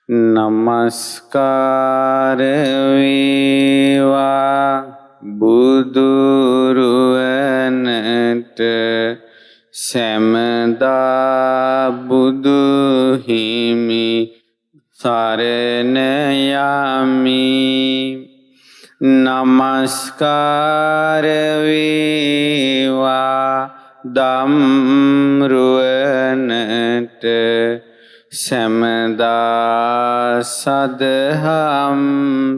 නමස්කාර වේවා බුදුරුවනට සැමදා බුදු හිමි සරණ යමි. නමස්කාර වේවා ධම්රුවනට සැමදා සදහම්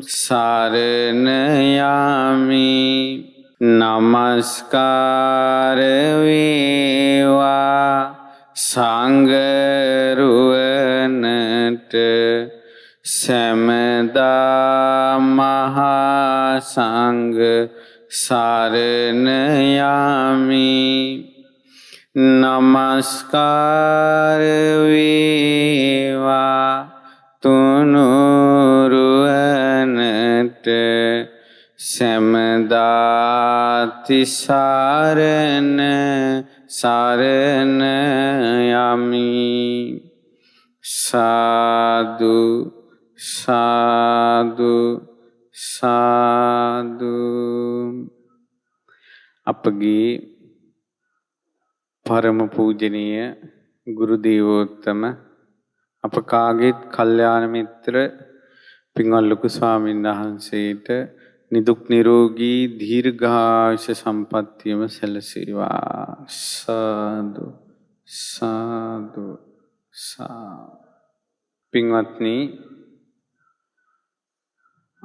සරණ යමි. නමස්කාර වේවා සංඝරුවනට සැමදා මහා සංඝ සරණ යමි. නමස්කාර වේවා තුනුරුවනට සැමදා තිසරණ සරණ යමි. සාදු සාදු සාදු. අපගේ පරම පූජනීය ගුරු දේවෝත්තම අප කාගේත් කල්යාණ මිත්‍ර පින්වත් ලොකු ස්වාමීන් වහන්සේට නිදුක් නිරෝගී දීර්ඝායුෂ සම්පන්නියම සැලසේවා. සාදු සාදු සාදු. පින්වත්නි,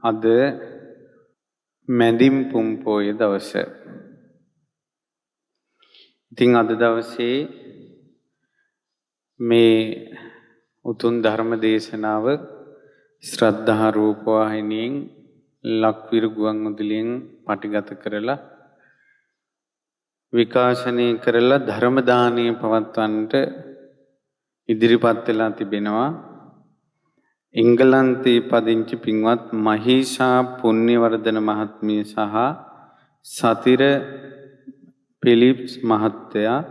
අද මැදින් පුන් පොය දවස. ඉතින් අද දවසේ මේ උතුම් ධර්ම දේශනාව ශ්‍රද්ධා රූප වාහිනියෙන් ලක්විරු ගුවන් විදුලියෙන් පටිගත කරලා විකාශනය කරලා ධර්ම දානය පවත්වන්නට ඉදිරිපත් වෙලා තිබෙනවා. එංගලන්තයේ පදිංචි පින්වත් මහීෂා පුණ්‍යවර්ධන මහත්මිය සහ සතිර පිලිප්ස් මහත්තයා,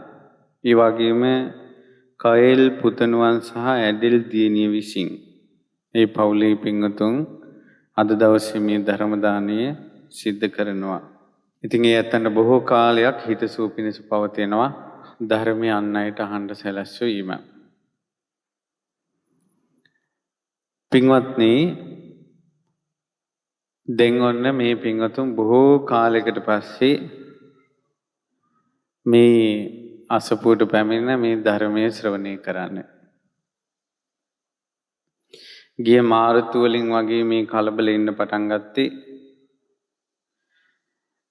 ඒ වගේම කයෙල් පුතණුවන් සහ ඇඩෙල් දියණිය විසින් ඒ පවුලේ පින්වතුන් අද දවසේ මේ ධර්ම දානය සිද්ධ කරනවා. ඉතින් ඒ ඇත්තන්ට බොහෝ කාලයක් හිතසුව පිණිස පවතිනවා ධර්මයේ අන් අයට අහන්න සැලැස්වීම. පින්වත්නි, දැන් ඔන්න මේ පින්වතුන් බොහෝ කාලයකට පස්සේ මේ අසපුවට පැමිණ මේ ධර්මයේ ශ්‍රවණය කරන්න. ගිය මාර්තු වලින් වගේ මේ කලබල ඉන්න පටන් ගත්තේ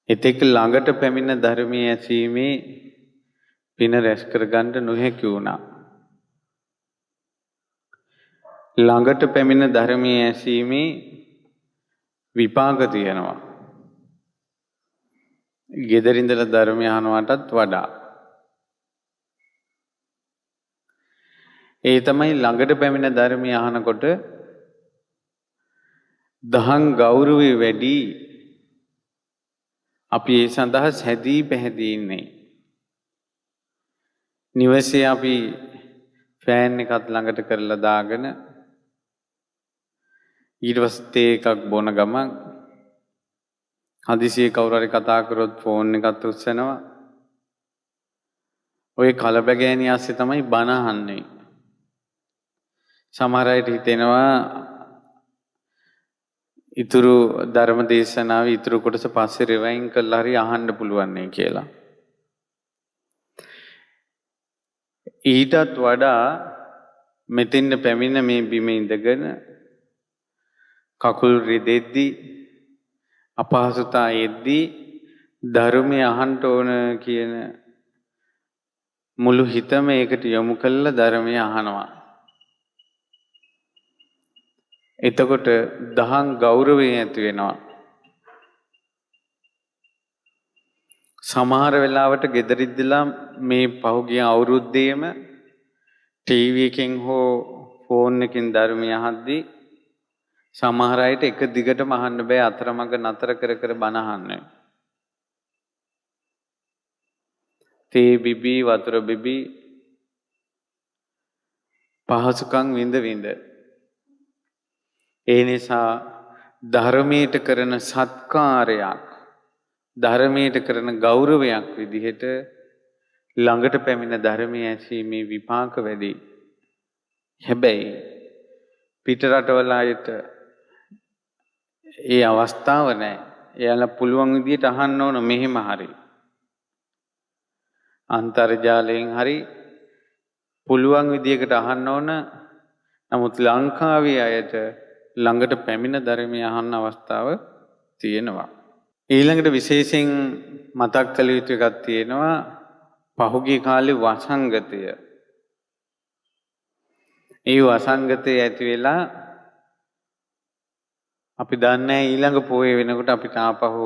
එතෙක් ළඟට පැමිණ ධර්මයේ ඇසීමේ පින රැස් කරගන්න නොහැකි වුණා. ළඟට පැමිණ ධර්මයේ ඇසීමේ විපාක තියෙනවා. ගෙදරින්දලා ධර්මය අහනවටත් වඩා. ඒ තමයි ළඟට පැමිණ ධර්මය අහනකොට දහම් ගෞරවය වැඩි. අපි ඒ සඳහා සැදී පැහැදී ඉන්නේ. නිවසේ අපි ෆෑන් එකත් ළඟට කරලා දාගෙන ඊට පස්සේ තේ එකක් බොන ගමන් හදිසියේ කවුරු හරි කතා කරොත් ෆෝන් එකත් උස්සනවා. ඔය කලබගෑනිය ඇස්සේ තමයි බණ අහන්නේ. සමහර අයට හිතෙනවා ඊතුරු ධර්ම දේශනාවේ ඊතුරු කොටස පස්සේ රිවයින් කරලා හරි අහන්න පුළුවන් නේ කියලා. ඊටත් වඩා මෙතෙන්ද පැමිණ මේ බිම ඉඳගෙන කකුල් රිදෙද්දී අපහසුතා එද්දී ධර්මය අහන්න ඕන කියන මුළු හිතම ඒකට යොමු කළා ධර්මය අහනවා. එතකොට දහම් ගෞරවය ඇති වෙනවා. සමහර වෙලාවට ගෙදරිද්දලා මේ පහුගිය අවුරුද්දේම ටීවී එකෙන් හෝ ෆෝන් එකෙන් ධර්මය අහද්දී සමහර අයට එක දිගටම අහන්න බෑ, අතරමඟ නතර කර කර බණ අහන්න. තේ බිබී වතුර බිබී පහසුකම් විඳ විඳ ඒ නිසා ධර්මයට කරන සත්කාරයක්, ධර්මයට කරන ගෞරවයක් විදිහට ළඟට පැමිණ ධර්මය ඇසීමේ විපාක වැඩි. හැබැයි පිට රටවල අයට ඒ අවස්ථාව නැහැ. එයාලා පුළුවන් විදිහට අහන්න ඕන මෙහෙම හරි. අන්තර්ජාලයෙන් හරි පුළුවන් විදිහකට අහන්න ඕන. නමුත් ලංකාවේ අයට ළඟට පැමිණ ධර්මය අහන්න අවස්ථාව තියෙනවා. ඊළඟට විශේෂයෙන් මතක් කළ යුතු එකක් තියෙනවා. පහුගිය කාලේ වසංගතය. ඒ වසංගතය ඇති වෙලා අපි දන්නේ ඊළඟ පොයේ වෙනකොට අපිට ආපහු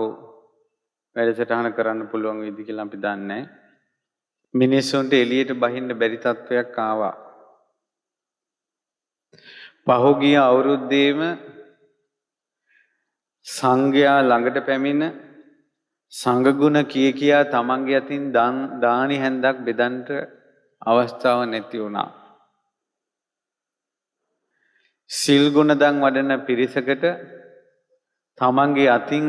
වැඩසටහන කරන්න පුළුවන් වෙයිද කියලා අපි දන්නේ. මිනිස්සුන්ට එළියට බහින්න බැරි තත්වයක් ආවා. පහුගිය අවුරුද්දේම සංඝයා ළඟට පැමිණ සංඝ ගුණ කියා තමන්ගේ අතින් දානි හැන්දක් බෙදන්න අවස්ථාව නැති වුණා. සිල් ගුණ දන් වඩන පිරිසකට තමන්ගේ අතින්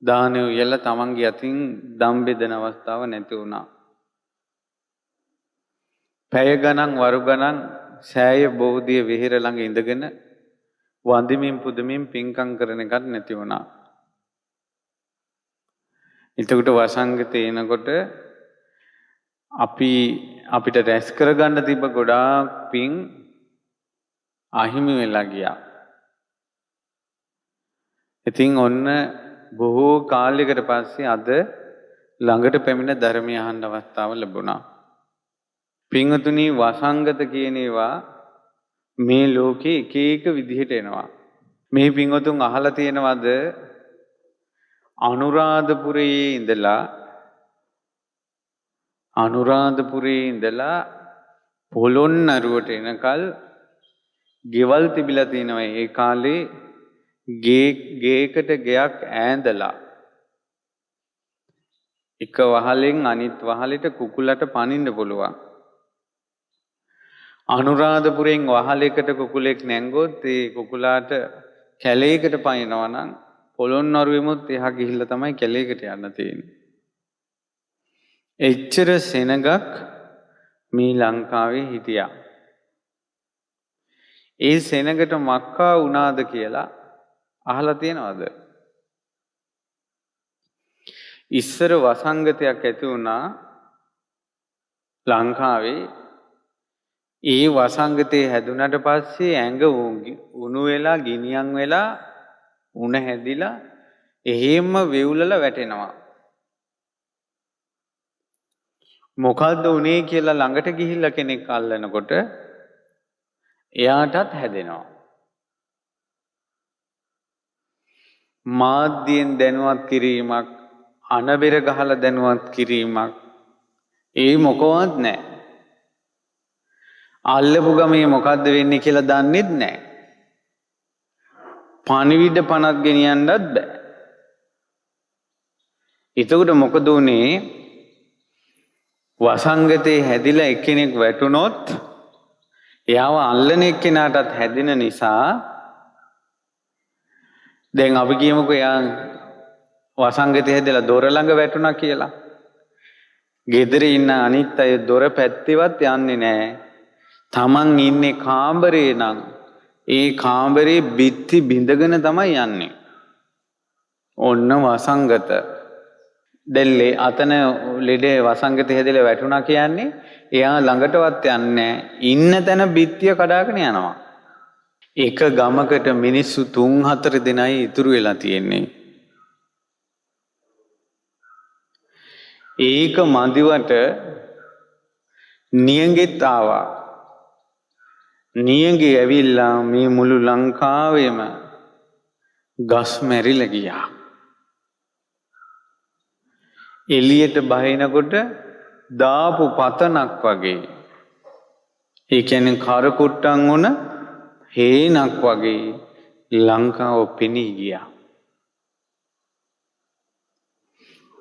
දානය උයලා තමන්ගේ අතින් දම් බෙදන අවස්ථාව නැති වුණා. පැය ගණන් වරු ගණන් සෑය බෝධිය විහෙර ළඟ ඉඳගෙන වඳිමින් පුදමින් පින්කම් කරන එකක් නැති වුණා. එතකොට වසංගතය එනකොට අපිට රැස් කරගන්න තිබ්බ ගොඩාක් පින් අහිමි වෙලා ගියා. ඉතින් ඔන්න බොහෝ කාලයකට පස්සේ අද ළඟට පැමිණ ධර්මය අහන්න අවස්ථාව ලැබුණා. පින්වතුනි, වසංගත කියන ඒවා මේ ලෝකේ එක එක විදිහට එනවා. මේ පින්වතුන් අහලා තියෙනවද අනුරාධපුරයේ ඉඳලා පොළොන්නරුවට එනකල් ගෙවල් තිබිලා තියෙනවා. ඒ කාලේ ගේකට ගෙයක් ඈඳලා එක වහලෙන් අනිත් වහලෙට කුකුලට පනින්න පුළුවන්. අනුරාධපුරයෙන් වහලයකට කුකුලෙක් නැංගොත් ඒ කුකුලාට කැලේකට පනිනවා නම් පොළොන්නරුවෙමුත් එහා ගිහිල්ලා තමයි කැලේකට යන්න තියෙන්නේ. එච්චර සෙනගක් මේ ලංකාවේ හිටියා. ඒ සෙනගට මක්කා වුණාද කියලා අහලා තියෙනවද? ඉස්සර වසංගතයක් ඇති වුණා ලංකාවේ. ඒ වසංගතේ හැදුනට පස්සේ ඇඟ උණු වෙලා ගිනියම් වෙලා උණ හැදිලා එහෙම වෙවුලලා වැටෙනවා. මොකද්ද උනේ කියලා ළඟට ගිහිල්ලා කෙනෙක් අල්ලනකොට එයාටත් හැදෙනවා. මාධ්‍යයෙන් දැනුවත් කිරීමක්, අනබෙර ගහලා දැනුවත් කිරීමක් ඒ මොකවත් නැහැ. අල්ලපු ගමේ මොකද්ද වෙන්නේ කියලා දන්නෙත් නැහැ. පණිවිඩ පනක් ගෙනියන්නත් බෑ. එතකොට මොකද උනේ? වසංගතේ හැදිලා එක්කෙනෙක් වැටුනොත් එයාව අල්ලන එක්කෙනාටත් හැදෙන නිසා දැන් අපි කියමුකෝ එයා වසංගතේ හැදලා දොර ළඟ වැටුණා කියලා. ගෙදර ඉන්න අනිත් අය දොර පැත්තේවත් යන්නේ නැහැ. තමන් ඉන්නේ කාමරේ නම් ඒ කාමරේ බිත්ති බිඳගෙන තමයි යන්නේ. ඔන්න වසංගත. දෙල්ලේ අතන ලෙඩේ වසංගතේ හැදලා වැටුණා කියන්නේ එයා ළඟටවත් යන්නේ ඉන්න තැන බිත්තිය කඩාගෙන යනවා. එක ගමකට මිනිස්සු 3-4 දෙනයි ඉතුරු වෙලා තියෙන්නේ. ඒක මදිවට නියඟෙත් ආවා. නියඟේ ඇවිල්ලා මේ මුළු ලංකාවෙම ගස් මැරිලා ගියා. එළියට බහිනකොට දාපු පතනක් වගේ. ඒ කියන්නේ කරකුට්ටන් වුණ හේනක් වගේ ලංකාව පෙනී ගියා.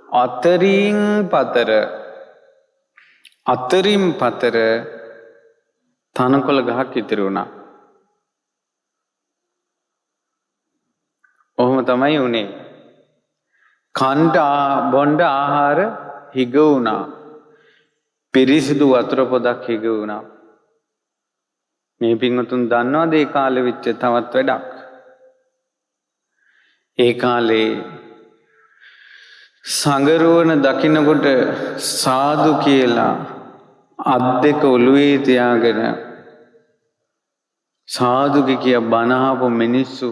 අතරින් පතර තනකොළ ගහක් ඉතිරි වුණා. තමයි උනේ. කන්ට බොණ්ඩ ආහාර හිග වුණා. පිරිසිදු වතුර පොදක් හිග වුණා. මේ පින්වතුන් දන්නවද ඒ කාලේ වෙච්ච තවත් වැඩක්? ඒ කාලේ සංගරුවන දකින්නකොට සාදු කියලා අත් දෙක ඔළුවේ තියාගෙන සාදු කිය බනහපු මිනිස්සු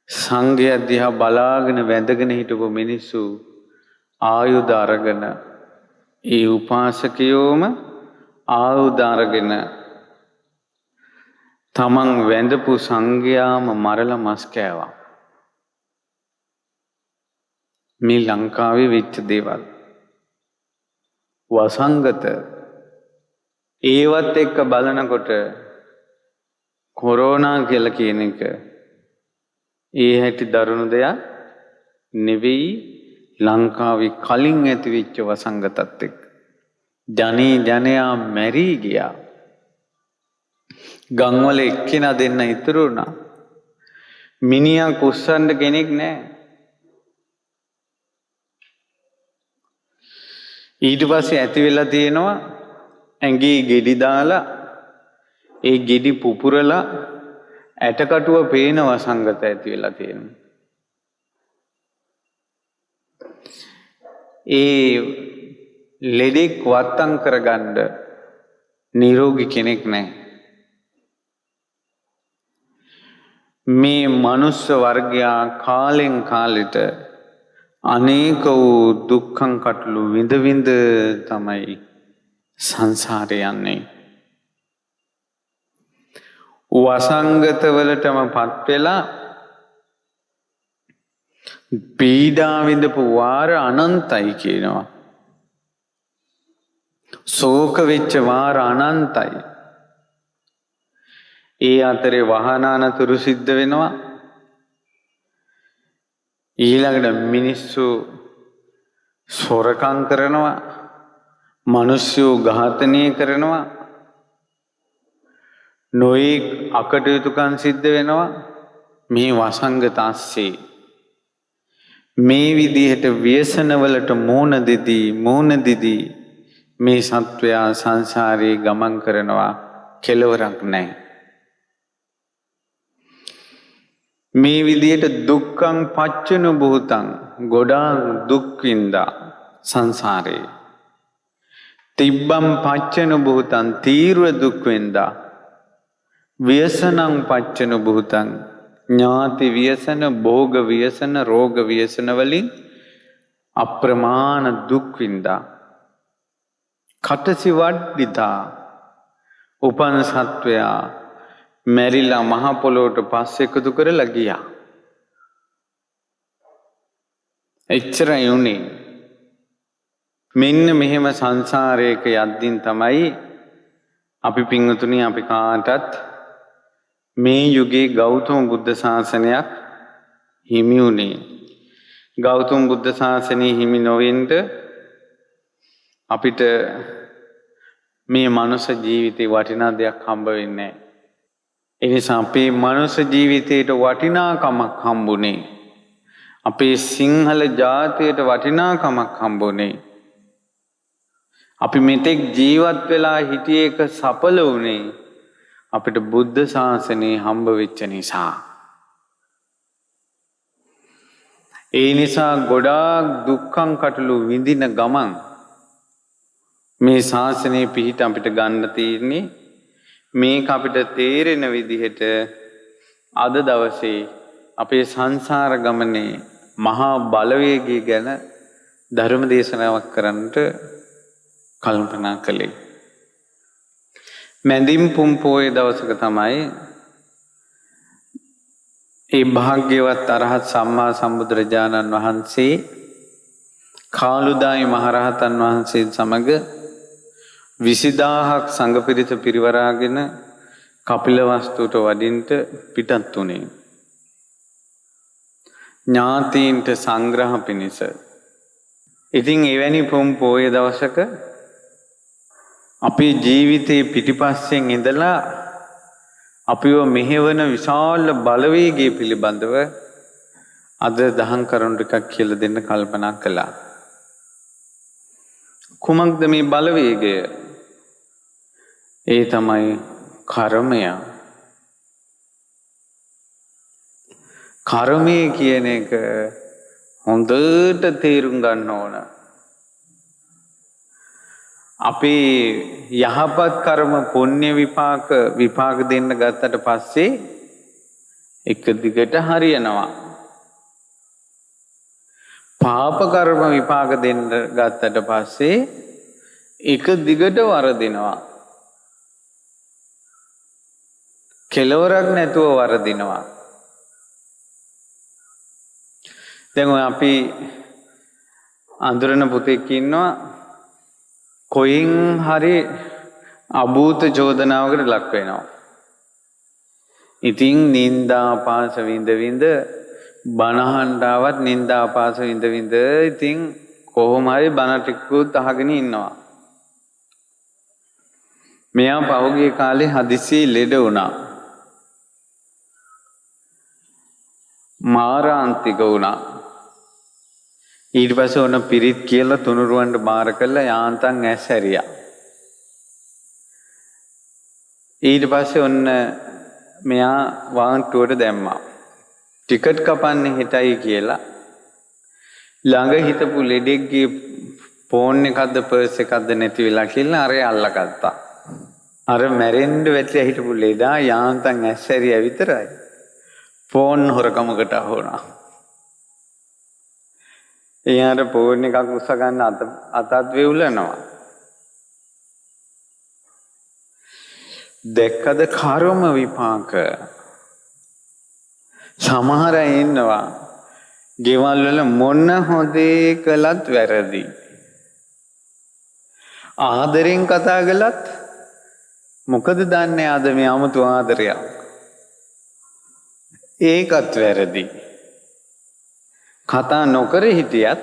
සංඝයා දිහා බලාගෙන වැඳගෙන හිටපු මිනිස්සු ආයුධ අරගෙන ඒ උපාසකයෝම ආයුධ අරගෙන තමන් වැඳපු සංඝයාම මරලා මස් කෑවා. මේ ලංකාවේ වෙච්ච දේවල්. වසංගත ඒවත් එක්ක බලනකොට කොරෝනා කියලා කියන එක ඒ හැටි දරුණු දෙයක් නෙවෙයි. ලංකාවේ කලින් ඇති වෙච්ච වසංගතත් එක්ක ජනයා මැරී ගියා. ගම්වල එක්කෙනා දෙන්න ඉතුරු වුණා. මිනිහා කුස්සන්න කෙනෙක් නැහැ. ඊට පස්සේ ඇති වෙලා තියෙනවා ඇඟේ ගෙඩි දාලා ඒ ගෙඩි පුපුරලා ඇටකටුව පේන වසංගත ඇති වෙලා තියෙනවා. ඒ ලෙඩෙක් වත්තම් කරගන්න නිරෝගී කෙනෙක් නැහැ. මේ මනුස්ස වර්ගයා කාලෙන් කාලෙට අනේක වූ දුක්ඛං කටළු විඳ විඳ තමයි සංසාරේ යන්නේ. වසංගත වලටම පත් වෙලා පීඩා විඳපු වාර අනන්තයි කියනවා. ශෝක වෙච්ච වාර අනන්තයි. ඒ අතරේ වාහන අනතුරු සිද්ධ වෙනවා. ඊළඟට මිනිස්සු සොරකම් කරනවා. මිනිස්සු ඝාතනය කරනවා. නොයෙක් අකටයුතුකම් සිද්ධ වෙනවා. මේ වසංගත ASCII මේ විදිහට ව්‍යසනවලට මෝන දෙදී මේ සත්වයා සංසාරේ ගමන් කරනවා. කෙලවරක් නැහැ. මේ විදිහට දුක්ඛං පච්චනු භූතං ගොඩාක් දුක් විඳා සංසාරේ. තිබ්බම් පච්චනු භූතං තීව්‍ර දුක් විඳා. ව්‍යසනං පච්චනු භූතං ඥාති ව්‍යසන, භෝග ව්‍යසන, රෝග ව්‍යසන වලින් අප්‍රමාණ දුක් විඳා. කටසි වඩ්ඩිතා උපන් සත්වයා මැරිලා මහ පොළොවට පස් එකතු කරලා ගියා. එච්චරයි උනේ. මෙන්න මෙහෙම සංසාරයක යද්දින් තමයි අපි පින්වතුනි අපි කාටත් මේ යුගයේ ගෞතම බුද්ධ ශාසනයක් හිමි වුණේ. ගෞතම බුද්ධ ශාසනය හිමි නොවෙන්න අපිට මේ මනුෂ්‍ය ජීවිතේ වටිනා දෙයක් හම්බ වෙන්නේ නැහැ. ඒ නිසා අපේ මනුෂ්‍ය ජීවිතේට වටිනාකමක් හම්බුනේ. අපේ සිංහල ජාතියට වටිනාකමක් හම්බුනේ. අපි මෙතෙක් ජීවත් වෙලා හිටිය එක සඵල වුණේ අපිට බුද්ධ ශාසනය හම්බ වෙච්ච නිසා. ඒ නිසා ගොඩාක් දුක්ඛං කටළු විඳින ගමන් මේ ශාසනය පිහිට අපිට ගන්න තියෙන්නේ. මේක අපිට තේරෙන විදිහට අද දවසේ අපේ සංසාර ගමනේ මහා බලවේගය ගැන ධර්ම දේශනාවක් කරන්නට කල්පනා කළේ. මැදින් පුන් පොහොය දවසක තමයි ඒ භාග්‍යවත් අරහත් සම්මා සම්බුදුරජාණන් වහන්සේ කාළුදායි මහරහතන් වහන්සේ සමග 20000ක් සංඝ පිරිස පිරිවරාගෙන කපිලවස්තුවට වඩින්ට පිටත් වුණේ. ඥාතීන්ට සංග්‍රහ පිණිස. ඉතින් එවැනි පුන් පොහොය දවසක අපේ ජීවිතේ පිටිපස්සෙන් ඉඳලා අපිව මෙහෙවන විශාල බලවේගය පිළිබඳව අද දහම් කරුණු ටිකක් කියලා දෙන්න කල්පනා කළා. කුමක්ද මේ බලවේගය? ඒ තමයි කර්මය. කර්මය කියන එක හොඳට තේරුම් ගන්න ඕන. අපි යහපත් කර්ම පුණ්‍ය විපාක දෙන්න ගත්තට පස්සේ එක දිගට හරියනවා. පාප කර්ම විපාක දෙන්න ගත්තට පස්සේ එක දිගට වරදිනවා. කෙලවරක් නැතුව වරදිනවා. දැන් අපි අඳුරන පුතෙක් ඉන්නවා කොයින් හරි අභූත චෝදනාවකට ලක් වෙනවා. ඉතින් නින්දා පාස විඳ විඳ බනහන්ඩාවත් නින්දා පාස විඳ විඳ ඉතින් කොහොම හරි බන ටිකකුත් අහගෙන ඉන්නවා. මෙයා පහුගිය කාලේ හදිසියේ ලෙඩ වුණා. මාරාන්තික වුණා. ඊට පස්සේ ඔන්න පිරිත් කියලා තුනුරුවන්ට බාර කළා යාන්තම් ඇස් හැරියා. ඊට පස්සේ ඔන්න මෙයා වාන්ටුවට දැම්මා. ටිකට් කපන්නේ හිටයි කියලා ළඟ හිටපු ලෙඩෙක්ගේ ෆෝන් එකක්ද පර්ස් එකක්ද නැති වෙලා කියලා අර අල්ලගත්තා. අර මැරෙන්න වැටිලා හිටපු ලෙඩා යාන්තම් ඇස් හැරියා විතරයි. ෆෝන් හොරකමකට අහුණා. එයාට ෆෝන් එකක් උස්ස ගන්න අතත් වෙවුලනවා. දැක්කද කර්ම විපාක? සමහර අය ඉන්නවා ගෙවල් වල මොන හොදේ කළත් වැරදි. ආදරෙන් කතා කළත් මොකද දන්නේ ආද මේ 아무තු ආදරයක්. ඒකත් වැරදි. කතා නොකර හිටියත්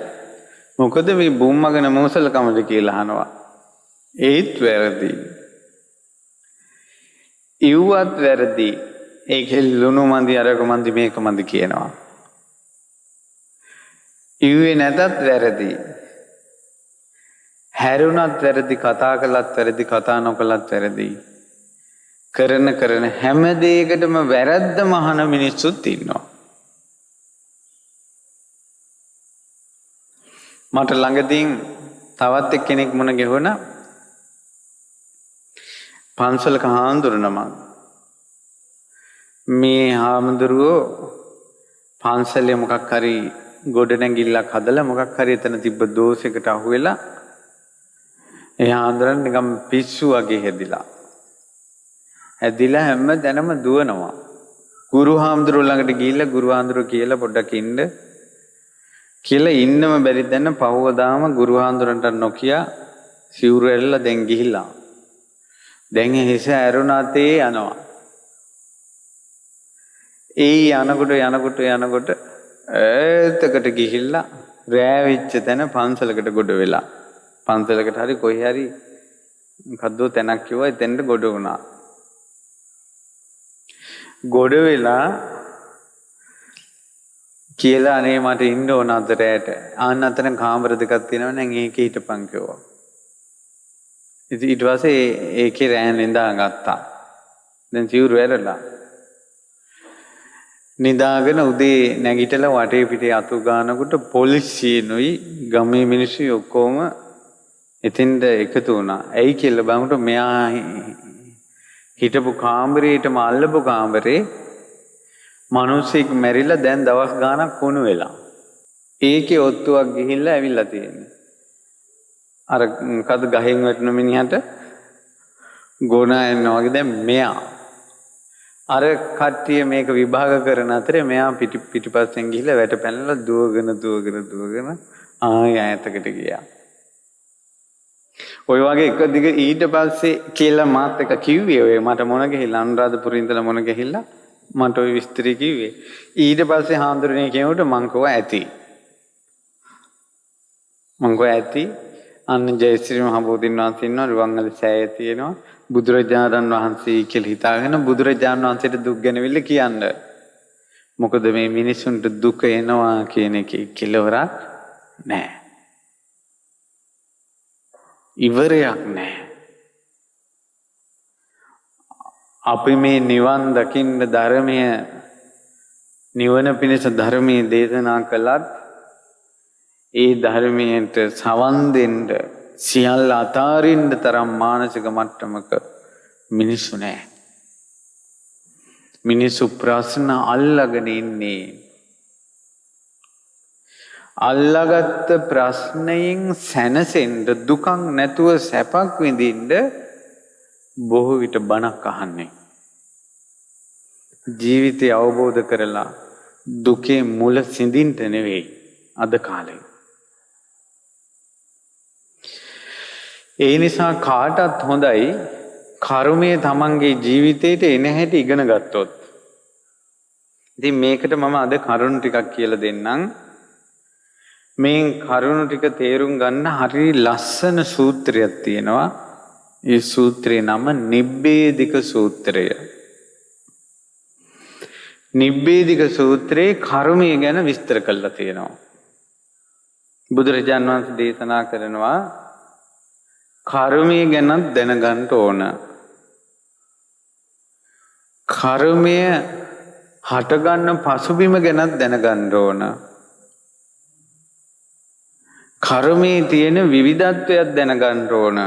මොකද මේ බුම්මගෙන මොසලකමද කියලා අහනවා. ඒත් වැරදි. ඉව්වත් වැරදි. ඒකෙ ලුණු මන්දි අරක මන්දි මේක මන්දි කියනවා. ඉව්වේ නැතත් වැරදි. හැරුණත් වැරදි, කතා කළත් වැරදි, කතා නොකළත් වැරදි. කරන හැම දෙයකටම වැරද්දම අහන මිනිස්සුත් ඉන්නවා. මට ළඟදීන් තවත් එක්කෙනෙක් මුණ ගැහුණා. පන්සලක හාමුදුරුවෝ නමක්. මේ හාමුදුරුවෝ පන්සලේ මොකක් හරි ගොඩනැගිල්ලක් හදලා මොකක් හරි එතන තිබ්බ දෝෂයකට අහු වෙලා ඒ හාමුදුරන් නිකම් පිස්සු වගේ හැදිලා. හැදිලා හැම තැනම දුවනවා. ගුරු හාමුදුරුවෝ ළඟට ගිහිල්ලා ගුරු හාමුදුරුවෝ කියලා පොඩ්ඩක් ඉන්න කියලා ඉන්නම බැරි දැන පහවදාම ගුරු හාමුදුරන්ට නොකිය සිවුරු ඇරලා දැන් ගිහිල්ලා. දැන් හිස ඇරුණාතේ යනවා. ඒ යනකොට ඈතකට ගිහිල්ලා රෑ වෙච්ච තැන පන්සලකට ගොඩ වෙලා. පන්සලකට හරි කොහේ හරි මොකද්ද තැනක් කිව්වා එතෙන්ට ගොඩ වුණා. ගොඩ වෙලා කියලා අනේ මට ඉන්න ඕන අතරට. ආන්න අතන කාමර දෙකක් තියෙනවා නම් ඒකේ හිටපන් කිව්වා. ඉතින් ඊට පස්සේ ඒකේ රෑ නිදා ගත්තා. දැන් සිවුරු ඇරලා නිදාගෙන උදේ නැගිටලා වටේ පිටේ අතු ගන්නකොට පොලිසියනුයි ගමේ මිනිස්සු ඔක්කොම එතෙන්ද එකතු වුණා. ඇයි කියලා බලනකොට මෙයා හිටපු කාමරේටම අල්ලපු කාමරේ මිනිස්සෙක් මැරිලා දැන් දවස් ගාණක් වුණ වෙලා. ඒකේ ඔත්තුවක් ගිහිල්ලා ඇවිල්ලා තියෙන්නේ. අර කද ගහෙන් වැටෙන මිනිහට ගෝනා යනවා වගේ දැන් මෙයා අර කට්ටිය මේක විභාග කරන අතරේ මෙයා පිටිපස්සෙන් ගිහිල්ලා වැට පැනලා දුවගෙන ආයෙ ඈතකට ගියා. ඔය වගේ එක දිග ඊට පස්සේ කියලා මාත් එක කිව්වේ ඔය මට මොන ගිහිල්ලා අනුරාධපුරේ ඉඳලා මොන ගිහිල්ලා මට ඔය විස්තරي කිව්වේ. ඊට පස්සේ හාමුදුරනේ කියනකොට මං කව ඇති. අන්න ජයශ්‍රී මහ බෝධීන් වහන්සේ ඉන්නවා, රුවන්වැලි සෑය තියෙනවා. බුදුරජාණන් වහන්සේ කියලා හිතාගෙන බුදුරජාණන් වහන්සේට දුක් ගැනවිල්ල කියන්න. මොකද මේ මිනිසුන්ට දුක එනවා කියන එකේ කෙලවරක් නැහැ. ඉවරයක් නැහැ. අපි මේ නිවන් දකින්න ධර්මය නිවන පිණිස ධර්මයේ දේශනා කළත් ඒ ධර්මයට සවන් දෙන්න සියල්ල අතාරින්න තරම් මානසික මට්ටමක මිනිස්සු නැහැ. මිනිස්සු ප්‍රශ්න අල්ලගෙන ඉන්නේ. අල්ලගත්ත ප්‍රශ්නයෙන් සැනසෙන්න දුකක් නැතුව සැපක් විඳින්න බොහෝ විට බණක් අහන්නේ. ජීවිතය අවබෝධ කරලා දුකේ මුල සිඳින්න නෙවෙයි අද කාලේ. ඒ නිසා කාටත් හොඳයි කර්මය තමන්ගේ ජීවිතේට එන හැටි ඉගෙන ගත්තොත්. ඉතින් මේකට මම අද කරුණු ටිකක් කියලා දෙන්නම්. මේ කරුණු ටික තේරුම් ගන්න හරි ලස්සන සූත්‍රයක් තියෙනවා. ඒ සූත්‍රේ නම නිබ්බේධික සූත්‍රය. නිබ්බේධික සූත්‍රයේ කර්මය ගැන විස්තර කරලා තියෙනවා. බුදුරජාණන් වහන්සේ දේශනා කරනවා කර්මය ගැනත් දැනගන්න ඕන. කර්මය හටගන්න පසුබිම ගැනත් දැනගන්න ඕන. කර්මයේ තියෙන විවිධත්වයක් දැනගන්න ඕන.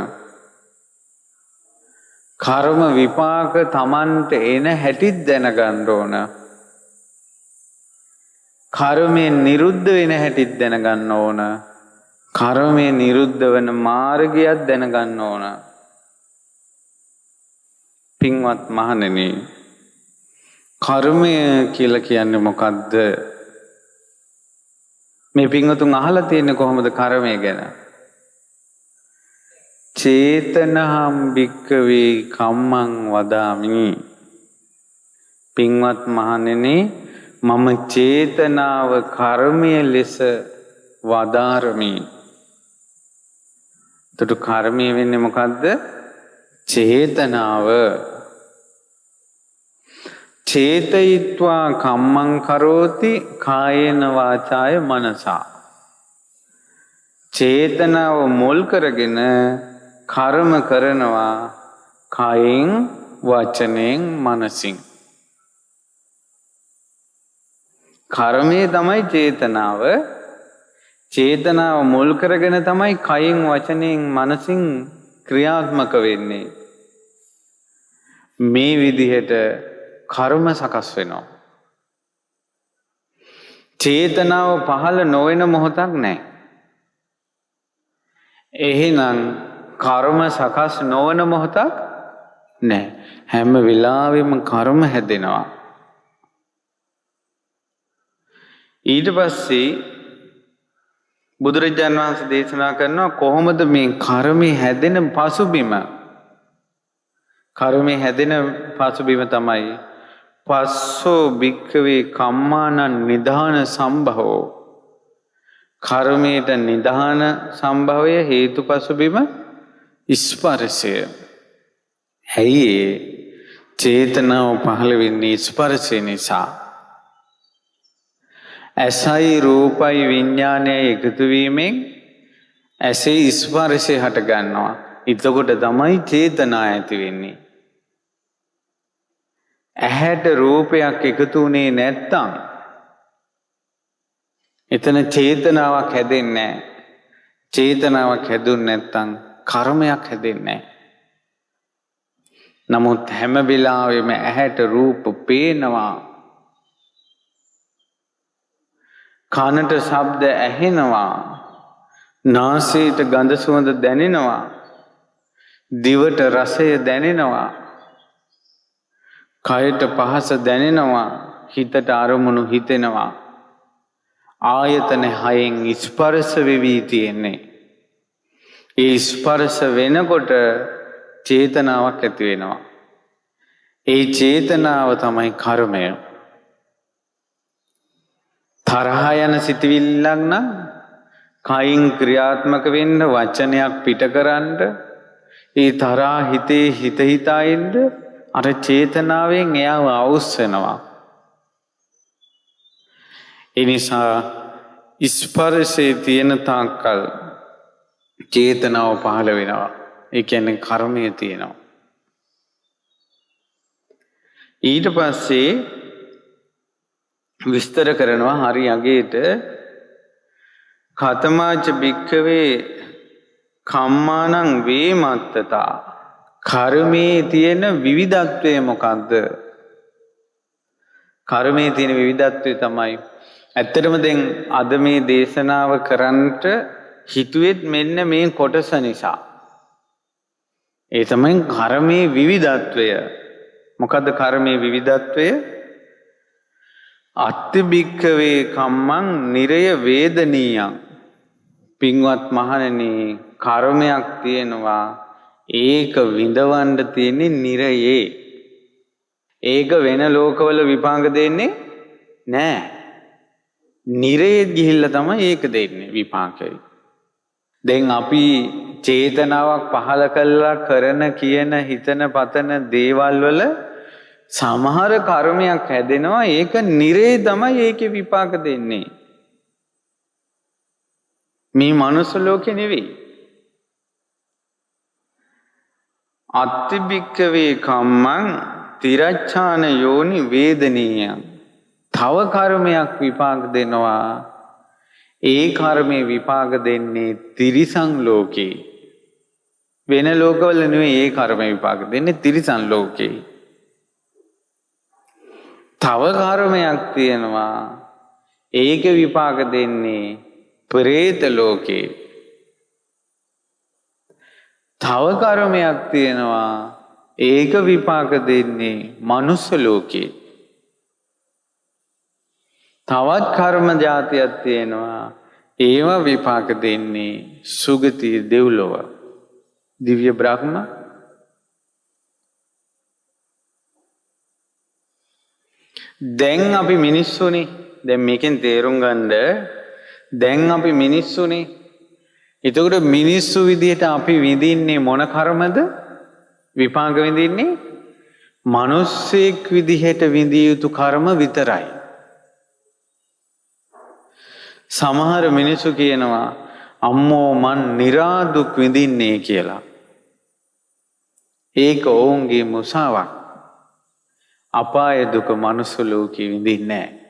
කර්ම විපාක තමන්ට එන හැටිත් දැනගන්න ඕන. කර්මයෙන් නිරුද්ධ වෙන හැටිත් දැනගන්න ඕන. කර්මයෙන් නිරුද්ධ වෙන මාර්ගයක් දැනගන්න ඕන. පින්වත් මහණෙනි, කර්මය කියලා කියන්නේ මොකද්ද? මේ පින්වතුන් අහලා තියෙන්නේ කොහොමද කර්මය ගැන? චේතනහම් භික්කවේ කම්මං වදාමි. පින්වත් මහණෙනි, මම චේතනාව කර්මය ලෙස වදාරමි. එතකොට කර්මය වෙන්නේ මොකද්ද? චේතනාව. චේතයිත්වා කම්මං කරෝති කායේන වාචාය මනසා. චේතනාව මුල් කරගෙන කර්ම කරනවා කයෙන් වචනයෙන් මනසින්. කර්මය තමයි චේතනාව. චේතනාව මුල් කරගෙන තමයි කයෙන් වචනයෙන් මනසින් ක්‍රියාත්මක වෙන්නේ. මේ විදිහට කර්ම සකස් වෙනවා. චේතනාව පහළ නොවන මොහොතක් නැහැ. එහෙනම් කර්ම සකස් නොවන මොහොතක් නැහැ. හැම වෙලාවෙම කර්ම හැදෙනවා. ඊට පස්සේ බුදුරජාණන් වහන්සේ දේශනා කරනවා කොහොමද මේ කර්මය හැදෙන පසුබිම. කර්මය හැදෙන පසුබිම තමයි පස්සෝ භික්ඛවේ කම්මානං නිධාන සම්භවෝ. කර්මයට නිධාන සම්භවය හේතු පසුබිම ස්පර්ශය. ඇයි චේතනාව පහළ වෙන්නේ? ස්පර්ශය නිසා. ඇසයි රූපයි විඥානයයි එකතු වීමෙන් ඇසේ ස්පර්ශය හට ගන්නවා. එතකොට තමයි චේතනා ඇති වෙන්නේ. ඇහැට රූපයක් එකතු වුණේ නැත්තම් එතන චේතනාවක් හැදෙන්නේ නැහැ. චේතනාවක් හැදුන්නේ නැත්තම් කර්මයක් හැදෙන්නේ නැහැ. නමුත් හැම වෙලාවෙම ඇහැට රූප පේනවා, කනට ශබ්ද ඇහෙනවා, නාසයට ගඳ සුවඳ දැනෙනවා, දිවට රසය දැනෙනවා, කයට පහස දැනෙනවා, හිතට අරමුණු හිතෙනවා. ආයතන හයෙන් ස්පර්ශ වෙවි තියෙන්නේ. ඒ ස්පර්ශ වෙනකොට චේතනාවක් ඇති වෙනවා. ඒ චේතනාව තමයි කර්මය. තරහ යන සිතවිල්ලක් නම් කයින් ක්‍රියාත්මක වෙන්න, වචනයක් පිට කරන්න, ඒ තරහ හිතේ හිතා ඉන්න අර චේතනාවෙන් එයාව අවුස්සනවා. ඒ නිසා ස්පර්ශයේ තියෙන තාක්කල් චේතනාව පහළ වෙනවා. ඒ කියන්නේ කර්මය තියෙනවා. ඊට පස්සේ විස්තර කරනවා හරි අගේට කතමාච භික්ඛවේ කම්මානං වේමත්තතා. කර්මයේ තියෙන විවිධත්වය මොකක්ද? කර්මයේ තියෙන විවිධත්වය තමයි ඇත්තටම දැන් අද මේ දේශනාව කරන්නට හිතුවෙත් මෙන්න මේ කොටස නිසා. ඒ තමයි කර්මයේ විවිධත්වය. මොකද්ද කර්මයේ විවිධත්වය? අත්ති භික්ඛවේ කම්මං නිරය වේදනීයං. පින්වත් මහණෙනි, කර්මයක් තියෙනවා, ඒක විඳවන්න තියෙන්නේ නිරයේ. ඒක වෙන ලෝකවල විපාක දෙන්නේ නෑ. නිරයේ ගිහිල්ලා තමයි ඒක දෙන්නේ විපාකය. දැන් අපි චේතනාවක් පහළ කළා කරන කියන හිතන පතන දේවල් වල සමහර කර්මයක් හැදෙනවා, ඒක නිරේ තමයි ඒකේ විපාක දෙන්නේ. මේ මනුස්ස ලෝකේ නෙවෙයි. අත්ති භික්ඛවේ කම්මං තිරච්ඡාන යෝනි වේදනීයං. තව කර්මයක් විපාක දෙනවා. ඒ කර්මේ විපාක දෙන්නේ තිරිසන් ලෝකේ. වෙන ලෝකවල නෙවෙයි ඒ කර්මේ විපාක දෙන්නේ තිරිසන් ලෝකේ. තව කර්මයක් තියෙනවා, ඒක විපාක දෙන්නේ ප්‍රේත ලෝකේ. තව කර්මයක් තියෙනවා, ඒක විපාක දෙන්නේ මනුස්ස ලෝකේ. තවත් කර්ම જાතියක් තියෙනවා, ඒව විපාක දෙන්නේ සුගති දෙව්ලොව, දිව්‍ය බ්‍රහ්ම. දැන් අපි මිනිස්සුනේ. දැන් මේකෙන් තේරුම් ගන්න, දැන් අපි මිනිස්සුනේ. එතකොට මිනිස්සු විදියට අපි විඳින්නේ මොන කර්මද? විපාක විඳින්නේ මිනිස්සෙක් විදිහට විඳිය යුතු කර්ම විතරයි. සමහර මිනිස්සු කියනවා අම්මෝ මන් නිරාදුක් විඳින්නේ කියලා. ඒක ඔවුන්ගේ මුසාවක්. අපාය දුක මනුස්ස ලෝකේ විඳින්නේ නැහැ.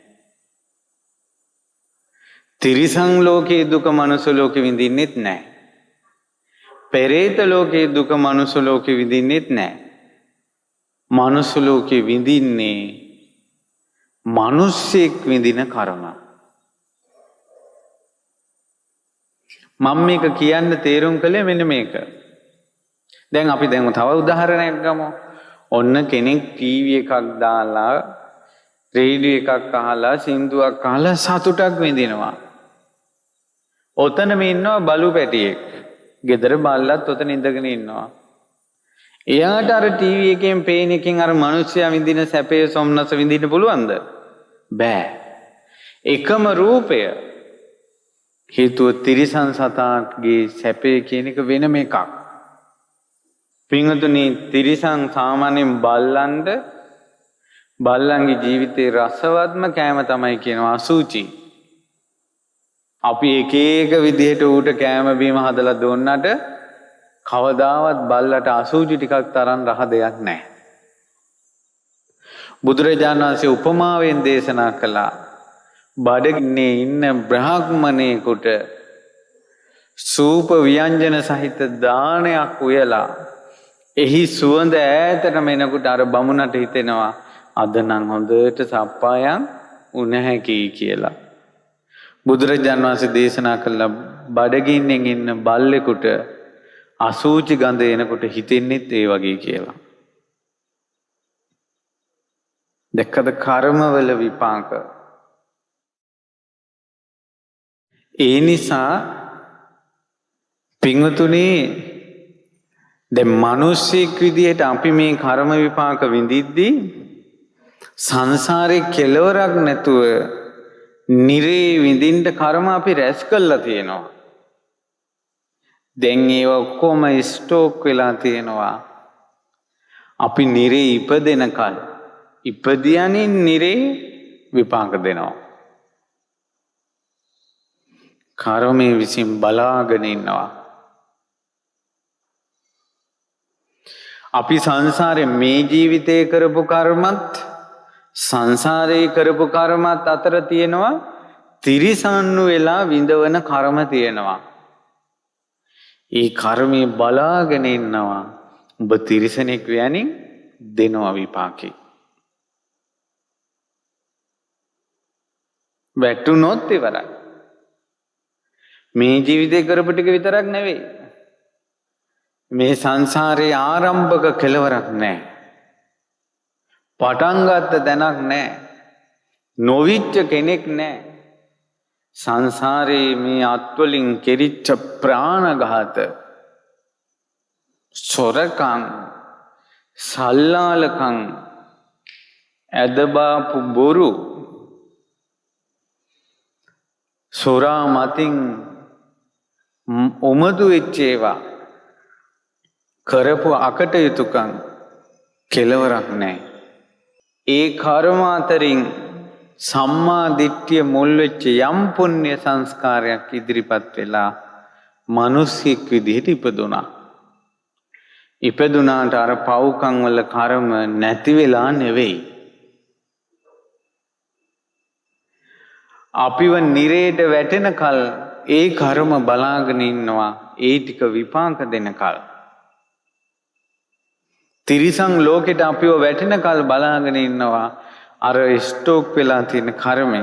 තිරිසන් ලෝකේ දුක මනුස්ස ලෝකේ විඳින්නෙත් නැහැ. පෙරේත ලෝකේ දුක මනුස්ස ලෝකේ විඳින්නෙත් නැහැ. මනුස්ස ලෝකේ විඳින්නේ මිනිස්සෙක් විඳින කර්ම. මම මේක කියන්න තේරුම් කළේ මෙන්න මේක. දැන් අපි තව උදාහරණයක් ගමු. ඔන්න කෙනෙක් ටීවී එකක් දාලා රේඩියෝ එකක් අහලා සින්දුවක් අහලා සතුටක් විඳිනවා. ඔතනම ඉන්නවා බලු පැටියෙක්. ගෙදර බල්ලත් ඔතන ඉඳගෙන ඉන්නවා. එයාට අර ටීවී එකෙන් පේන එකෙන් අර මිනිස්සයා විඳින සැපේ සොම්නස විඳින්න පුළුවන්ද? බෑ. එකම රූපය. හේතුව තිරිසන් සතාගේ සැපේ කියන එක වෙනම එකක්. පින්වතුනි, තිරිසන් සාමාන්‍යයෙන් බල්ලන්ගේ ජීවිතේ රසවත්ම කෑම තමයි කියනවා අසුචි. අපි එක එක විදිහට ඌට කෑම බීම හදලා දුන්නට කවදාවත් බල්ලට අසුචි ටිකක් තරම් රහ දෙයක් නැහැ. බුදුරජාණන් වහන්සේ උපමාවෙන් දේශනා කළා. බඩගින්නේ ඉන්න බ්‍රාහ්මණයෙකුට සූප ව්‍යංජන සහිත දානයක් උයලා එහි සුවඳ ඈතටම එනකොට අර බමුණට හිතෙනවා අද නම් හොඳට සප්පායම් උණ හැකි කියලා. බුදුරජාණන් වහන්සේ දේශනා කළා බඩගින්නෙන් ඉන්න බල්ලෙකුට අසූචි ගඳ එනකොට හිතෙන්නේත් ඒ වගේ කියලා. දැක්කද කර්මවල විපාක. ඒ නිසා පින්වතුනි, දැන් මිනිස්සෙක් විදියට අපි මේ කර්ම විපාක විඳිද්දී සංසාරේ කෙලවරක් නැතුව නිරේ විඳින්න කර්ම අපි රැස් කළා තියෙනවා. දැන් ඒව ඔක්කොම ස්ටෝක් වෙලා තියෙනවා. අපි නිරේ ඉපදෙනකල් ඉපදියනින් නිරේ විපාක දෙනවා. කර්මයේ විසින් බලාගෙන ඉන්නවා. අපි සංසාරේ මේ ජීවිතේ කරපු කර්මත් සංසාරේ කරපු කර්මත් අතර තියෙනවා තිරිසන්නු වෙලා විඳවන කර්ම තියෙනවා. ඒ කර්මයේ බලාගෙන ඉන්නවා. ඔබ තිරිසනෙක් වෙනින් දෙනවා විපාකේ. වැටුනොත් ඉවරයි. මේ ජීවිතේ කරපු ටික විතරක් නෙවෙයි. මේ සංසාරේ ආරම්භක කෙලවරක් නැහැ. පටන් ගත්ත තැනක් නැහැ. නොවිච්ච කෙනෙක් නැහැ. සංසාරේ මේ අත්වලින් කෙරිච්ච ප්‍රාණඝාත, සොරකම්, සල්ලාලකම්, ඇදබාපු බොරු, සොරා මතින් උමතු වෙච්ච ඒවා, කරපු අකටයුතුකම් කෙලවරක් නැහැ. ඒ කර්ම අතරින් සම්මා දිට්ඨිය මුල් වෙච්ච යම් පුණ්‍ය සංස්කාරයක් ඉදිරිපත් වෙලා මිනිස්සෙක් විදිහට ඉපදුනා. ඉපදුනාට අර පව්කම් වල කර්ම නැති වෙලා නෙවෙයි. අපිව නිරේට වැටෙනකල් ඒ කර්ම බලාගෙන ඉන්නවා. ඒ ටික විපාක දෙනකල්. තිරිසන් ලෝකෙට අපිව වැටෙනකල් බලාගෙන ඉන්නවා. අර ස්ටෝක් වෙලා තියෙන කර්මය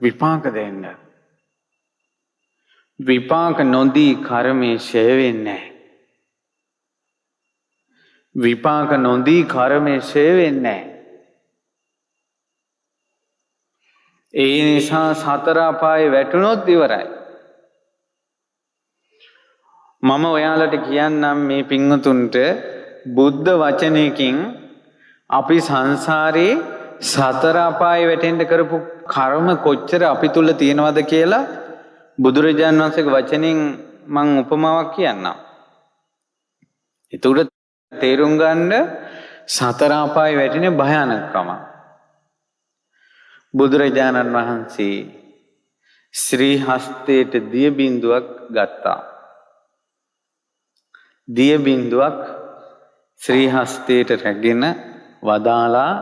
විපාක දෙන්න. විපාක නොදී කර්මයේ ඡය වෙන්නේ නැහැ. විපාක නොදී කර්මයේ ඡය වෙන්නේ නැහැ. ඒ නිසා සතර අපායේ වැටුනොත් ඉවරයි. මම ඔයාලට කියන්නම් මේ පින්වතුන්ට බුද්ධ වචනයකින් අපි සංසාරේ සතර අපායේ වැටෙන්න කරපු කර්ම කොච්චර අපි තුල තියෙනවද කියලා බුදුරජාණන් වහන්සේගේ වචනෙන් මම උපමාවක් කියන්නම්. ඒකට තේරුම් ගන්න සතර අපායේ වැටෙන භයානකකම. බුදුරජාණන් වහන්සේ ශ්‍රී හස්තයට දිය බිඳුවක් ගත්තා. දිය බිඳුවක් ශ්‍රී හස්තයට රැගෙන වදාලා,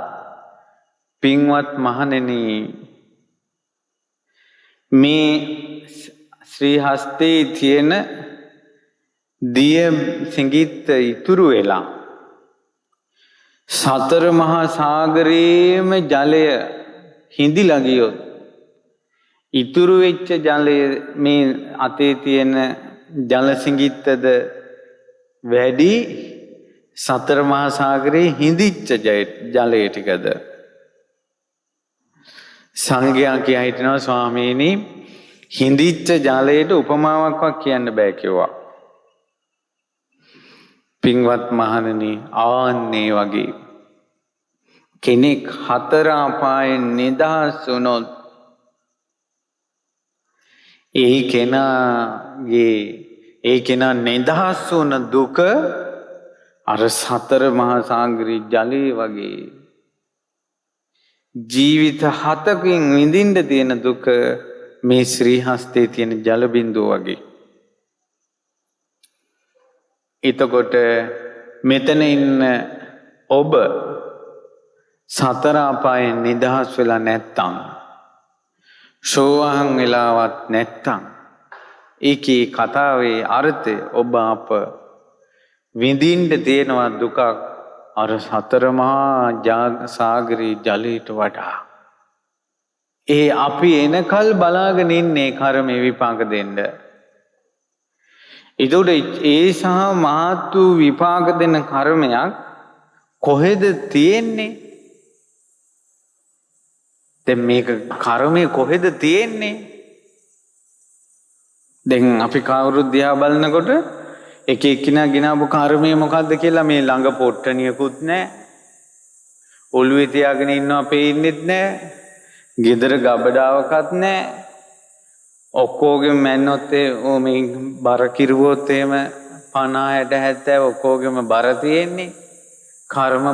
පින්වත් මහණෙනි, මේ ශ්‍රී හස්තේ තියෙන දිය සිඟිත්ත ඉතුරු වෙලා සතර මහා සාගරයේම ජලය හිඳිලා ගියොත් ඉතුරු වෙච්ච ජලය මේ අතේ තියෙන ජල සිඟිත්තද වැඩි සතර මහා සාගරයේ හිඳිච්ච ජලය ටිකද? සංඝයා කියා හිටනවා, ස්වාමීනි, හිඳිච්ච ජලයට උපමාවක්වත් කියන්න බෑ කිව්වා. පින්වත් මහණෙනි, ආන්නේ වගේ කෙනෙක් හතර අපායෙන් නිදහස් වුණොත් ඒ කෙනා නිදහස් වුණ දුක අර සතර මහා සාගරයේ ජලයේ වගේ. ජීවිත 7කින් විඳින්න තියෙන දුක මේ ශ්‍රී හස්තේ තියෙන ජල බිඳුව වගේ. එතකොට මෙතන ඉන්න ඔබ සතර අපායෙන් නිදහස් වෙලා නැත්තම්, සෝවාන් වෙලාවත් නැත්තම්, ඒකේ කතාවේ අර්ථය ඔබ අප විඳින්න තියෙනවා දුකක් අර සතර මහා සාගරයේ ජලයට වඩා. ඒ අපි එනකල් බලාගෙන ඉන්නේ කර්මේ විපාක දෙන්න. ඒතකොට ඒ සහ මහත් වූ විපාක දෙන කර්මයක් කොහෙද තියෙන්නේ? දැන් මේක කර්මය කොහෙද තියෙන්නේ? දැන් අපි කවුරුත් දිහා බලනකොට එක එක්කිනා ගිනාපු කර්මය මොකද්ද කියලා මේ ළඟ පොට්ටනියකුත් නැහැ. ඔළුවේ තියාගෙන ඉන්නවා පේන්නෙත් නැහැ. ගෙදර ගබඩාවකත් නැහැ. ඔක්කොගෙම මැන්නොත් මේ බර කිරුවොත් එහෙම 50 60 70 ඔක්කොගෙම බර තියෙන්නේ. කර්ම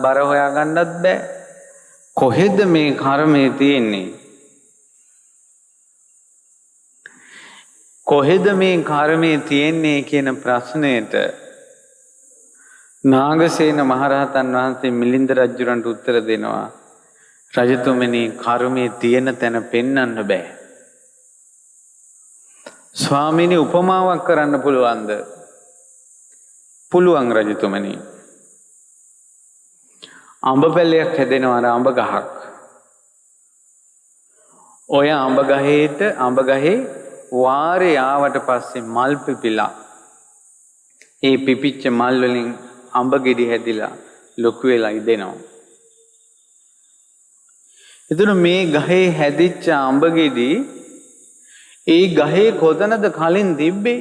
බර හොයාගන්නත් බෑ. කොහෙද මේ කර්මය තියෙන්නේ? කොහෙද මේ කර්මයේ තියෙන්නේ කියන ප්‍රශ්නයට නාගසේන මහරහතන් වහන්සේ මිලින්ද රජුරන්ට උත්තර දෙනවා. රජතුමනි, කර්මයේ තියෙන තැන පෙන්වන්න බෑ. ස්වාමීනි, උපමාවක් කරන්න පුළුවන්ද? පුළුවන් රජතුමනි. අඹ පැලයක් හැදෙනවා, අඹ ගහක්. ඔය අඹ ගහේ වාරේ ආවට පස්සේ මල් පිපිලා ඒ පිපිච්ච මල් වලින් අඹ ගෙඩි හැදිලා ලොකු වෙලා ඉදෙනවා. එතන මේ ගහේ හැදිච්ච අඹ ගෙඩි ඒ ගහේ කොතනද කලින් තිබ්බේ?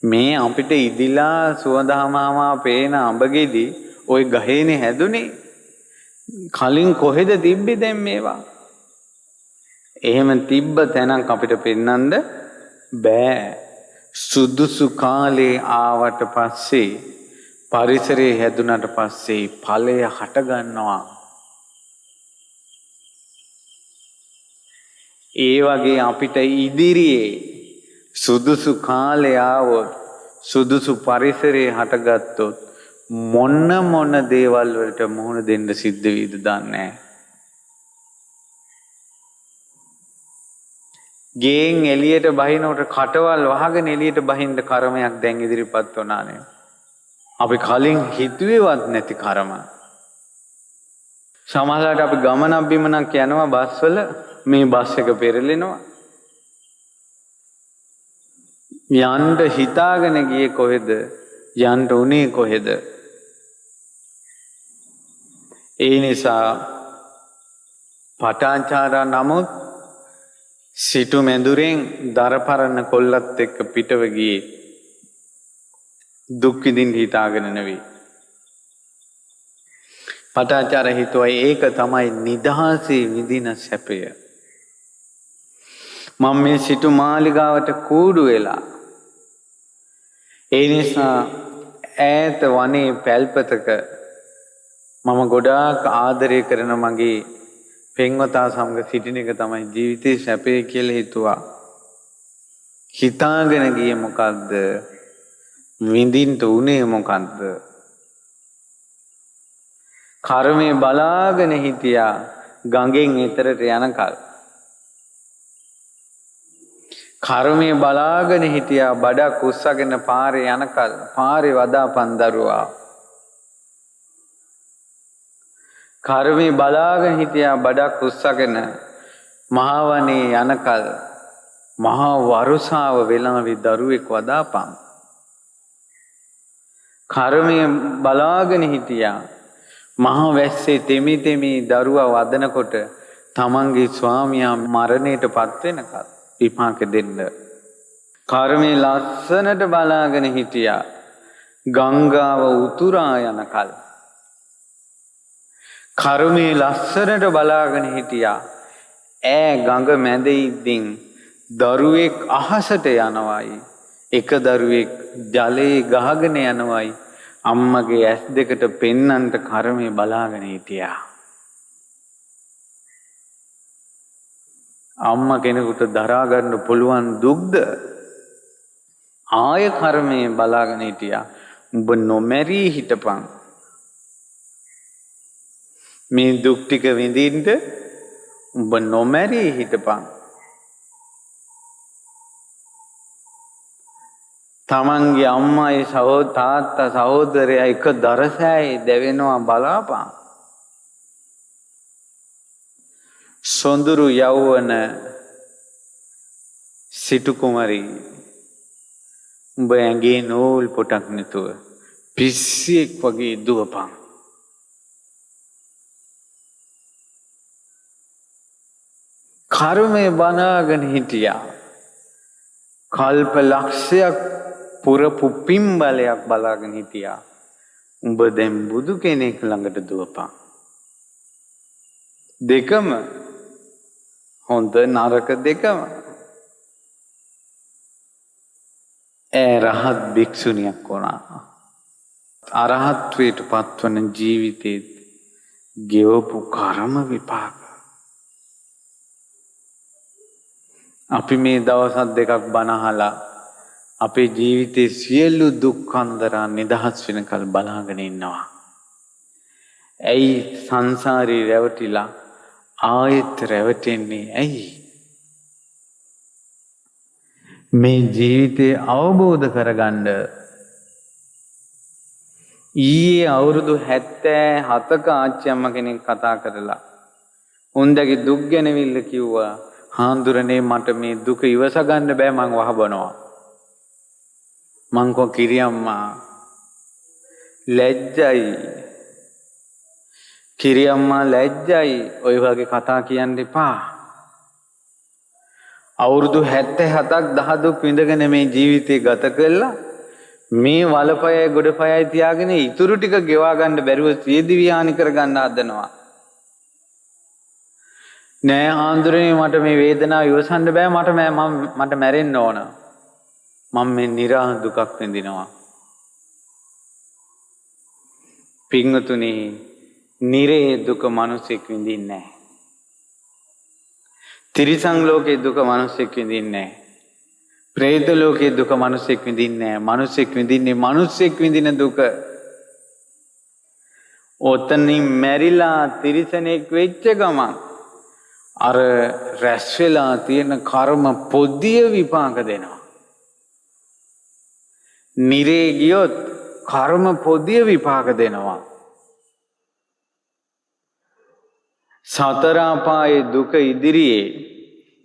මේ අපිට ඉදිලා සුවඳහමාමා පේන අඹ ගෙඩි ওই ගහේනේ හැදුනේ. කලින් කොහෙද තිබ්බේ දැන් මේවා? එහෙම තිබ්බ තැනක් අපිට පෙන්වන්න බෑ. සුදුසු කාලේ ආවට පස්සේ පරිසරයේ හැදුනට පස්සේ ඵලය හට ගන්නවා. ඒ වගේ අපිට ඉදිරියේ සුදුසු කාලේ ආවොත් සුදුසු පරිසරයේ හටගත්තොත් මොන දේවල් වලට මුහුණ දෙන්න සිද්ධ වෙයිද දන්නේ නැහැ. ගෙන් එළියට බහිනකොට කටවල් වහගෙන එළියට බහින්න කර්මයක් දැන් ඉදිරිපත් වුණානේ. අපි කලින් හිතුවේවත් නැති කර්ම. සමහරවිට අපි ගමනක් බිමනක් යනවා බස් වල, මේ බස් එක පෙරලෙනවා. යන්න හිතාගෙන ගියේ කොහෙද? යන්න උනේ කොහෙද? ඒ නිසා පටාචාරා නමුත් සිටු මැදුරෙන් දරපරන්න කොල්ලත් එක්ක පිටව ගියේ දුක් විඳින්න හිතාගෙන නෙවෙයි. පටාචාර හිතුවා ඒක තමයි නිදහසේ විඳින සැපය. මම මේ සිටු මාලිගාවට කූඩු වෙලා ඒ නිසා ඈත වනේ පැල්පතක මම ගොඩාක් ආදරය කරන මගේ පෙන්වතා සමග සිටින එක තමයි ජීවිතේ සැපේ කියලා හිතුවා. හිතාගෙන ගියේ මොකද්ද? විඳින්න උනේ මොකද්ද? කර්මයේ බලාගෙන හිටියා ගඟෙන් එතරට යනකල්. කර්මයේ බලාගෙන හිටියා බඩක් උස්සගෙන පාරේ යනකල්. පාරේ වදාපන් දරුවා. කර්මයේ බලාගෙන හිටියා බඩක් උස්සගෙන මහවනේ යනකල්. මහා වරුසාව වෙලාවේ දරුවෙක් වදාපන්. කර්මයේ බලාගෙන හිටියා මහා වැස්සේ තෙමි දරුවා වදනකොට තමන්ගේ ස්වාමියා මරණයටපත් වෙනකල් විපාක දෙන්න. කර්මයේ ලස්සනට බලාගෙන හිටියා ගංගාව උතුරා යනකල්. කර්මයේ ලස්සනට බලාගෙන හිටියා ඈ ගඟ මැද ඉඳින් දරුවෙක් අහසට යනවායි, එක දරුවෙක් ජලයේ ගහගෙන යනවායි අම්මගේ ඇස් දෙකට පෙන්නන්ට කර්මයේ බලාගෙන හිටියා. අම්මා කෙනෙකුට දරා ගන්න පුළුවන් දුක්ද? ආය කර්මයේ බලාගෙන හිටියා උඹ නොමැරී හිටපන්. මේ දුක් ටික විඳින්න උඹ නොමැරී හිටපන්. තමන්ගේ අම්මයි තාත්තා සහෝදරයා එක දරසෑයි දැවෙනවා බලාපන්. සොඳුරු යෞවන සිටු කුමරී උඹ ඇඟේ නූල් පොටක් නැතුව පිස්සියෙක් වගේ දුවපන්. කර්මය බනාගෙන හිටියා කල්ප ලක්ෂයක් පුරපු පින්බලයක් බලාගෙන හිටියා. උඹ දැන් බුදු කෙනෙක් ළඟට දුවපන්. දෙකම හොඳ නරක දෙකම. රහත් භික්ෂුණියක් වුණා. අරහත්වයට පත්වන ජීවිතේත් ගෙවපු කර්ම විපාක. අපි මේ දවස් දෙකක් බණ අහලා අපේ ජීවිතයේ සියලු දුක් අන්දරා නිදහස් වෙනකල් බලාගෙන ඉන්නවා. ඇයි සංසාරේ රැවටිලා ආයෙත් රැවටෙන්නේ ඇයි? මේ ජීවිතය අවබෝධ කරගන්න ඊයේ අවුරුදු 77ක ආච්චි අම්මා කෙනෙක් කතා කරලා උන්දගේ දුක් ගැනවිල්ල කිව්වා, හාමුදුරනේ මට මේ දුක ඉවස ගන්න බෑ මං වහබනවා. මං කෝ කිරියම්මා ලැජ්ජයි. කිරියම්මා ලැජ්ජයි. ඔය වගේ කතා කියන්න එපා. අවුරුදු 77ක් දහ දුක් විඳගෙන මේ ජීවිතේ ගත කළා. මේ වලපයයි ගොඩපයයි තියාගෙන ඉතුරු ටික ගෙවා ගන්න බැරුව සියදිවි හානි කර ගන්න හදනවා. නෑ හාමුදුරනේ මට මේ වේදනාව ඉවසන්න බෑ මට මැරෙන්න ඕන. මම මේ නිරා දුකක් විඳිනවා. පින්වතුනි, නිරේ දුක මිනිසෙක් විඳින්නේ නැහැ. තිරිසන් ලෝකේ දුක මිනිසෙක් විඳින්නේ නැහැ. പ്രേත ලෝකේ දුක මිනිසෙක් විඳින්නේ නැහැ. මිනිසෙක් විඳින්නේ මිනිසෙක් විඳින දුක. ඔතනින් මැරිලා තිරිසනෙක් වෙච්ච ගමන් අර රැස් වෙලා තියෙන කර්ම පොදිය විපාක දෙනවා. නිරේ ගියොත් කර්ම පොදිය විපාක දෙනවා. සතර අපායේ දුක ඉදිරියේ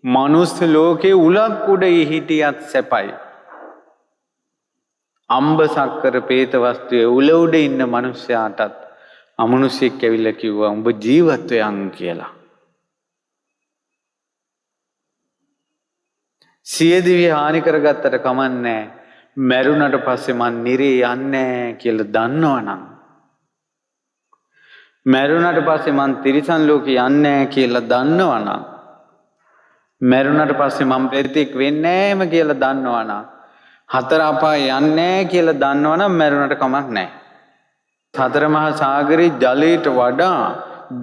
මනුස්ස ලෝකේ උලක් උඩ හිටියත් සැපයි. අම්බ සක්කර පේත වස්තුවේ උල උඩ ඉන්න මිනිස්යාටත් අමනුෂ්‍යෙක් ඇවිල්ලා කිව්වා උඹ ජීවත් වෙයන් කියලා. සියදිවි හානි කරගත්තට කමන්නේ, මැරුණට පස්සේ මන් නිරේ යන්නේ කියලා දන්නවනම්, මැරුණට පස්සේ මන් තිරිසන් ලෝකේ යන්නේ කියලා දන්නවනම්, මැරුණට පස්සේ මම ප්‍රේතෙක් වෙන්නේ නැම කියලා දන්නවනම්, හතර අපාය යන්නේ නැහැ කියලා දන්නවනම් මැරුණට කමක් නැහැ. සතර මහා සාගරේ ජලයට වඩා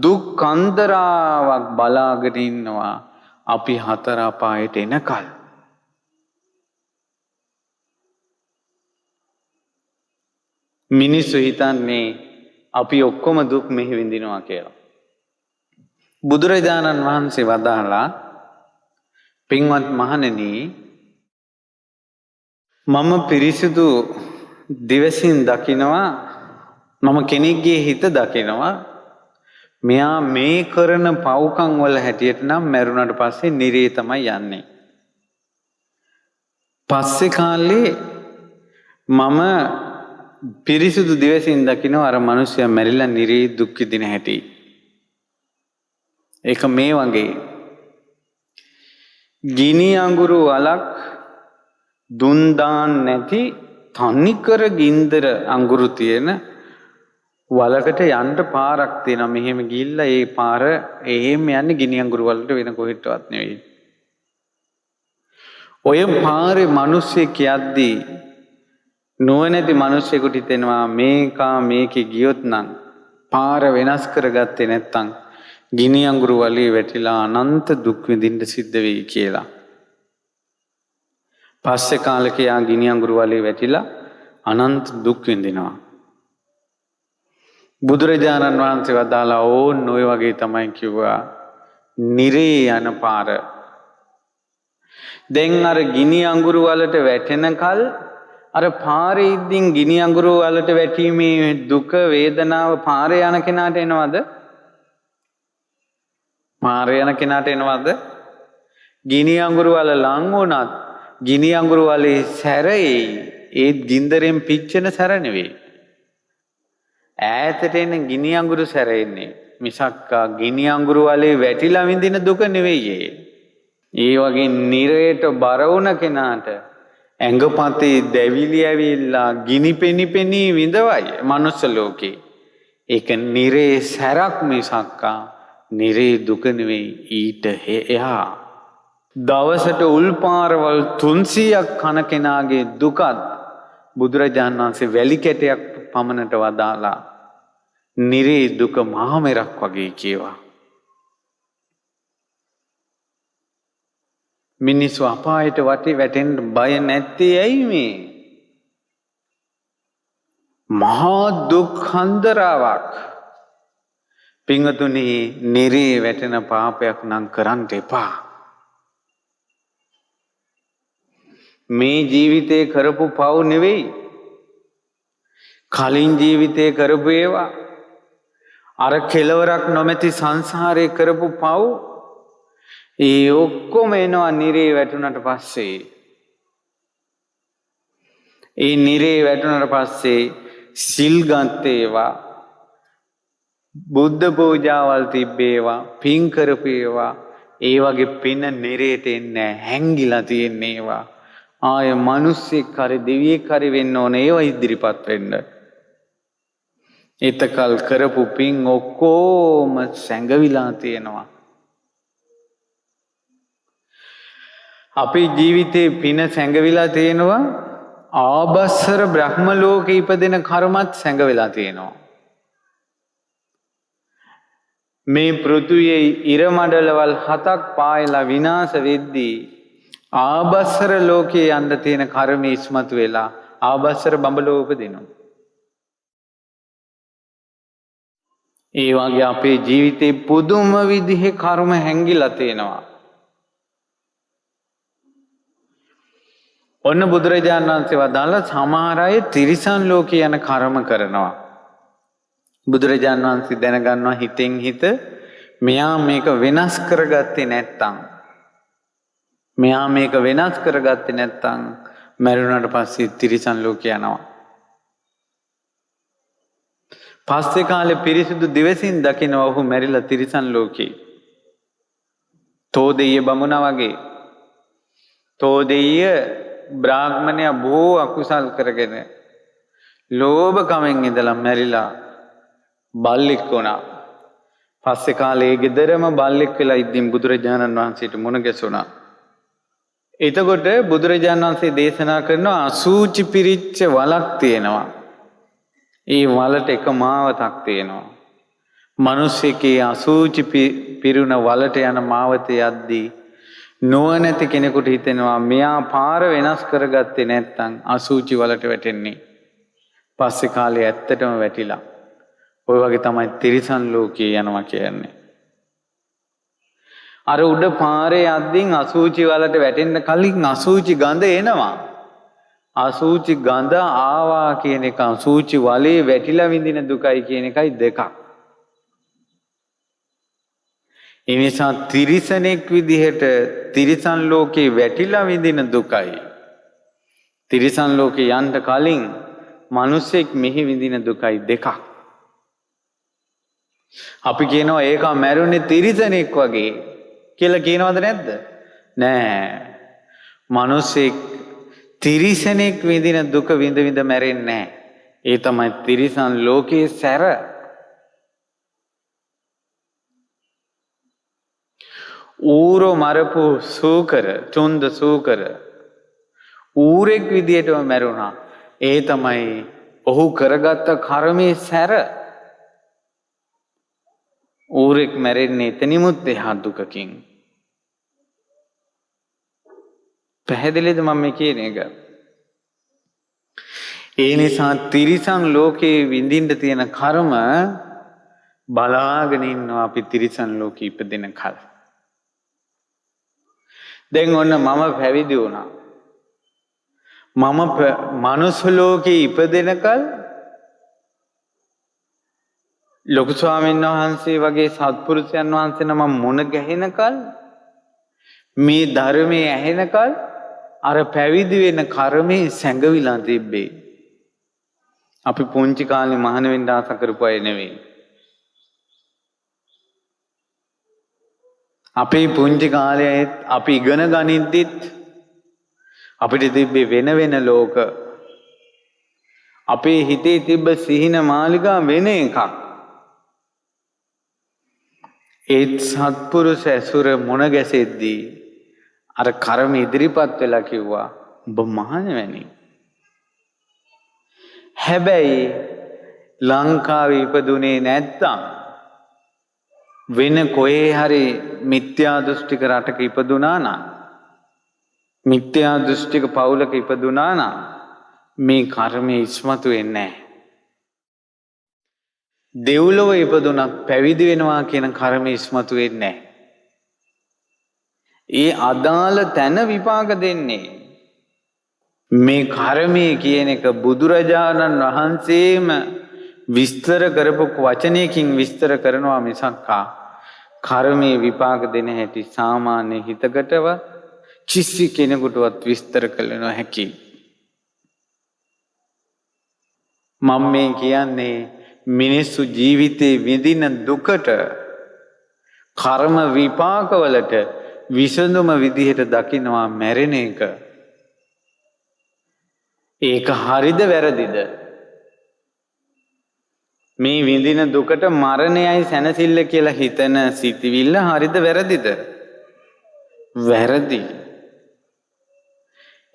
දුක් අන්දරාවක් බලාගෙන ඉන්නවා අපි හතර අපායට එනකල්. මිනිස්සු හිතන්නේ අපි ඔක්කොම දුක් මෙහි විඳිනවා කියලා. බුදුරජාණන් වහන්සේ වදාළා, පින්වත් මහණෙනි, මම පිරිසිදු දිවසින් දකිනවා, මම කෙනෙක්ගේ හිත දකිනවා, මෙයා මේ කරන පව්කම් වල හැටියට නම් මැරුණට පස්සේ නිරේ තමයි යන්නේ. පස්සේ කාලේ මම පිරිසිදු දිවසින් දකිනවා අර මිනිස්සයා මැරිලා නිරේ දුක් විඳින හැටි. ඒක මේ වගේ ගිනි අඟුරු වලක් දුන් දාන්න නැති තනිකර ගින්දර අඟුරු තියෙන වලකට යන්න පාරක් තියෙනවා. මෙහෙම ගිහිල්ලා ඒ පාර එහෙම යන්නේ ගිනි අඟුරු වලට, වෙන කොහෙටවත් නෙවෙයි. ඔය පාරේ මිනිස්සෙක් යද්දී නුවණැති මිනිස්සෙකුට හිතෙනවා මේකේ ගියොත් නම් පාර වෙනස් කරගත්තේ නැත්තම් ගිනි අඟුරු වලේ වැටිලා අනන්ත දුක් විඳින්න සිද්ධ වෙයි කියලා. පස්සේ කාලෙක යා ගිනි අඟුරු වලේ වැටිලා අනන්ත දුක් විඳිනවා. බුදුරජාණන් වහන්සේ වදාලා ඕන් ඔය වගේ තමයි කිව්වා නිරේ යන පාර. දැන් අර ගිනි අඟුරු වලට වැටෙනකල් අර පාරේ ඉදින් ගිනි අඟුරු වලට වැටීමේ දුක වේදනාව පාරේ යන කෙනාට එනවද? පාරේ යන කෙනාට එනවද? ගිනි අඟුරු වල ලං වුණත් ගිනි අඟුරු වලේ සැරේ ඒ ගින්දරෙන් පිච්චෙන සැර නෙවෙයි. ඈතට එන ගිනි අඟුරු සැරෙන්නේ මිසක් ගිනි අඟුරු වලේ වැටිලා විඳින දුක නෙවෙයි. ඒ වගේ නිරයට බර වුණ කෙනාට ඇඟපතේ දැවිලි ඇවිල්ලා ගිනි පෙනි විඳවයි මනුස්ස ලෝකේ. ඒක නිරේ සැරක් මිසක් නිරේ දුක නෙවෙයි. ඊට එහා දවසට උල්පාරවල් 300ක් කන කෙනාගේ දුකත් බුදුරජාණන් වහන්සේ වැලි කැටයක් පමණට වදාලා නිරේ දුක මහා මෙරක් වගේ කියවා. මිනිස්සු අපායට වටේ වැටෙන්න බය නැත්තේ ඇයි මේ? මහා දුක් හන්දරාවක්. පිංගතුනි, නිරේ වැටෙන පාපයක් නම් කරන්න එපා. මේ ජීවිතේ කරපු පව් නෙවෙයි. කලින් ජීවිතේ කරපු ඒවා. අර කෙලවරක් නොමැති සංසාරේ කරපු පව්. ඒ ඔක්කොම එනවා නිරේ වැටුණට පස්සේ. ඒ නිරේ වැටුණට පස්සේ සිල් ගත්තේවා, බුද්ධ පූජාවල් තිබ්බේවා, පින් කරපේවා, ඒ වගේ පින නිරේට එන්නේ හැංගිලා තියෙන්නේ ඒවා. ආය මිනිස්සෙක් හරි දෙවියෙක් හරි වෙන්න ඕනේ ඒවා ඉදිරිපත් වෙන්න. එතකල් කරපු පින් ඔක්කොම සැඟවිලා තියෙනවා. අපේ ජීවිතේ පින සැඟවිලා තියෙනවා. ආබස්සර බ්‍රහ්ම ලෝකෙ ඉපදෙන කර්මත් සැඟවිලා තියෙනවා. මේ පෘථුවියේ ඉර මඩලවල් 7ක් පායලා විනාශ වෙද්දී ආබස්සර ලෝකයේ යන්න තියෙන කර්ම ඉස්මතු වෙලා ආබස්සර බඹලෝ උපදිනවා. ඒ වගේ අපේ ජීවිතේ පුදුම විදිහේ කර්ම හැංගිලා තියෙනවා. ඔන්න බුදුරජාණන් වහන්සේ වදාළා සමහර අය තිරිසන් ලෝකේ යන කර්ම කරනවා. බුදුරජාණන් වහන්සේ දැනගන්නවා හිතෙන් හිත මෙයා මේක වෙනස් කරගත්තේ නැත්තම්, මෙයා මේක වෙනස් කරගත්තේ නැත්තම් මරුණාට පස්සේ තිරිසන් ලෝකේ යනවා. පස්සේ කාලේ පිරිසිදු දිවසින් දකිනවා ඔහු මැරිලා තිරිසන් ලෝකේ. තෝදෙය බමුණා වගේ. තෝදෙය බ්‍රාහ්මණයා බොහෝ අකුසල් කරගෙන ලෝභකමෙන් ඉඳලා මැරිලා බල්ලෙක් වුණා. පස්සේ කාලේ ගෙදරම බල්ලෙක් වෙලා ඉද්දින් බුදුරජාණන් වහන්සේට මුණ ගැසුණා. එතකොට බුදුරජාණන් වහන්සේ දේශනා කරනවා අසූචි පිරිච්ච වලක් තියෙනවා. ඒ වලට එක මාවතක් තියෙනවා. මිනිස්සෙකේ අසූචි පිරුණ වලට යන මාවතේ යද්දී නුවණැති කෙනෙකුට හිතෙනවා මෙයා පාර වෙනස් කරගත්තේ නැත්නම් අසූචි වලට වැටෙන්නේ. පස්සේ කාලේ ඇත්තටම වැටිලා. ඔය වගේ තමයි තිරිසන් ලෝකේ යනවා කියන්නේ. අර උඩ පාරේ යද්දී අසූචි වලට වැටෙන්න කලින් අසූචි ගඳ එනවා. අසූචි ගඳ ආවා කියන එක අසූචි වලේ වැටිලා විඳින දුකයි කියන එකයි දෙකක්. ඒ නිසා තිරිසනෙක් විදිහට තිරිසන් ලෝකේ වැටිලා විඳින දුකයි තිරිසන් ලෝකේ යන්න කලින් මිනිසෙක් මෙහි විඳින දුකයි දෙකක්. අපි කියනවා ඒක මැරුණේ තිරිසනෙක් වගේ කියලා කියනවද නැද්ද? නෑ. මිනිසෙක් තිරිසනෙක් විඳින දුක විඳ විඳ මැරෙන්නේ නෑ. ඒ තමයි තිරිසන් ලෝකයේ සැර. ඌරෝ මරපු සූකර, චුන්ද සූකර ඌරෙක් විදියටම මැරුණා. ඒ තමයි ඔහු කරගත්ත කර්මයේ සැර. ඌරෙක් මැරෙන්නේ එතනිමුත් එහා දුකකින්. පැහැදිලිද මම කියන එක? ඒ නිසා තිරිසන් ලෝකේ විඳින්න තියෙන කර්ම බලාගෙන ඉන්නවා අපි තිරිසන් ලෝකෙ ඉපදෙන කල. දැන් ඔන්න මම පැවිදි වුණා. මම මනුස්ස ලෝකේ ඉපදෙනකල් ලොකු ස්වාමීන් වහන්සේ වගේ සත්පුරුෂයන් වහන්සේ නම මුණ ගැහෙනකල් මේ ධර්මයේ ඇහෙනකල් අර පැවිදි වෙන කර්මේ සැඟවිලා තිබ්බේ. අපි පුංචි කාලේ මහාන වෙන්න ආස කරපු අය නෙවෙයි. අපේ පුංචි කාලේ අපි ඉගෙන ගනිද්දිත් අපිට තිබ්බේ වෙන වෙන ලෝක. අපේ හිතේ තිබ්බ සිහින මාලිගා වෙන එකක්. ඒත් සත්පුරුෂ ඇසුර මුණ ගැසෙද්දී අර කර්ම ඉදිරිපත් වෙලා කිව්වා ඔබ මහණෙනි. හැබැයි ලංකාවේ ඉපදුනේ නැත්තම් වෙන කොහේ හරි මිත්‍යා දෘෂ්ටික රටක ඉපදුනා නම් මිත්‍යා දෘෂ්ටික පවුලක ඉපදුනා නම් මේ කර්මය ඉස්මතු වෙන්නේ නැහැ. දෙව්ලොව ඉපදුනත් පැවිදි වෙනවා කියන කර්මය ඉස්මතු වෙන්නේ නැහැ. ඒ අදාළ තැන විපාක දෙන්නේ. මේ කර්මය කියන එක බුදුරජාණන් වහන්සේම විස්තර කරපු වචනයකින් විස්තර කරනවා මිසක්කා කර්මයේ විපාක දෙන හැටි සාමාන්‍ය හිතකටව කිසි කෙනෙකුටවත් විස්තර කළ නොහැකි. මම මේ කියන්නේ මිනිස්සු ජීවිතේ විඳින දුකට කර්ම විපාකවලට විසඳුම විදිහට දකිනවා මැරෙන එක. ඒක හරිද වැරදිද? මේ විඳින දුකට මරණයයි සැනසෙල්ල කියලා හිතන සිතිවිල්ල හරිද වැරදිද? වැරදි.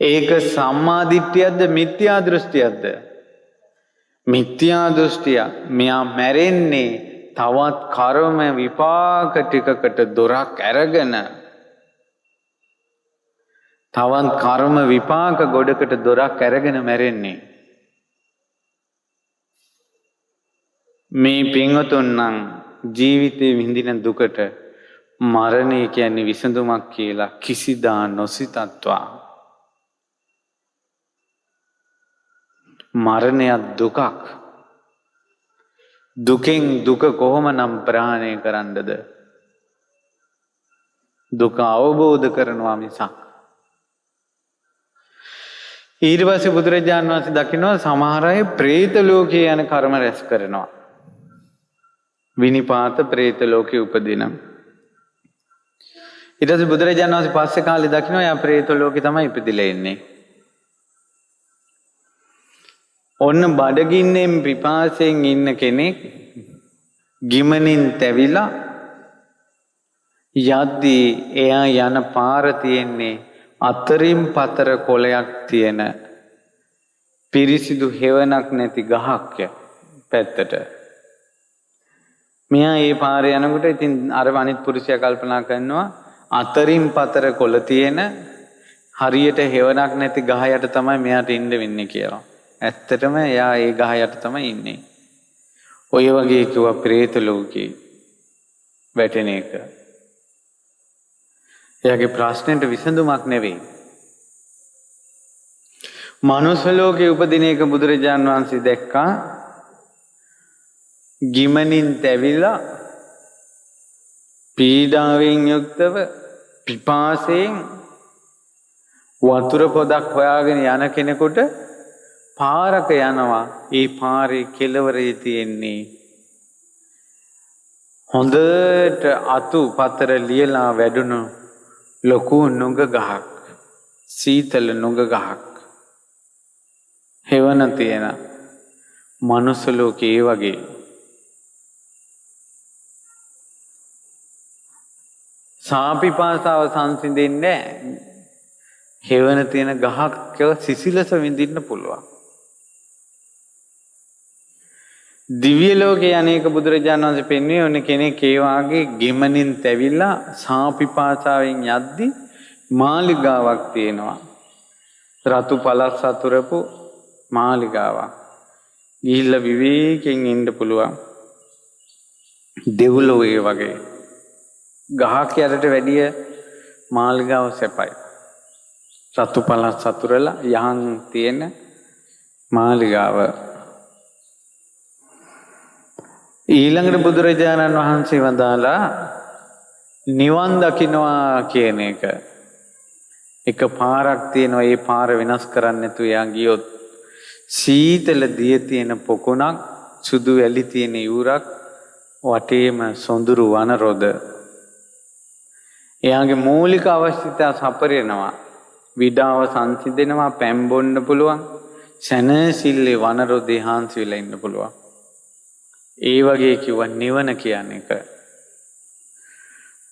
ඒක සම්මා දිට්ඨියක්ද මිත්‍යා දෘෂ්ටියක්ද? මිත්‍යා දෘෂ්ටිය. මෙයා මැරෙන්නේ තවත් කර්ම විපාක ටිකකට දොරක් අරගෙන. තවත් කර්ම විපාක ගොඩකට දොරක් අරගෙන මැරෙන්නේ. මේ පින්වතුන් නම් ජීවිතේ විඳින දුකට මරණය කියන්නේ විසඳුමක් කියලා කිසිදා නොසිතත්වා. මරණයක් දුකක්. දුකෙන් දුක කොහොමනම් ප්‍රහාණය කරන්නද? දුක අවබෝධ කරනවා මිසක්. ඊට පස්සේ බුදුරජාණන් වහන්සේ දකිනවා සමහර අය പ്രേත ලෝකේ යන කර්ම රැස් කරනවා. විනිපාත പ്രേත ලෝකේ උපදින. ඊට පස්සේ බුදුරජාණන් වහන්සේ පස්සේ කාලේ දකිනවා යා പ്രേත ලෝකේ තමයි ඉපදිලා ඉන්නේ. ඔන්න බඩගින්නෙන් පිපාසයෙන් ඉන්න කෙනෙක් ගිමනින් තැවිලා යද්දී එයා යන පාර තියෙන්නේ අතරින් පතර කොළයක් තියෙන පිරිසිදු හෙවණක් නැති ගහක් පැත්තට. මෙයා ඒ පාරේ යනකොට ඉතින් අර අනිත් පුරුෂයා කල්පනා කරනවා අතරින් පතර කොළ තියෙන හරියට හෙවණක් නැති ගහ යට තමයි මෙයාට ඉන්න වෙන්නේ කියලා. ඇත්තටම එයා ඒ ගහ යට තමයි ඉන්නේ. ඔය වගේ කිව්වා പ്രേත ලෝකේ වැටෙන එක. එයාගේ ප්‍රශ්නෙට විසඳුමක් නෙවෙයි. මනුස්ස ලෝකේ උපදින එක බුදුරජාන් වහන්සේ දැක්කා. ගිමනින් තැවිලා පීඩාවෙන් යුක්තව පිපාසයෙන් වතුර පොදක් හොයාගෙන යන කෙනෙකුට පාරක යනවා. ඒ පාරේ කෙළවරේ තියෙන්නේ හොඳට අතු පතර ලියලා වැඩුණු ලොකු නුග ගහක්. සීතල නුග ගහක්. හෙවණ තියෙන මනුස්ස ලෝකේ ඒ වගේ. සාපිපාසාව සංසිඳෙන්නේ නැහැ. හෙවණ තියෙන ගහක් සිසිලස විඳින්න පුළුවන්. දිව්‍ය ලෝකයේ අනේක බුදුරජාණන් වහන්සේ පෙන්වන්නේ ඔන්න කෙනෙක් ඒ වාගේ ගෙමනින් තැවිලා සාපිපාසාවෙන් යද්දි මාලිගාවක් තියෙනවා. රතු පළස් සතුරපු මාලිගාවක්. ගිහිල්ලා විවේකයෙන් ඉන්න පුළුවන්. දෙව්ලොව ඒ වගේ. ගහක් යටට වැඩිය මාලිගාව සැපයි. රතු පළස් සතුරලා යහන් තියෙන මාලිගාව. ඊළඟට බුදුරජාණන් වහන්සේ වදාලා නිවන් දකින්නවා කියන එක. එක පාරක් තියෙනවා. ඒ පාර වෙනස් කරන්න නැතුව යා ගියොත් සීතල දිය තියෙන පොකුණක්, සුදු වැලි තියෙන යූරක්, වටේම සොඳුරු වන රොද. එයාගේ මූලික අවශ්‍යතා සපරනවා. විඩාව සංසිඳෙනවා, පැම් බොන්න පුළුවන්, සැනසille වන රොදේ හාන්සි වෙලා ඉන්න පුළුවන්. ඒ වගේ කිව්වා නිවන කියන්නේ එක.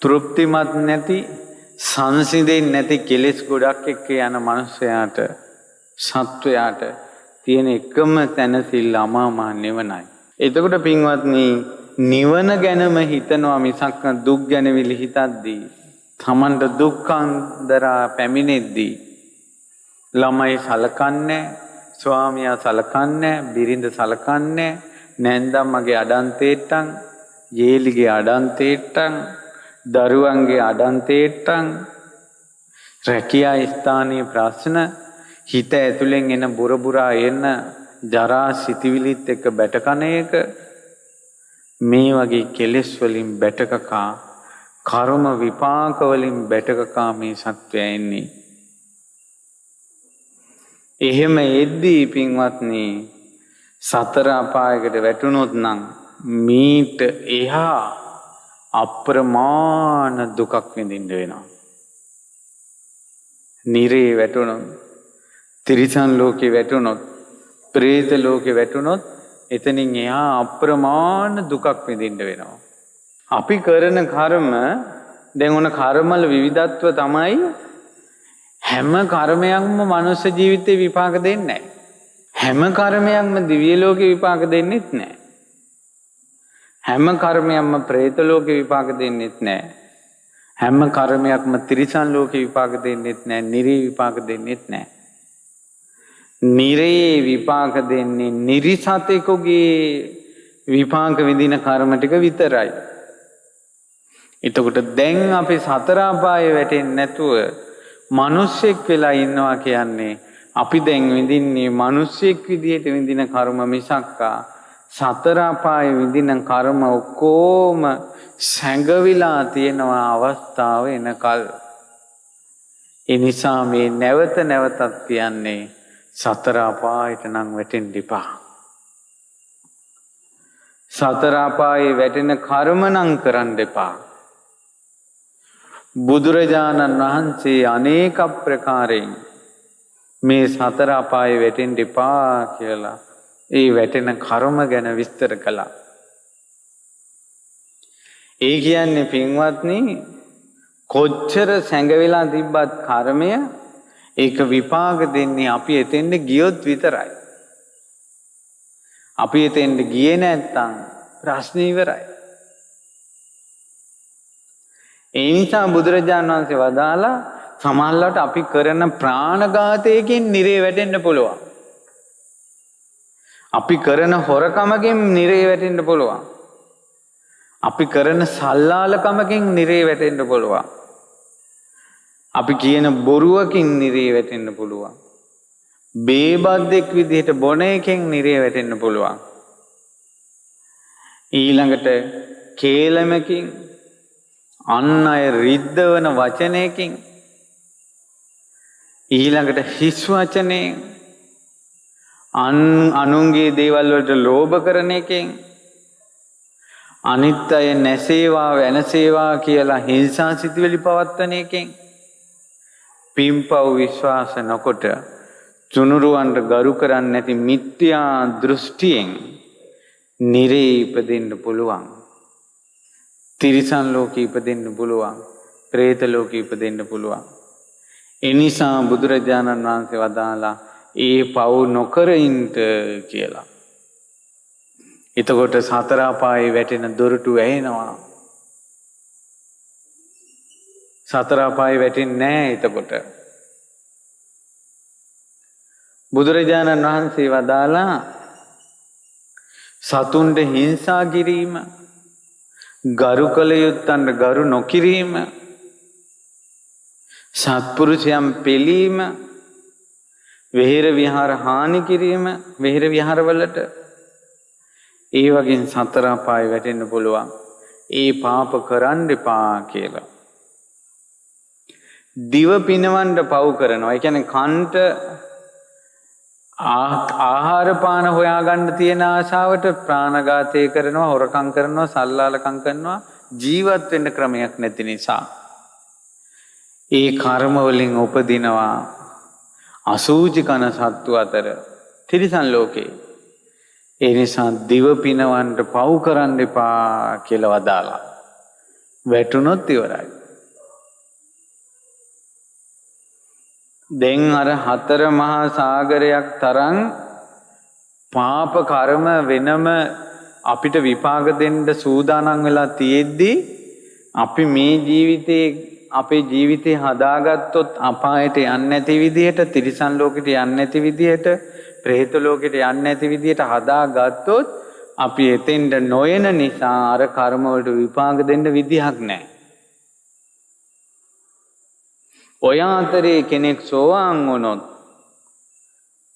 තෘප්තිමත් නැති, සංසිඳෙන්නේ නැති කෙලෙස් ගොඩක් එක්ක යන මනුස්සයාට, සත්වයාට තියෙන එකම තැනසිල්ල අමාමහ නිවනයි. එතකොට පින්වත්නි, නිවන ගැනම හිතනවා මිසක් දුක් ගැන විලි හිතද්දී, තමන්ට දුක්ඛන්දරා පැමිණෙද්දී ළමයි සලකන්නේ, ස්වාමියා සලකන්නේ, බිරිඳ සලකන්නේ, නැන්දම්මගේ අඩන්තේට්ටන්, යේලිගේ අඩන්තේට්ටන්, දරුවන්ගේ අඩන්තේට්ටන්, රැකියා ස්ථානීය ප්‍රශ්න, හිත ඇතුලෙන් එන බුරබුරා එන ජරා සිතිවිලිත් එක්ක බැටකන එක, මේ වගේ කෙලෙස් වලින් බැටකකා, කර්ම විපාක වලින් බැටකකා මේ සත්වයා එන්නේ. එහෙම එද්දී පින්වත්නි සතර අපායකට වැටුනොත් නම් මීට එහා අප්‍රමාණ දුකක් විඳින්න වෙනවා. නිරේ වැටුනොත්, තිරිසන් ලෝකේ වැටුනොත්, ප්‍රේත ලෝකේ වැටුනොත් එතනින් එහා අප්‍රමාණ දුකක් විඳින්න වෙනවා. අපි කරන කර්ම දැන් ඔන කර්මවල විවිධත්ව තමයි හැම කර්මයක්ම මනුස්ස ජීවිතේ විපාක දෙන්නේ නැහැ. හැම කර්මයක්ම දිව්‍ය ලෝකේ විපාක දෙන්නෙත් නැහැ. හැම කර්මයක්ම പ്രേත ලෝකේ විපාක දෙන්නෙත් නැහැ. හැම කර්මයක්ම තිරිසන් ලෝකේ විපාක දෙන්නෙත් නැහැ. නිරේ විපාක දෙන්නෙත් නැහැ. නිරේ විපාක දෙන්නේ නිරිසතෙකුගේ විපාක විඳින කර්ම ටික විතරයි. එතකොට දැන් අපි සතර අපායේ වැටෙන්නේ නැතුව මිනිස්සෙක් වෙලා ඉන්නවා කියන්නේ අපි දැන් විඳින්නේ මිනිස්සෙක් විදියට විඳින කර්ම මිසක්කා සතර අපායේ විඳින කර්ම ඔක්කොම සැඟවිලා තියෙනවා අවස්ථාව එනකල්. ඒ නිසා මේ නැවත නැවතත් කියන්නේ සතර අපායට නම් වැටෙන්න එපා. සතර අපායේ වැටෙන කර්ම නම් කරන්න එපා. බුදුරජාණන් වහන්සේ අනේක ප්‍රකාරයෙන් මේ සතර අපායේ වැටෙන්න එපා කියලා ඒ වැටෙන කර්ම ගැන විස්තර කළා. ඒ කියන්නේ පින්වත්නි කොච්චර සැඟවිලා තිබ්බත් කර්මය ඒක විපාක දෙන්නේ අපි එතෙන්ද ගියොත් විතරයි. අපි එතෙන්ද ගියේ නැත්තම් ප්‍රශ්නේ ඉවරයි. ඒ නිසා බුදුරජාණන් වහන්සේ වදාලා සමහරවිට අපි කරන ප්‍රාණඝාතයකින් නිරේ වැටෙන්න පුළුවන්. අපි කරන හොරකමකින් නිරේ වැටෙන්න පුළුවන්. අපි කරන සල්ලාලකමකින් නිරේ වැටෙන්න පුළුවන්. අපි කියන බොරුවකින් නිරේ වැටෙන්න පුළුවන්. බේබද්දෙක් විදිහට බොන එකෙන් නිරේ වැටෙන්න පුළුවන්. ඊළඟට කේලමකින් අන් අය රිද්දවන වචනයකින්, ඊළඟට හිස් වචනයෙන්, අනුන්ගේ දේවල් වලට ලෝභ කරන එකෙන්, අනිත් අය නැසේවා වෙනසේවා කියලා හිංසා සිතුවිලි පවත්වන එකෙන්, පින්පව් විශ්වාස නොකොට තුනුරුවන්ට ගරු කරන්නේ නැති මිත්‍යා දෘෂ්ටියෙන් නිරේ ඉපදෙන්න පුළුවන්. තිරිසන් ලෝකේ ඉපදෙන්න පුළුවන්. പ്രേත ලෝකේ ඉපදෙන්න පුළුවන්. ඒ නිසා බුදුරජාණන් වහන්සේ වදාලා ඒ පව් නොකර ඉන්න කියලා. එතකොට සතර අපායේ වැටෙන දොරටු ඇහෙනවා. සතර අපායේ වැටෙන්නේ නැහැ එතකොට. බුදුරජාණන් වහන්සේ වදාලා සතුන්ට හිංසා කිරීම, ගරු කළ යුත්තන්ට ගරු නොකිරීම, සත්පුරුෂයන් පෙළීම, විහෙර විහාර හානි කිරීම, විහෙර විහාරවලට ඒ වගේ සතර අපායේ වැටෙන්න පුළුවන්. ඒ පාප කරන්න එපා කියලා. දිව පිනවන්න පව් කරනවා. ඒ කියන්නේ කන්ට ආහාර පාන හොයාගන්න තියෙන ආශාවට ප්‍රාණඝාතය කරනවා, හොරකම් කරනවා, සල්ලාලකම් කරනවා, ජීවත් වෙන්න ක්‍රමයක් නැති නිසා. ඒ කර්ම වලින් උපදිනවා අසූචි කන සත්තු අතර තිරිසන් ලෝකේ. ඒ නිසා දිව පිනවන්න පව් කරන්න එපා කියලා වදාලා. වැටුනොත් ඉවරයි. දැන් අර හතර මහා සාගරයක් තරම් පාප කර්ම වෙනම අපිට විපාක දෙන්න සූදානම් වෙලා තියෙද්දි අපි මේ ජීවිතේ අපේ ජීවිතේ හදාගත්තොත් අපායට යන්නේ නැති විදිහට, තිරිසන් ලෝකෙට යන්නේ නැති විදිහට, പ്രേත ලෝකෙට යන්නේ නැති විදිහට හදාගත්තොත් අපි එතෙන්ට නොයන නිසා අර කර්ම වලට විපාක දෙන්න විදිහක් නැහැ. ඔය අතරේ කෙනෙක් සෝවාන් වුණොත්,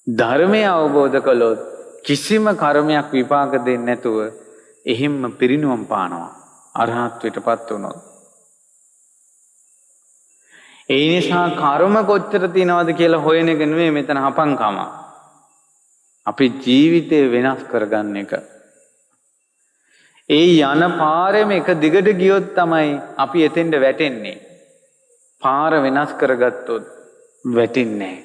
ධර්මය අවබෝධ කළොත් කිසිම කර්මයක් විපාක දෙන්නේ නැතුව එහෙම්ම පිරිනුවම් පානවා. අරහත්ත්වයටපත් වුණොත්. ඒ නිසා කර්ම කොච්චර තියනවද කියලා හොයන එක නෙමෙයි මෙතන හපංකම. අපි ජීවිතේ වෙනස් කරගන්න එක. ඒ යන පාරෙම එක දිගට ගියොත් තමයි අපි එතෙන්ට වැටෙන්නේ. පාර වෙනස් කරගත්තොත් වැටෙන්නේ නැහැ.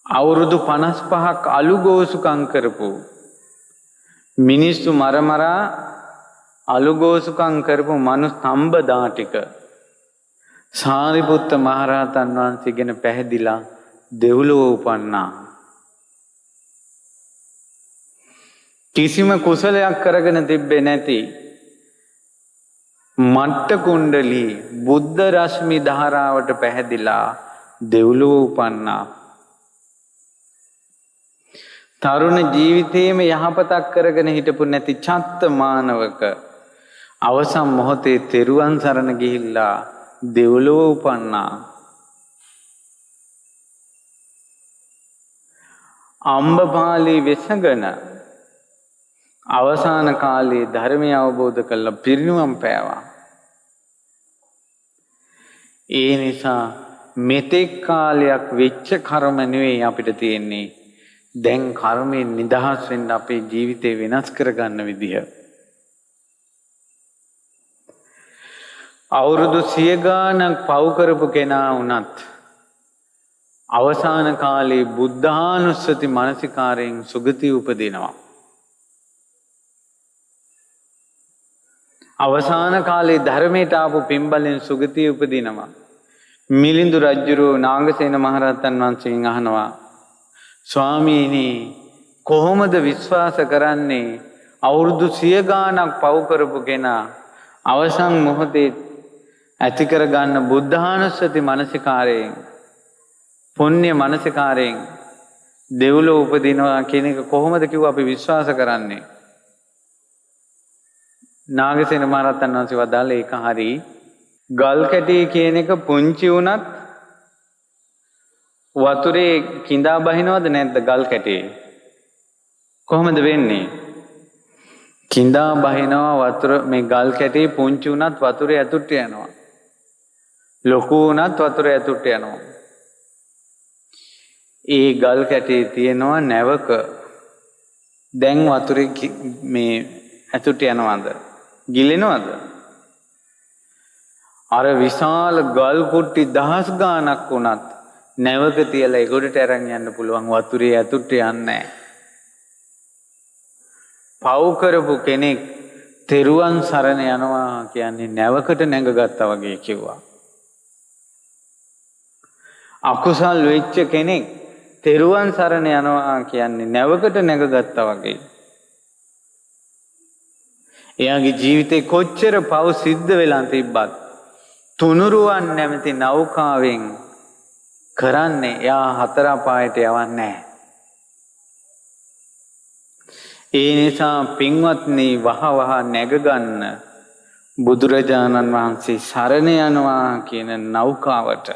අවුරුදු 55ක් අලුගෝසුකම් කරපු මිනිස්සු මරමරා අලුගෝසුකම් කරපු මනු සම්බදා ටික සාරිපුත්ත මහරහතන් වහන්සේගෙන පැහැදිලා දෙව්ලොව උපන්නා. කිසිම කුසලයක් කරගෙන තිබ්බේ නැති මට්ට කුණ්ඩලී බුද්ධ රශ්මි ධාරාවට පැහැදිලා දෙව්ලොව උපන්නා. තරුණ ජීවිතයේම යහපතක් කරගෙන හිටපු නැති චත්ත මානවක අවසන් මොහොතේ තෙරුවන් සරණ ගිහිල්ලා දෙව්ලොව උපන්නා. අම්බපාලී වෙසගෙන අවසාන කාලේ ධර්මය අවබෝධ කරලා පිරිනුවම් පෑවා. ඒ නිසා මෙතෙක් කාලයක් වෙච්ච කර්ම නෙවෙයි අපිට තියෙන්නේ. දැන් කර්මයෙන් නිදහස් වෙන්න අපේ ජීවිතේ වෙනස් කරගන්න විදිහ. අවුරුදු 100 ගාණක් පව් කරපු කෙනා වුණත් අවසාන කාලේ බුද්ධානුස්සති මානසිකාරයෙන් සුගති උපදිනවා. අවසාන කාලේ ධර්මයට ආපු පින්බලෙන් සුගතිය උපදිනවා. මිලිඳු රජුරෝ නාගසේන මහරහතන් වහන්සේගෙන් අහනවා, ස්වාමීනි කොහොමද විශ්වාස කරන්නේ අවුරුදු 100 ගාණක් පව් කරපු කෙනා අවසන් මොහොතේ ඇති කරගන්න බුද්ධානුස්සති මානසිකාරයෙන්, පුණ්‍ය මානසිකාරයෙන් දෙව්ලොව උපදිනවා කියන එක කොහොමද කිව්ව අපි විශ්වාස කරන්නේ? නාගසේන මහරහතන් වහන්සේ වදාළ ඒක හරි. ගල් කැටි කියන එක පුංචි වුණත් වතුරේ කිඳා බහිනවද නැද්ද? ගල් කැටේ කොහොමද වෙන්නේ? කිඳා බහිනවා වතුර. මේ ගල් කැටේ පුංචි වුණත් වතුරේ ඇතුළට යනවා, ලොකු වුණත් වතුරේ ඇතුළට යනවා. ඒ ගල් කැටේ තියෙනවා නැවක. දැන් වතුරේ මේ ඇතුළට යනවද? ගිලෙනවද? අර විශාල ගල් කුට්ටි 10 ගාණක් වුණත් නැවක තියලා ඒගොඩට අරන් යන්න පුළුවන්, වතුරේ ඇතුළට යන්නේ නැහැ. පව් කරපු කෙනෙක් තෙරුවන් සරණ යනවා කියන්නේ නැවකට නැගගත්තා වගේ කිව්වා. අකුසල් වෙච්ච කෙනෙක් තෙරුවන් සරණ යනවා කියන්නේ නැවකට නැගගත්තා වගේ. එයාගේ ජීවිතේ කොච්චර පව් සිද්ධ වෙලා තිබ්බත් තුනුරුවන් නැමැති නෞකාවෙන් කරන්නේ එයා හතර අපායට යවන්නේ නැහැ. ඒ නිසා පින්වත්නි, වහ වහ නැගගන්න බුදුරජාණන් වහන්සේ සරණ යනවා කියන නෞකාවට,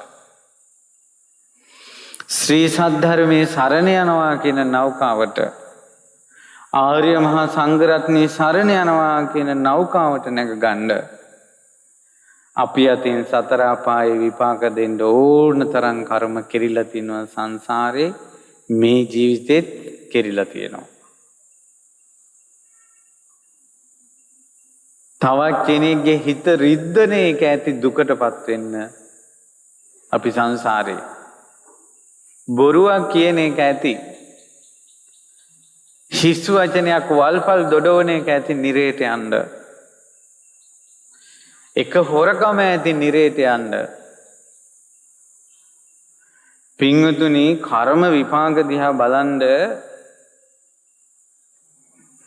ශ්‍රී සද්ධර්මයේ සරණ යනවා කියන නෞකාවට, ආර්ය මහා සංඝරත්නයේ සරණ යනවා කියන නෞකාවට නැගගන්න අපි අතින් සතර අපායේ විපාක දෙන්න ඕන තරම් කර්ම කෙරිලා තිනවා. සංසාරේ මේ ජීවිතෙත් කෙරිලා තියෙනවා. තවත් කෙනෙක්ගේ හිත රිද්දන එක ඇති දුකටපත් වෙන්න අපි සංසාරේ. බොරුවක් කියන එක ඇති, හිස් වචනයක් වල්පල් දොඩවන එක ඇති නිරේට යන්න. එක හොරකම ඇති නිරේට යන්න. පින්වතුනි, කර්ම විපාක දිහා බලන්ඩ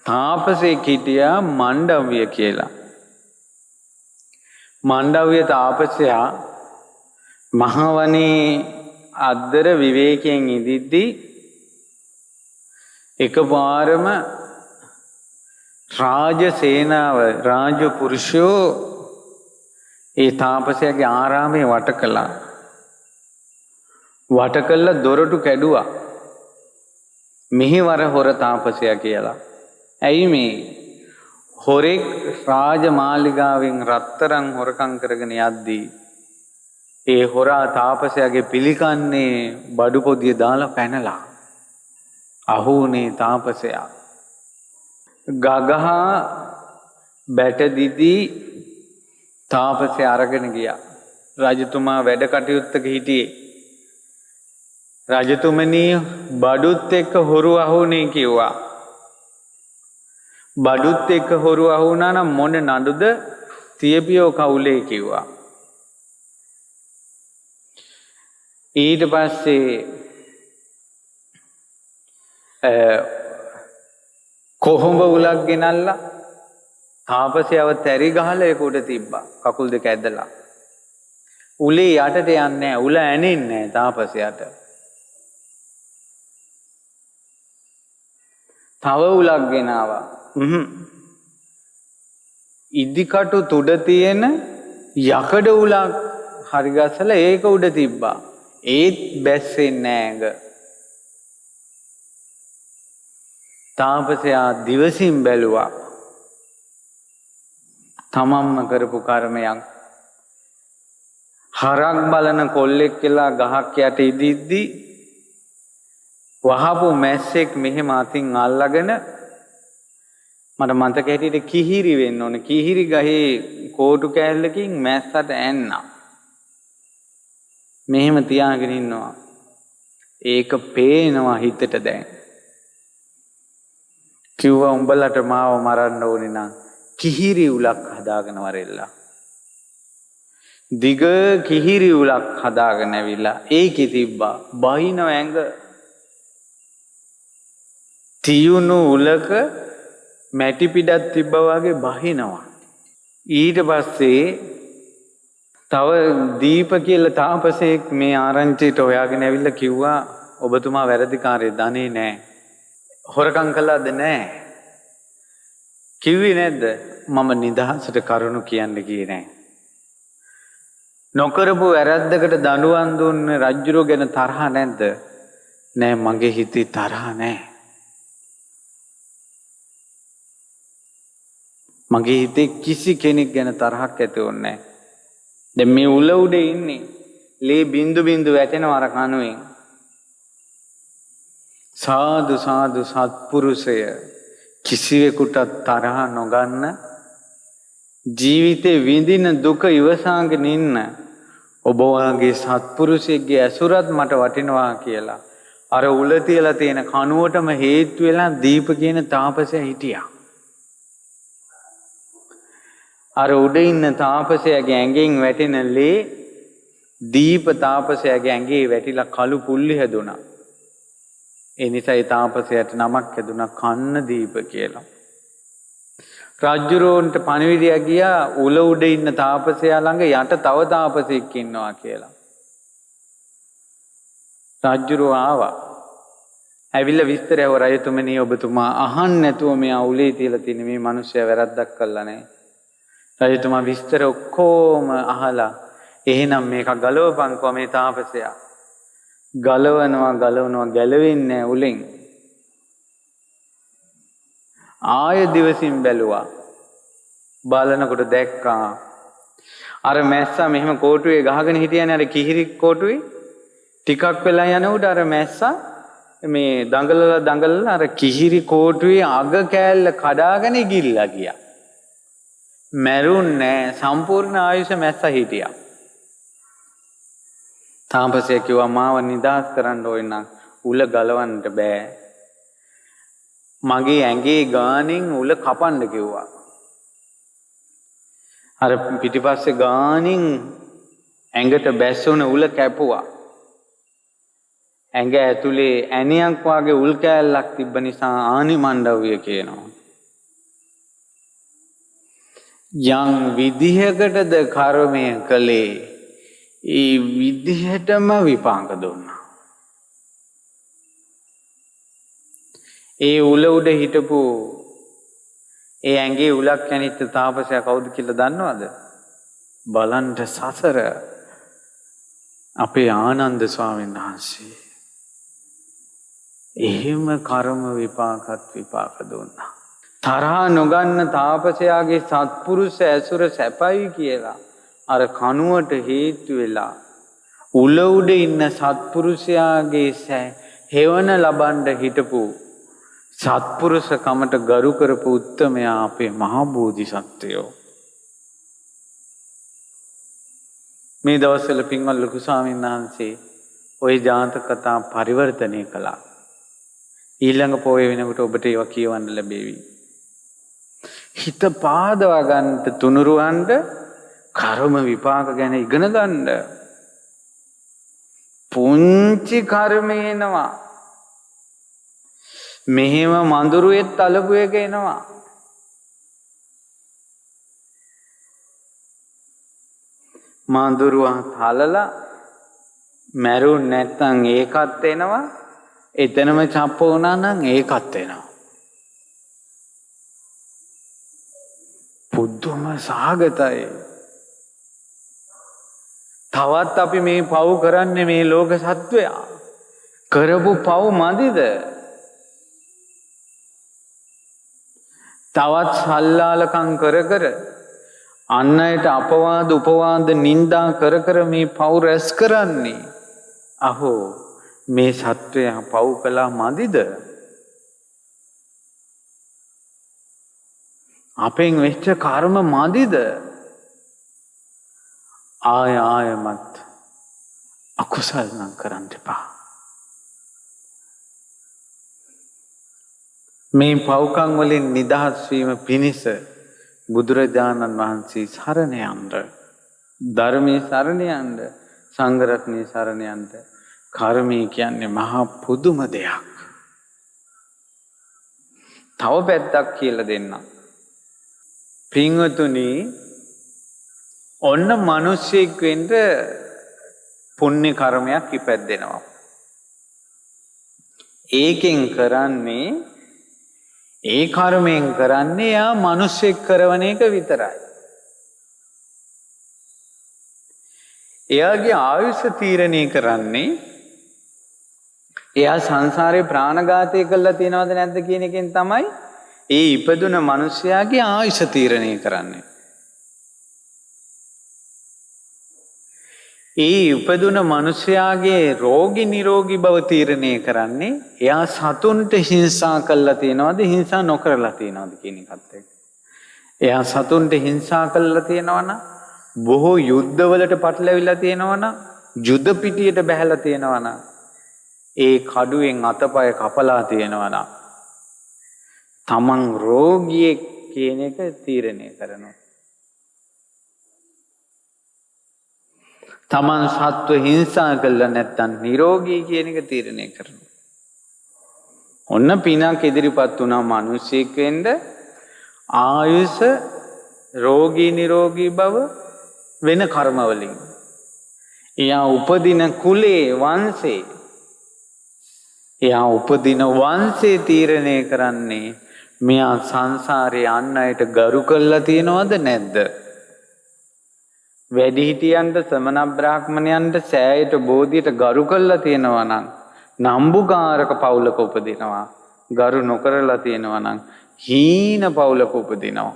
තාපසෙක් හිටියා මණ්ඩව්‍ය කියලා. මණ්ඩව්‍ය තාපසයා මහවනේ අද්දර විවේකයෙන් ඉදිද්දී එකපාරම රාජ සේනාව රාජ පුරුෂයෝ ඒ තාපසයාගේ ආරාමයේ වට කළා. වට කළා දොරටු කැඩුවා. මෙහිවර හොර තාපසයා කියලා. ඇයි මේ හොරෙක් රාජමාලිගාවෙන් රත්තරන් හොරකම් කරගෙන යද්දී ඒ හොරා තාපසයාගේ පිළිකන්නේ බඩු පොදිය දාලා පැනලා. අහුනේ තාපසයා. ගගහා බැටදිදී තාපසයා අරගෙන ගියා. රජතුමා වැඩ කටයුත්තක හිටියේ. රජතුමනි බඩුත් එක්ක හොරු අහුනේ කිව්වා. බඩුත් එක්ක හොරු අහුණා නම් මොන නඩුද තියපියෝ කවුලේ කිව්වා. ඊට පස්සේ කොහොඹ උලක් ගෙනල්ලා තාපසයව තැරි ගහලා ඒක උඩ තිබ්බා. කකුල් දෙක ඇදලා. උලේ යටට යන්නේ නැහැ. උල ඇනෙන්නේ නැහැ තාපසයාට. තව උලක් ගෙනාවා. ඉදිකටු තුඩ තියෙන යකඩ උලක් හරි ගස්සලා ඒක උඩ තිබ්බා. ඒත් බැස්සෙන්නේ නැහැ. තාපසයා දිවසින් බැලුවා. තමන්ම කරපු කර්මයක්. හරක් බලන කොල්ලෙක් කියලා ගහක් යට ඉදිද්දී වහපු මැස්සෙක් මෙහෙම අතින් අල්ලගෙන මට මතක හැටියට කිහිරි වෙන්න ඕනේ. කිහිරි ගහේ කෝටු කෑල්ලකින් මැස්සට ඇන්නා. මෙහෙම තියාගෙන ඉන්නවා. ඒක පේනවා හිතට දැන්. කිව්වා උඹලට මාව මරන්න ඕනේ නම් කිහිරි උලක් හදාගෙන වරෙල්ලා. දිග කිහිරි උලක් හදාගෙන ඇවිල්ලා ඒකේ තිබ්බා බහිනව ඇඟ. තියුණු උලක මැටි පිටක් තිබ්බා වගේ බහිනවා. ඊට පස්සේ තව දීප කියලා තාපසෙක් මේ ආරංචියට හොයාගෙන ඇවිල්ලා කිව්වා ඔබතුමා වැරදිකාරයෙක් දන්නේ නැහැ. හොරකම් කළාද නැහැ. කිව්වේ නැද්ද මම නිදහසට කරුණු කියන්න ගියේ නැහැ. නොකරපු වැරද්දකට දඬුවම් දුන්න රජුරෝ ගැන තරහ නැද්ද? නෑ මගේ හිතේ තරහ නැහැ. මගේ හිතේ කිසි කෙනෙක් ගැන තරහක් ඇති වෙන්නේ නැහැ. දැන් මේ උල උඩ ඉන්නේ. ලේ බින්දු බින්දු වැටෙනවා අර කණුවෙන්. සාදු සාදු සත්පුරුෂය කිසිවෙකුට තරහ නොගන්න ජීවිතේ විඳින දුක ඉවසාගෙන ඉන්න ඔබ වගේ සත්පුරුෂයෙක්ගේ ඇසුරත් මට වටිනවා කියලා අර උල තියලා තියෙන කණුවටම හේතු වෙලා දීප කියන තාපසයා හිටියා. අර උඩ ඉන්න තාපසයාගේ ඇඟෙන් වැටෙන ලේ දීප තාපසයාගේ ඇඟේ වැටිලා කළු පුල්ලි හැදුනා. ඒ නිසා ඒ තාපසයාට නමක් හැදුනා කන්න දීප කියලා. රජුරෝන්ට පණිවිඩය ගියා උල උඩ ඉන්න තාපසයා ළඟ යට තව තාපසෙක් ඉන්නවා කියලා. රජුරෝ ආවා. ඇවිල්ලා විස්තරය හොර රජතුමනි ඔබතුමා අහන්න නැතුව මෙයා උලේ තියලා තියෙන මේ මිනිස්සයා වැරද්දක් කළා නැහැ. රජතුමා විස්තර ඔක්කොම අහලා එහෙනම් මේක ගලවපන්කෝ මේ තාපසයා. ගලවනවා ගැලවෙන්නේ උලෙන්. ආය දිවසින් බැලුවා. බලනකොට දැක්කා අර මැස්සා මෙහෙම කෝටුවේ ගහගෙන හිටියනේ අර කිහිරි කෝටුවේ. ටිකක් වෙලා යන උඩ අර මැස්සා මේ දඟලලා අර කිහිරි කෝටුවේ අග කෑල්ල කඩාගෙන ගිල්ලා ගියා. මැරුන්නේ සම්පූර්ණ ආයුෂ මැස්සා හිටියා. තාපසයා කිව්වා මාව නිදහස් කරන්න ඕන නම් උල ගලවන්න බෑ. මගේ ඇඟේ ගානෙන් උල කපන්න කිව්වා. අර පිටිපස්සේ ගානෙන් ඇඟට බැස්සුන උල කැපුවා. ඇඟ ඇතුලේ ඇණියක් වගේ උල් කෑල්ලක් තිබ්බ නිසා ආනි මණ්ඩව්‍ය කියනවා. යම් විදිහකටද කර්මය කළේ ඒ විදිහටම විපාක දුන්නා. ඒ උල උඩ හිටපු ඒ ඇඟේ උලක් කැනිච්ච තාපසයා කවුද කියලා දන්නවද? බලන්න සසර අපේ ආනන්ද ස්වාමීන් වහන්සේ. එහෙම කර්ම විපාක දුන්නා. තරහ නොගන්න තාපසයාගේ සත්පුරුෂ ඇසුර සැපයි කියලා අර කනුවට හේතු වෙලා උල උඩ ඉන්න සත්පුරුෂයාගේ හේවන ලබන්න හිටපු සත්පුරුෂකමට ගරු කරපු උත්තමයා අපේ මහා බෝධිසත්වයෝ. මේ දවස්වල පින්වත් ලොකු ස්වාමීන් වහන්සේ ওই ජාතක කතා පරිවර්තනය කළා. ඊළඟ පොයේ වෙනකොට ඔබට ඒවා කියවන්න ලැබෙවි. හිත පාදවා ගන්නට තුනුරුවන්ට කර්ම විපාක ගැන ඉගෙන ගන්න. පුංචි කර්මේනවා. මෙහෙම මඳුරුවෙත් අලපු එක එනවා. මඳුරුවා තලලා මැරුන් නැත්තම් ඒකත් එනවා. එතනම චප්ප වුණා නම් ඒකත් එනවා. පුදුම සාගතයි. තවත් අපි මේ පව් කරන්නේ මේ ලෝක සත්වයා. කරපු පව් මදිද? තවත් සල්ලාලකම් කර කර අන් අයට අපවාද උපවාද නින්දා කර කර මේ පව් රැස් කරන්නේ. අහෝ මේ සත්වයා පව් කළා මදිද? අපෙන් වෙච්ච කර්ම මදිද? ආයමත් අකුසල් නම් කරන්න එපා. මේ පව්කම් වලින් නිදහස් වීම පිණිස බුදුරජාණන් වහන්සේ සරණ යන්න, ධර්මයේ සරණ යන්න, සංඝ රත්නයේ සරණ යන්න. කර්මය කියන්නේ මහා පුදුම දෙයක්. තව පැත්තක් කියලා දෙන්නම්. පින්වතුනි, ඔන්න මිනිස්සෙක් වෙන්න පුණ්‍ය කර්මයක් ඉපැද්දෙනවා. ඒකෙන් කරන්නේ ඒ කර්මයෙන් කරන්නේ යා මිනිස්සෙක් කරවන එක විතරයි. එයාගේ ආයුෂ තීරණය කරන්නේ එයා සංසාරේ ප්‍රාණඝාතය කළා තියනවද නැද්ද කියන එකෙන් තමයි ඒ ඉපදුන මිනිසයාගේ ආයුෂ තීරණය කරන්නේ. ඒ ඉපදුන මිනිසයාගේ රෝගී නිරෝගී බව තීරණය කරන්නේ එයා සතුන්ට හිංසා කළා තියනවද හිංසා නොකරලා තියනවද කියන එකත් එක්ක. එයා සතුන්ට හිංසා කළා තියනවනම්, බොහෝ යුද්ධවලට පටලැවිලා තියනවනම්, යුද පිටියට බැහැලා තියනවනම්, ඒ කඩුවෙන් අතපය කපලා තියනවනම් තමන් රෝගියෙක් කියන එක තීරණය කරනවා. තමන් සත්ව හිංසා කළා නැත්තම් නිරෝගී කියන එක තීරණය කරනවා. ඔන්න පිනක් ඉදිරිපත් වුණා මිනිසෙක් වෙන්න. ආයුෂ, රෝගී නිරෝගී බව වෙන කර්ම වලින්. එයා උපදින කුලේ වංශේ, එයා උපදින වංශේ තීරණය කරන්නේ මෙයා සංසාරේ අන් අයට ගරු කළා තියනවද නැද්ද? වැඩිහිටියන්ට, ශ්‍රමණ බ්‍රාහ්මණයන්ට, සෑයට බෝධියට ගරු කළා තියනවා නම් නම්බුකාරක පවුලක උපදිනවා. ගරු නොකරලා තියනවා නම් හීන පවුලක උපදිනවා.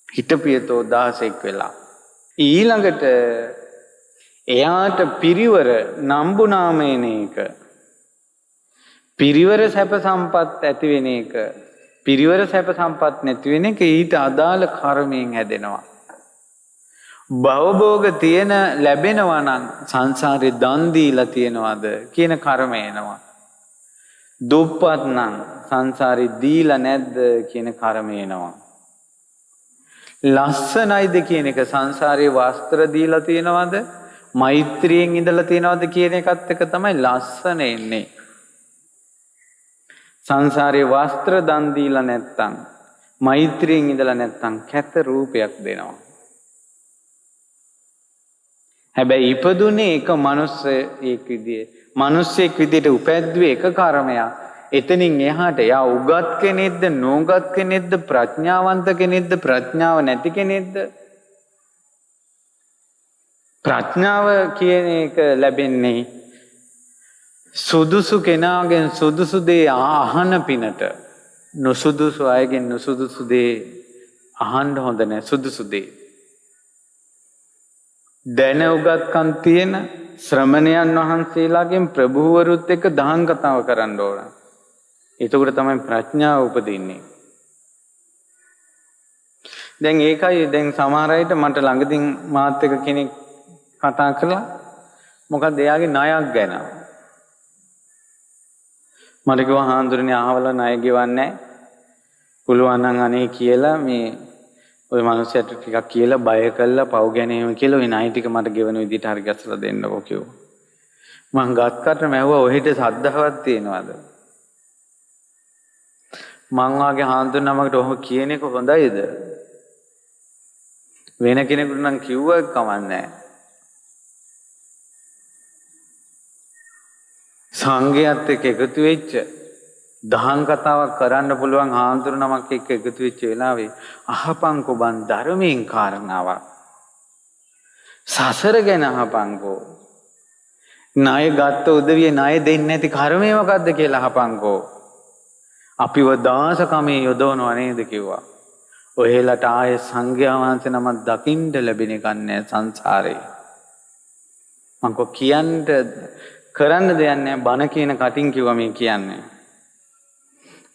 හිටපියතෝ 16ක් වෙලා. ඊළඟට එයාට පිරිවර නම්බු නාමයන එක, පිරිවර සැප සම්පත් ඇති වෙන එක, පිරිවර සැප සම්පත් නැති වෙන එක ඊට අදාළ කර්මයෙන් හැදෙනවා. භවභෝග තියෙන ලැබෙනවා නම් සංසාරේ දන් දීලා තියනවාද කියන කර්ම එනවා. දුප්පත් නම් සංසාරේ දීලා නැද්ද කියන කර්ම එනවා. ලස්සනයිද කියන එක, සංසාරේ වස්ත්‍ර දීලා තියනවාද, මෛත්‍රියෙන් ඉඳලා තියනවාද කියන එකත් එක තමයි ලස්සන එන්නේ. සංසාරේ වස්ත්‍ර දන් දීලා නැත්තම්, මෛත්‍රියෙන් ඉඳලා නැත්තම් කැත රූපයක් දෙනවා. හැබැයි ඉපදුනේ එක මිනිස්සෙක් විදියට. මිනිස්සෙක් විදියට උපැද්දුවේ එක කර්මයක්. එතනින් එහාට යා උගත් කෙනෙක්ද නොඋගත් කෙනෙක්ද ප්‍රඥාවන්ත කෙනෙක්ද ප්‍රඥාව නැති කෙනෙක්ද? ප්‍රඥාව කියන එක ලැබෙන්නේ සුදුසු කෙනාගෙන් සුදුසු දේ අහන පිනට. නොසුදුසු අයගෙන් නොසුදුසු දේ අහන්න හොඳ නැහැ. සුදුසු දේ දැන උගත්කම් තියෙන ශ්‍රමණයන් වහන්සේලාගෙන් ප්‍රභූවරුත් එක්ක දහම් කතාව කරන්න ඕන. එතකොට තමයි ප්‍රඥාව උපදින්නේ. දැන් ඒකයි දැන් සමහර අයට මට ළඟදීන් මාත් එක්ක කෙනෙක් කතා කළා. මොකද එයාගේ ණයක් ගැන. මට කිව්වා හාමුදුරනේ අහවල ණය ගෙවන්නේ පුළුවන් නම් අනේ කියලා මේ ඔය මනුස්සයට ටිකක් කියලා බය කළා පව් ගැනීම කියලා ওই ණය ටික මට ගෙවන විදිහට හරි ගැස්සලා දෙන්නකෝ කිව්වා. මං ගත්කට මැව්වා ඔහෙට සද්ධාවක් තියෙනවද? මං වාගේ හාමුදුරනමකට ඔහොම කියන එක හොඳයිද? වෙන කෙනෙකුට නම් කිව්වක් කමක් නැහැ. සංඝයාත් එක්ක එකතු වෙච්ච දහම් කතාවක් කරන්න පුළුවන් හාමුදුරනමක් එක්ක එකතු වෙච්ච වෙලාවේ අහපන්කෝ බන් ධර්මයෙන් කාරණාවක්. සසර ගැන අහපන්කෝ. ණය ගත්ත උදවිය ණය දෙන්නේ නැති කර්මය මොකද්ද කියලා අහපන්කෝ. අපිව දාසකමේ යොදවනවා නේද කිව්වා. ඔහෙලට ආයේ සංඝයා වහන්සේ නමක් දකින්න ලැබෙන එකක් නැහැ සංසාරේ. මං කො කියන්න කරන්න දෙයක් නැහැ. බණ කියන කටින් කිව්වා මේ කියන්නේ.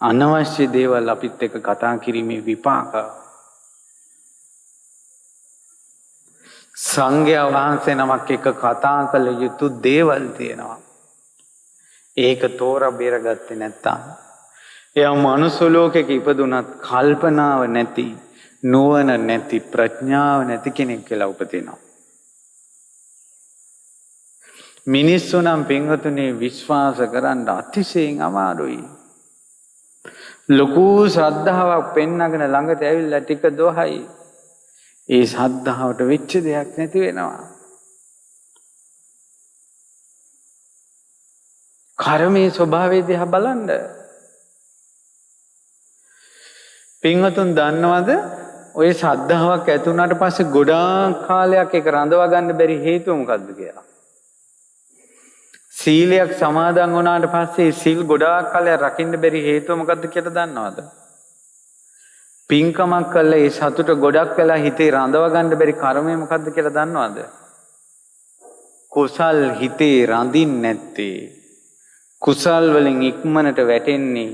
අනවශ්‍ය දේවල් අපිත් එක්ක කතා කිරීමේ විපාක. සංඝයා වහන්සේ නමක් එක්ක කතා කළ යුතු දේවල් තියෙනවා. ඒක තෝරා බේරගත්තේ නැත්තම් එයා මනුස්ස ලෝකෙක ඉපදුනත් කල්පනාව නැති, නුවණ නැති, ප්‍රඥාව නැති කෙනෙක් කියලා උපදිනවා. මිනිස්සු නම් පින්වතුනි විශ්වාස කරන්න අතිශයින් අමාරුයි. ලොකු ශ්‍රද්ධාවක් පෙන්නගෙන ළඟට ඇවිල්ලා ටික දොහයි. ඒ ශ්‍රද්ධාවට වෙච්ච දෙයක් නැති වෙනවා. කර්මයේ ස්වභාවය දිහා බලන්න. පින්වතුන් දන්නවද ඔය ශ්‍රද්ධාවක් ඇති වුණාට පස්සේ ගොඩාක් කාලයක් ඒක රඳවා ගන්න බැරි හේතුව මොකද්ද කියලා? සීලයක් සමාදන් වුණාට පස්සේ සීල් ගොඩාක් කාලයක් රකින්න බැරි හේතුව මොකද්ද කියලා දන්නවද? පින්කමක් කළා ඒ සතුට ගොඩක් වෙලා හිතේ රඳවා ගන්න බැරි කර්මය මොකද්ද කියලා දන්නවද? කුසල් හිතේ රඳින්නේ නැත්තේ. කුසල් වලින් ඉක්මනට වැටෙන්නේ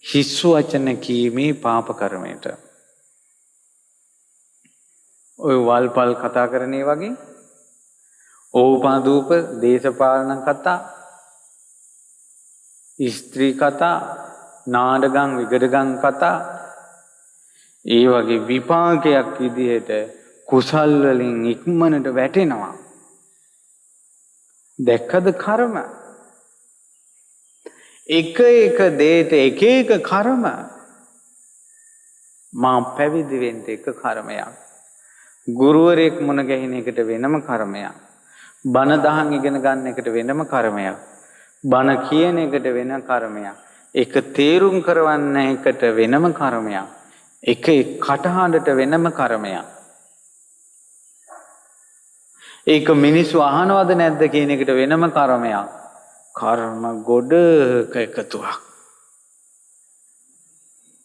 හිස් වචන කීමේ පාප කර්මයට. ඔය වල්පල් කතා කරන්නේ වගේ ඕපාදූප දේශපාලන කතා, ස්ත්‍රී කතා, නාඩගම් විගඩගම් කතා, ඒ වගේ විපාකයක් විදිහට කුසල් වලින් ඉක්මනට වැටෙනවා. දැක්කද කර්ම? එක එක දේට එක එක කර්ම. මා පැවිදි වෙන්න එක කර්මයක්. ගුරුවරයෙක් මුණ ගැහින එකට වෙනම කර්මයක්. බණ දහම් ඉගෙන ගන්න එකට වෙනම කර්මයක්. බණ කියන එකට වෙන කර්මයක්. එක තේරුම් කරවන්න එකට වෙනම කර්මයක්. එක කටහඬට වෙනම කර්මයක්. ඒක මිනිස්සු අහනවද නැද්ද කියන එකට වෙනම කර්මයක්. කර්ම ගොඩක එකතුවක්.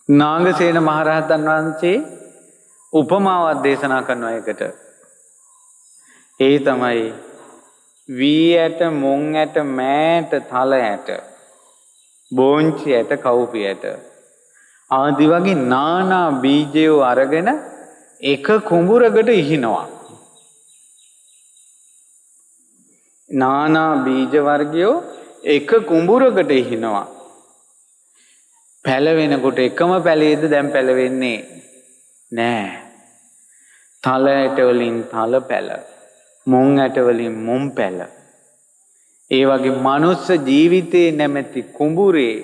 නාගසේන මහරහතන් වහන්සේ උපමාවක් දේශනා කරනවා එකට. ඒ තමයි වී ඇට, මොන් ඇට, මෑට, තල ඇට, බෝංචි ඇට, කවුපි ඇට ආදි වගේ නානා බීජයෝ අරගෙන එක කුඹුරකට ඉහිනවා. නානා බීජ වර්ගයෝ එක කුඹුරකට ඉහිනවා. පැලවෙනකොට එකම පැලේද දැන් පැලවෙන්නේ නෑ. තල ඇට වලින් තල පැල, මොන් ඇට වලින් මොන් පැල. ඒ වගේ මනුස්ස ජීවිතේ නැමැති කුඹුරේ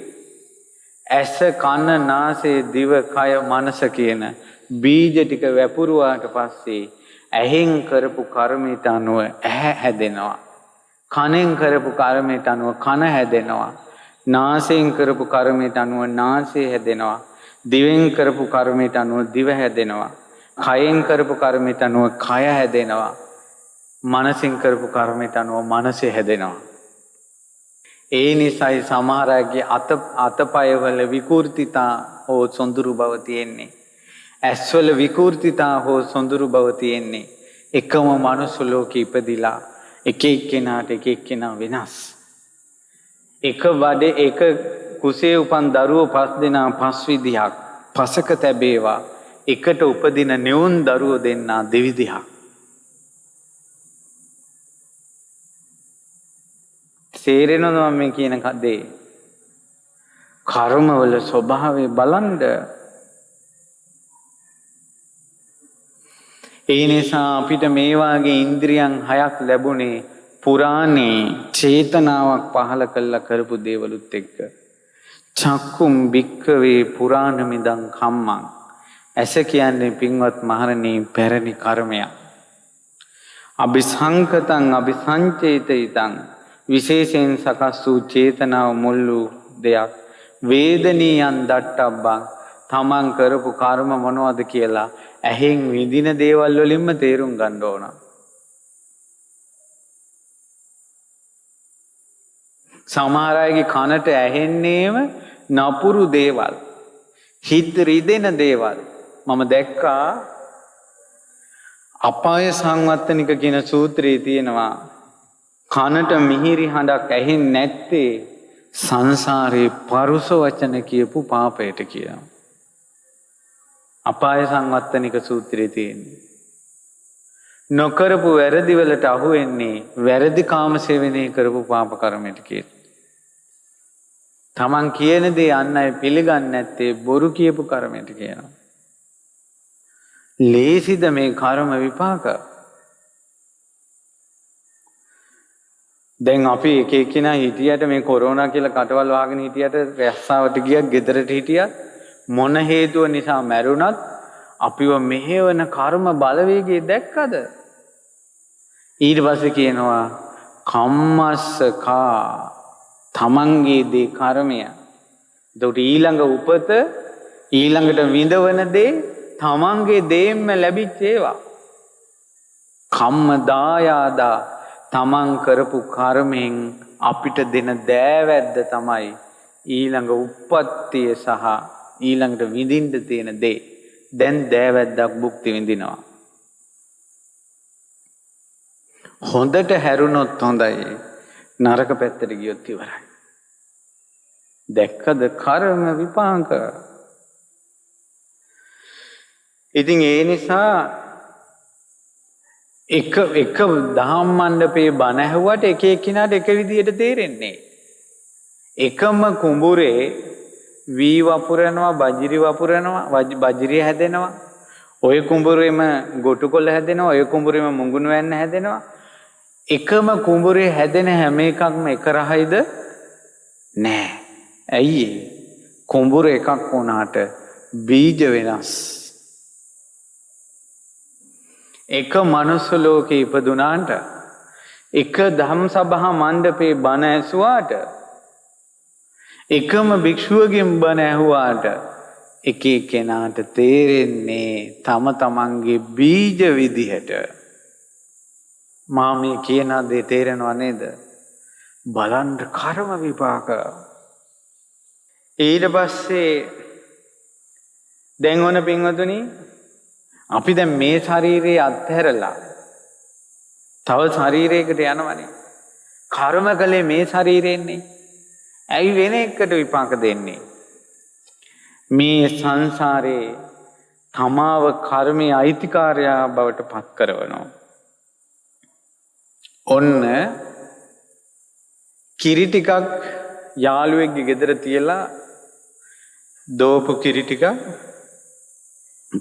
ඇස කන නාසය දිව කය මනස කියන බීජ ටික වැපුරුවාට පස්සේ ඇහෙන් කරපු කර්මයට අනුව ඇහැ හැදෙනවා. කනෙන් කරපු කර්මයට අනුව කන හැදෙනවා. නාසයෙන් කරපු කර්මයට අනුව නාසය හැදෙනවා. දිවෙන් කරපු කර්මයට අනුව දිව හැදෙනවා. කයෙන් කරපු කර්මයට අනුව කය හැදෙනවා. මනසින් කරපු කර්මයට අනුව මනස හැදෙනවා. ඒ නිසායි සමහර අයගේ අතපයවල විකෘතිතා හෝ සොඳුරු බව තියෙන්නේ. ඇස්වල විකෘතිතා හෝ සොඳුරු බව තියෙන්නේ. එකම මනුස්ස ලෝකෙ ඉපදිලා එක එක්කෙනාට එක එක්කෙනා වෙනස්. එක බඩේ එක කුසේ උපන් දරුවෝ 5 දෙනා 5 විදිහක් පසක තැබේවා. එකට උපදින නිවුන් දරුවෝ දෙන්නා දෙවිදිහක්. තේරෙනවද මම මේ කියන දේ? කර්මවල ස්වභාවය බලන්න. ඒ නිසා අපිට මේ වාගේ ඉන්ද්‍රියන් 6ක් ලැබුණේ පුරාණේ චේතනාවක් පහල කළා කරපු දේවලුත් එක්ක. චක්කුම් භික්ඛවේ පුරාණමිදං කම්මං. ඇස කියන්නේ පින්වත් මහරණී පැරණි කර්මයක්. අபிසංකතං අபிසංචේතිතං විශේෂයෙන් සකස් වූ චේතනාව මුල් වූ දෙයක්. වේදනීයන් දට්ටබ්බං තමන් කරපු කර්ම මොනවද කියලා ඇහෙන් විඳින දේවල් වලින්ම තේරුම් ගන්න ඕන. සමහර අයගේ කනට ඇහෙන්නේම නපුරු දේවල්, හිත රිදෙන දේවල්. මම දැක්කා අපාය සංවත්තනික කියන සූත්‍රයේ තියෙනවා කනට මිහිරි හඬක් ඇහෙන්නේ නැත්තේ සංසාරේ පරුස වචන කියපු පාපයට කියලා. අපාය සංවත්තනික සූත්‍රයේ තියෙන්නේ. නොකරපු වැරදි වලට අහු වෙන්නේ වැරදි කාම සේවනයේ කරපු පාප කර්මයට කියලා. තමන් කියන දේ අන් අය පිළිගන්නේ නැත්තේ බොරු කියපු කර්මයට කියනවා. ලේසිද මේ කර්ම විපාක? දැන් අපි එක එක්කිනා හිටියට මේ කොරෝනා කියලා කටවල් වහගෙන හිටියට රැස්සාවට ගියත් ගෙදරට හිටියත් මොන හේතුව නිසා මැරුණත් අපිව මෙහෙවන කර්ම බලවේගය දැක්කද? ඊට පස්සේ කියනවා කම්මස්සකා තමන්ගේ දේ කර්මය. එතකොට ඊළඟ උපත ඊළඟට විඳවන දේ තමන්ගේ දේෙන්ම ලැබිච්ච ඒවා. කම්ම දායාදා තමන් කරපු කර්මෙන් අපිට දෙන දෑවැද්ද තමයි ඊළඟ උප්පත්තිය සහ ඊළඟට විඳින්න තියෙන දේ. දැන් දෑවැද්දක් භුක්ති විඳිනවා. හොඳට හැරුණොත් හොඳයි, නරක පැත්තට ගියොත් ඉවරයි. දැක්කද කර්ම විපාක? ඉතින් ඒ නිසා එක දහම් මණ්ඩපේ බණ ඇහුවට එක එක්කිනාට එක විදියට තේරෙන්නේ. එකම කුඹුරේ වී වපුරනවා, බජිරි වපුරනවා, බජිරිය හැදෙනවා. ඔය කුඹුරේම ගොටුකොළ හැදෙනවා, ඔය කුඹුරේම මුංගුණු වැන්න හැදෙනවා. එකම කුඹුරේ හැදෙන හැම එකක්ම එක රහයිද? නෑ. ඇයි? කුඹුර එකක් වුණාට බීජ වෙනස්. එක මනුස්ස ලෝකේ ඉපදුනාට, එක ධම් සභා මණ්ඩපේ බණ ඇසුවාට, එකම භික්ෂුවගෙන් බණ ඇහුවාට එක එක්කෙනාට තේරෙන්නේ තම තමන්ගේ බීජ විදිහට. මා මේ කියන දේ තේරෙනව නේද? බලන්න කර්ම විපාක. ඊට පස්සේ දැන් ඕන පින්වතුනි, අපි දැන් මේ ශරීරයේ අත්හැරලා තව ශරීරයකට යනවනේ. කර්ම කලේ මේ ශරීරෙන්නේ. ඇයි වෙන එකට විපාක දෙන්නේ? මේ සංසාරේ තමාව කර්මයේ අයිතිකාරයා බවට පත් කරවනවා. ඔන්න කිරි ටිකක් යාළුවෙක්ගේ ගෙදර තියලා දෝපු කිරි ටික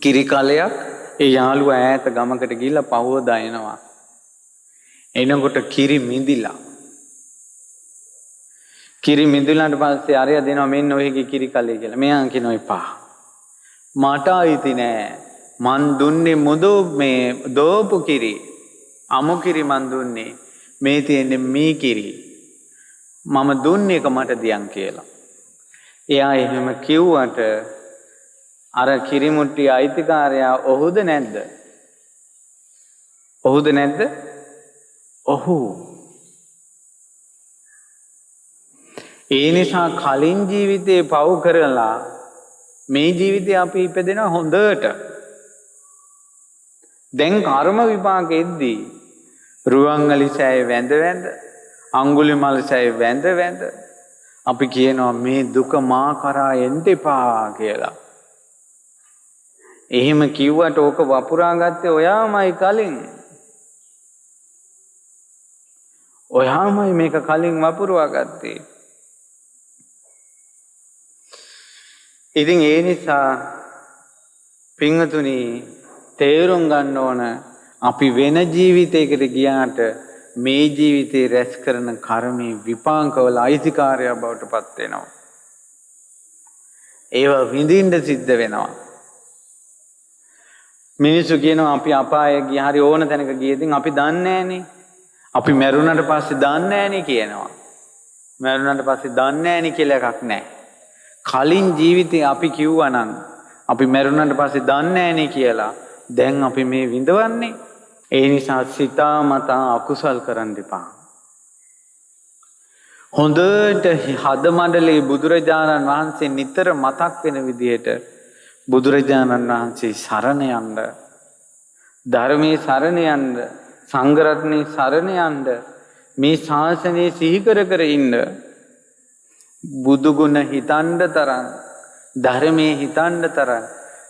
කිරි කලයක් ඒ යාළුවා ඈත ගමකට ගිහිල්ලා පහවදා එනවා. එනකොට කිරි මිදිලා. කිරි මිදුලට පස්සේ අරය දෙනවා මෙන්න ඔයගේ කිරි කලේ කියලා. මෙයා කියනවා එපා. මට අයිති නෑ. මන් දුන්නේ මුදු මේ දෝපු කිරි. අමු කිරි මන් දුන්නේ. මේ තියෙන්නේ මී කිරි. මම දුන්නේ එක මට දියන් කියලා. එයා එහෙම කිව්වට අර කිරිමුට්ටි අයිතිකාරයා ඔහුද නැද්ද? ඔහුද නැද්ද? ඔහු. ඒ නිසා කලින් ජීවිතේ පව් කරලා මේ ජීවිතේ අපි ඉපදෙනවා හොඳට. දැන් කර්ම විපාකෙද්දී රුවන්වැලිසෑය වැඳ වැඳ අඟුලිමාල සෑය වැඳ වැඳ අපි කියනවා මේ දුක මා කරා එන්න එපා කියලා. එහෙම කිව්වට ඕක වපුරා ගත්තේ ඔයාමයි කලින්. ඔයාමයි මේක කලින් වපුරවා ගත්තේ. ඉතින් ඒ නිසා පින්වතුනි තේරුම් ගන්න ඕන අපි වෙන ජීවිතයකට ගියාට මේ ජීවිතේ රැස් කරන කර්මයේ විපාකවල අයිතිකාරයා බවට පත් වෙනවා. ඒව විඳින්න සිද්ධ වෙනවා. මිනිස්සු කියනවා අපි අපායේ ගියා හරි ඕන තැනක ගියදී අපි දන්නේ නැහනේ. අපි මැරුණාට පස්සේ දන්නේ නැහනේ කියනවා. මැරුණාට පස්සේ දන්නේ නැහනේ කියලා එකක් නැහැ. කලින් ජීවිතේ අපි කිව්වා නම් අපි මැරුණාට පස්සේ දන්නේ නැහනේ කියලා දැන් අපි මේ විඳවන්නේ. ඒ නිසා සිතාමතා අකුසල් කරන්න එපා. හොඳට හදමඩලේ බුදුරජාණන් වහන්සේ නිතර මතක් වෙන විදිහට බුදුරජාණන් වහන්සේ සරණ යන්න, ධර්මයේ සරණ යන්න, සංඝ රත්නයේ සරණ යන්න, මේ ශාසනය සිහි කර කර ඉන්න. බුදු ගුණ හිතන්න තරම්, ධර්මයේ හිතන්න තරම්,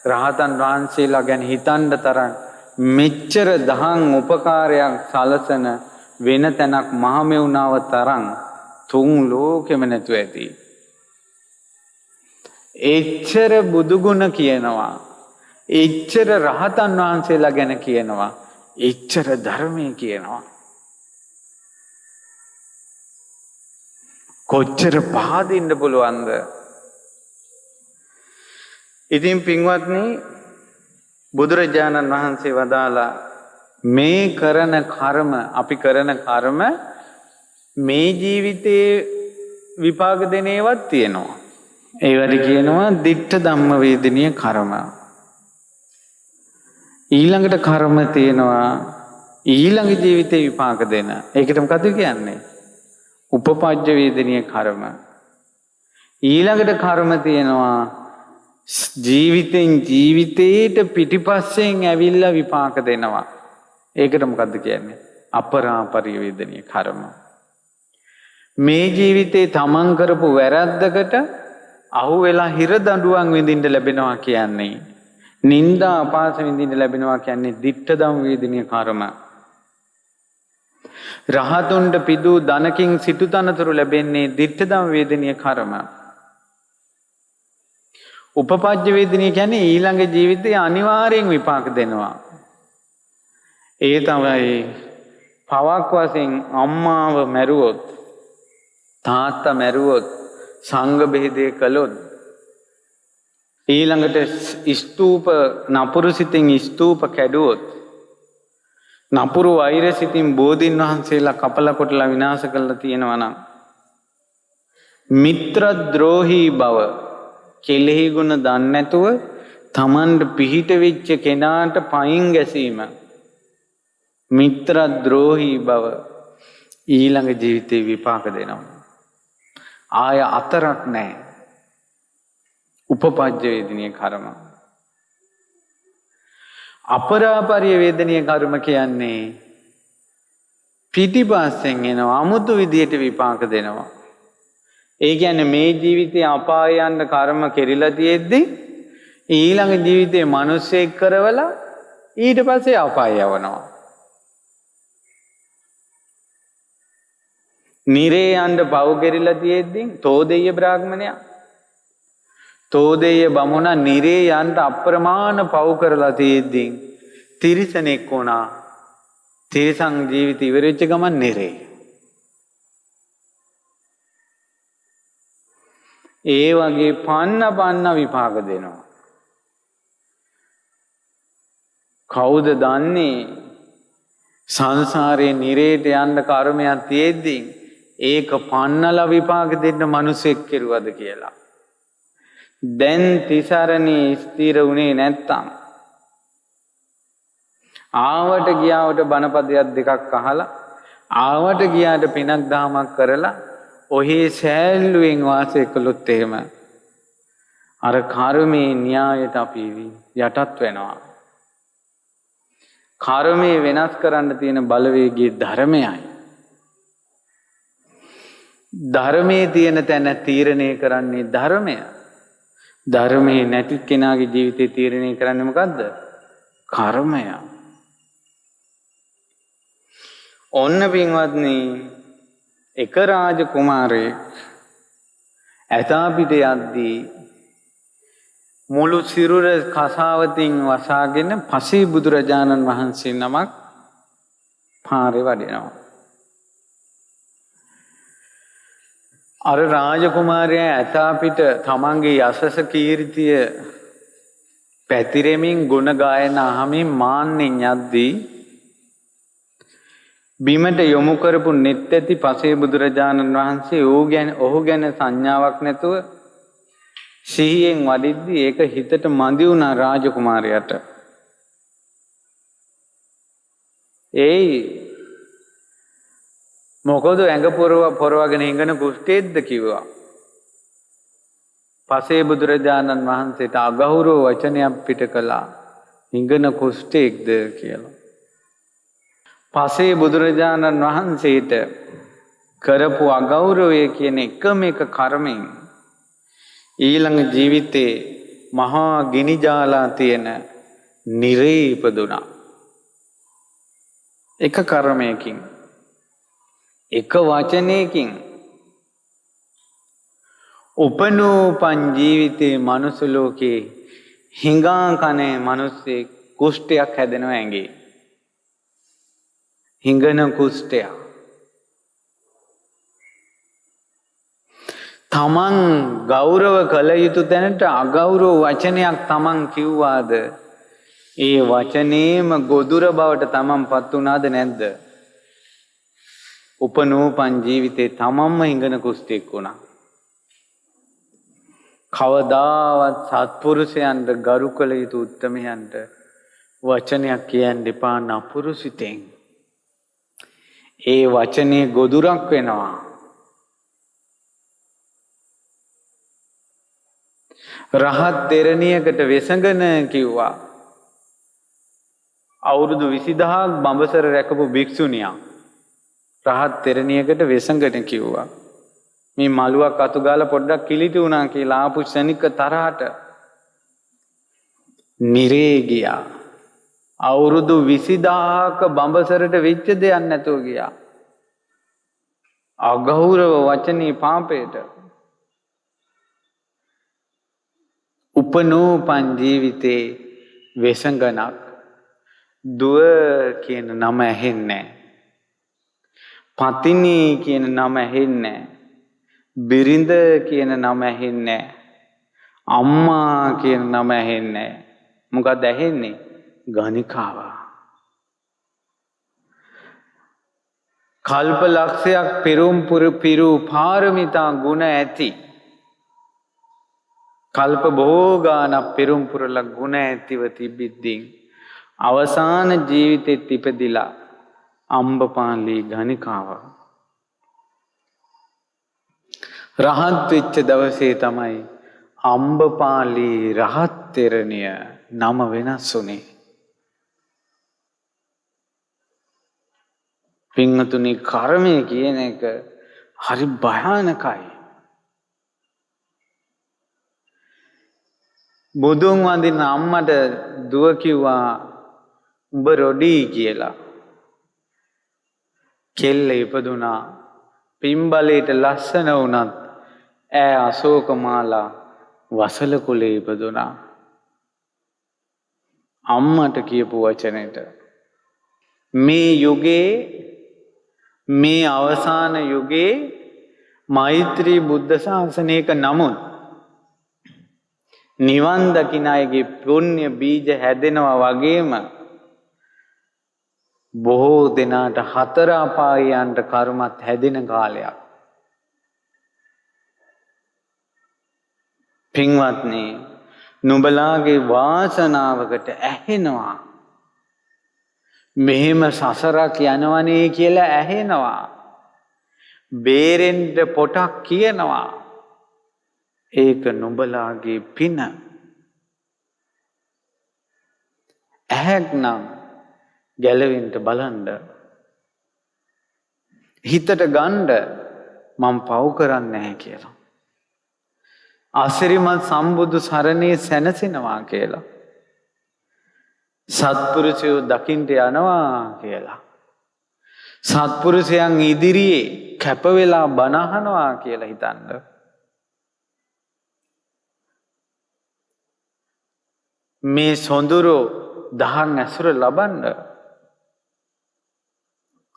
රහතන් වහන්සේලා ගැන හිතන්න තරම් මෙච්චර දහම් උපකාරයක් සලසන වෙන තැනක් මහමෙවුනාව තරම් තුන් ලෝකෙම නැතු ඇති. එච්චර බුදුගුණ කියනවා, එච්චර රහතන් වහන්සේලා ගැන කියනවා, එච්චර ධර්මයේ කියනවා. කොච්චර පහදින්න පුළුවන්ද? ඉතින් පින්වත්නි බුදුරජාණන් වහන්සේ වදාලා මේ කරන කර්ම, අපි කරන කර්ම මේ ජීවිතේ විපාක දෙන ඒවාත් තියෙනවා. ඒවට කියනවා ditta ධම්ම වේදනීය කර්ම. ඊළඟට කර්ම තියෙනවා ඊළඟ ජීවිතේ විපාක දෙන. ඒකට මොකද කියන්නේ? උපපජ්ජ වේදනීය කර්ම. ඊළඟට කර්ම තියෙනවා ජීවිතෙන් ජීවිතේට පිටිපස්සෙන් ඇවිල්ලා විපාක දෙනවා. ඒකට මොකද්ද කියන්නේ? අපරාපරිවේදනීය කර්ම. මේ ජීවිතේ තමන් කරපු වැරද්දකට අහු වෙලා හිර දඬුවම් විඳින්න ලැබෙනවා කියන්නේ, නිന്ദා අපාස විඳින්න ලැබෙනවා කියන්නේ ditta ධම්ම වේදනීය කර්ම. රහතුන්ට පිදූ ධනකින් සිටු තනතුරු ලැබෙන්නේ ditta ධම්ම වේදනීය කර්ම. උපපජ්ජ වේදනීය කියන්නේ ඊළඟ ජීවිතේ අනිවාර්යෙන් විපාක දෙනවා. ඒ තමයි පවක් වශයෙන් අම්මාව මැරුවොත්, තාත්තා මැරුවොත්, සංඝ බෙහෙදේ කළොත්, ඊළඟට ස්තූප නපුරු සිතින් ස්තූප කැඩුවොත්, නපුරු වෛර සිතින් බෝධීන් වහන්සේලා කපලා කොටලා විනාශ කරලා තියෙනවා නම්, මිත්‍ර ද්‍රෝහී බව කෙලෙහි ගුණ දන්නේ නැතුව තමන්ට පිහිට වෙච්ච කෙනාට පයින් ගැසීම, මිත්‍ර ද්‍රෝහී බව ඊළඟ ජීවිතේ විපාක දෙනවා. ආය අතරක් නැහැ. උපපජ්ජ වේදනීය කර්ම. අපරාපරිය වේදනීය කර්ම කියන්නේ පිටිපස්සෙන් එනවා, අමුතු විදියට විපාක දෙනවා. ඒ කියන්නේ මේ ජීවිතේ අපාය යන්න කර්ම කෙරිලා තියෙද්දි ඊළඟ ජීවිතේ මිනිස්සෙක් කරවලා ඊට පස්සේ අපාය යවනවා. නිරේ යන්න පව් කෙරිලා තියෙද්දි තෝදෙය බ්‍රාහ්මණයා, තෝදෙය බමුණා නිරේ යන්න අප්‍රමාණ පව් කරලා තියෙද්දි තිරිසනෙක් වුණා. තිරිසන් ජීවිත ඉවරෙච්ච ගමන් නිරේ. ඒ වගේ පන්න විපාක දෙනවා. කවුද දන්නේ සංසාරේ නිරේට යන්න කර්මයක් තියෙද්දි ඒක පන්නලා විපාක දෙන්න මිනිසෙක් කෙරුවද කියලා. දැන් තිසරණේ ස්ථිර උනේ නැත්තම් ආවට ගියාවට බණපදයක් දෙකක් අහලා ආවට ගියාට පිනක් දහමක් කරලා ඔහේ සෑල්ලුවෙන් වාසය කළොත් එහෙම අර කර්මයේ න්‍යායට අපි යටත් වෙනවා. කර්මයේ වෙනස් කරන්න තියෙන බලවේගයේ ධර්මයයි. ධර්මයේ තියෙන තැන තීරණය කරන්නේ ධර්මය. ධර්මයේ නැති කෙනාගේ ජීවිතේ තීරණය කරන්නේ මොකද්ද? කර්මය. ඔන්න පින්වත්නි එක රාජ කුමාරයෙක් ඇතා පිට යද්දී මුළු සිරුර කසාවතින් වසාගෙන පසේ බුදුරජාණන් වහන්සේ නමක් පාරේ වඩිනවා. අර රාජකුමාරයා ඇතා පිට තමන්ගේ යසස කීර්තිය පැතිරෙමින් ගුණ ගායන අහමින් මාන්නෙන් යද්දී බිමට යොමු කරපු නෙත් ඇති පසේ බුදුරජාණන් වහන්සේ ඔහු ගැන සංඥාවක් නැතුව සිහියෙන් වඩිද්දී ඒක හිතට මදි වුණා රාජකුමාරයාට. ඒයි මොකද ඇඟ පොරවගෙන ඉඟන කුෂ්ඨේද්ද කිව්වා. පසේ බුදුරජාණන් වහන්සේට අගෞරව වචනයක් පිට කළා. ඉඟන කුෂ්ඨේක්ද කියලා. පසේ බුදුරජාණන් වහන්සේට කරපු අගෞරවය කියන එකම එක කර්මෙන් ඊළඟ ජීවිතේ මහා ගිනි ජාලා තියෙන නිරේ ඉපදුණා. එක කර්මයකින් එක වචනයකින් උපනූපන් ජීවිතේ මනුස්ස ලෝකේ හිඟා කනේ මිනිස්සේ කුෂ්ඨයක් හැදෙනවා ඇඟේ. හිඟන කුෂ්ඨය. තමන් ගෞරව කළ යුතු තැනට අගෞරව වචනයක් තමන් කිව්වාද ඒ වචනේම ගොදුර බවට තමන් පත් වුණාද නැද්ද? උපනූපන් ජීවිතේ තමන්ම හිඟන කුෂ්ඨෙක් වුණා. කවදාවත් සත්පුරුෂයන්ට ගරු කළ යුතු උත්තමයන්ට වචනයක් කියන්න එපා නපුරුසිතෙන්. ඒ වචනේ ගොදුරක් වෙනවා. රහත් දෙරණියකට වෙසඟන කිව්වා. අවුරුදු 20000ක් බඹසර රැකපු භික්ෂුණියක් රහත් දෙරණියකට වෙසඟන කිව්වා. මේ මලුවක් අතු ගාලා පොඩ්ඩක් කිලිටි වුණා කියලා ආපු ශනික තරහට නිරේ ගියා. අවුරුදු 20000ක බඹසරට වෙච්ච දෙයක් නැතුව ගියා. අගෞරව වචනේ පාපේට. උපනූපන් ජීවිතේ වෙසඟනක්. දුව කියන නම ඇහෙන්නේ නැහැ. පතිනි කියන නම ඇහෙන්නේ නැහැ. බිරිඳ කියන නම ඇහෙන්නේ නැහැ. අම්මා කියන නම ඇහෙන්නේ නැහැ. මොකක්ද ඇහෙන්නේ? ගණිකාව. කල්ප ලක්ෂයක් පිරු පාරමිතා ගුණ ඇති. කල්ප බොහෝ ගානක් පෙරම් පුරලා ගුණ ඇතිව තිබිද්දී අවසාන ජීවිතෙත් ඉපදිලා අම්බපාලී ගණිකාව. රහත් වෙච්ච දවසේ තමයි අම්බපාලී රහත් තෙරණිය නම වෙනස් වුනේ. පින්වතුනි කර්මය කියන එක හරි භයානකයි. බුදුන් වඳින අම්මට දුව කිව්වා උඹ රොඩි කියලා. කෙල්ල ඉපදුනා. පින්බලයට ලස්සන වුණත් ඈ අශෝක මාලා වසල කුලේ ඉපදුනා. අම්මට කියපු වචනෙට මේ යුගයේ මේ අවසාන යුගයේ මෛත්‍රී බුද්ධ ශාසනයක නමුත් නිවන් දකින අයගේ පුණ්‍ය බීජ හැදෙනවා වගේම බොහෝ දෙනාට හතර අපායයන්ට කර්මත් හැදෙන කාලයක්. පින්වත්නි, නුඹලාගේ වාසනාවකට ඇහෙනවා මෙහෙම සසරක් යනවනේ කියලා ඇහෙනවා. බේරෙන්න පොටක් කියනවා. ඒක නුඹලාගේ පින. ඇහැක් නම් ගැලවෙන්න බලන්න. හිතට ගන්න මම පව් කරන්නේ නැහැ කියලා. අසිරිමත් සම්බුදු සරණේ සැනසෙනවා කියලා. සත්පුරුෂයෝ දකින්ට යනවා කියලා. සත්පුරුෂයන් ඉදිරියේ කැප වෙලා බණ අහනවා කියලා හිතන්න. මේ සොඳුරු දහන් ඇසුර ලබන්න.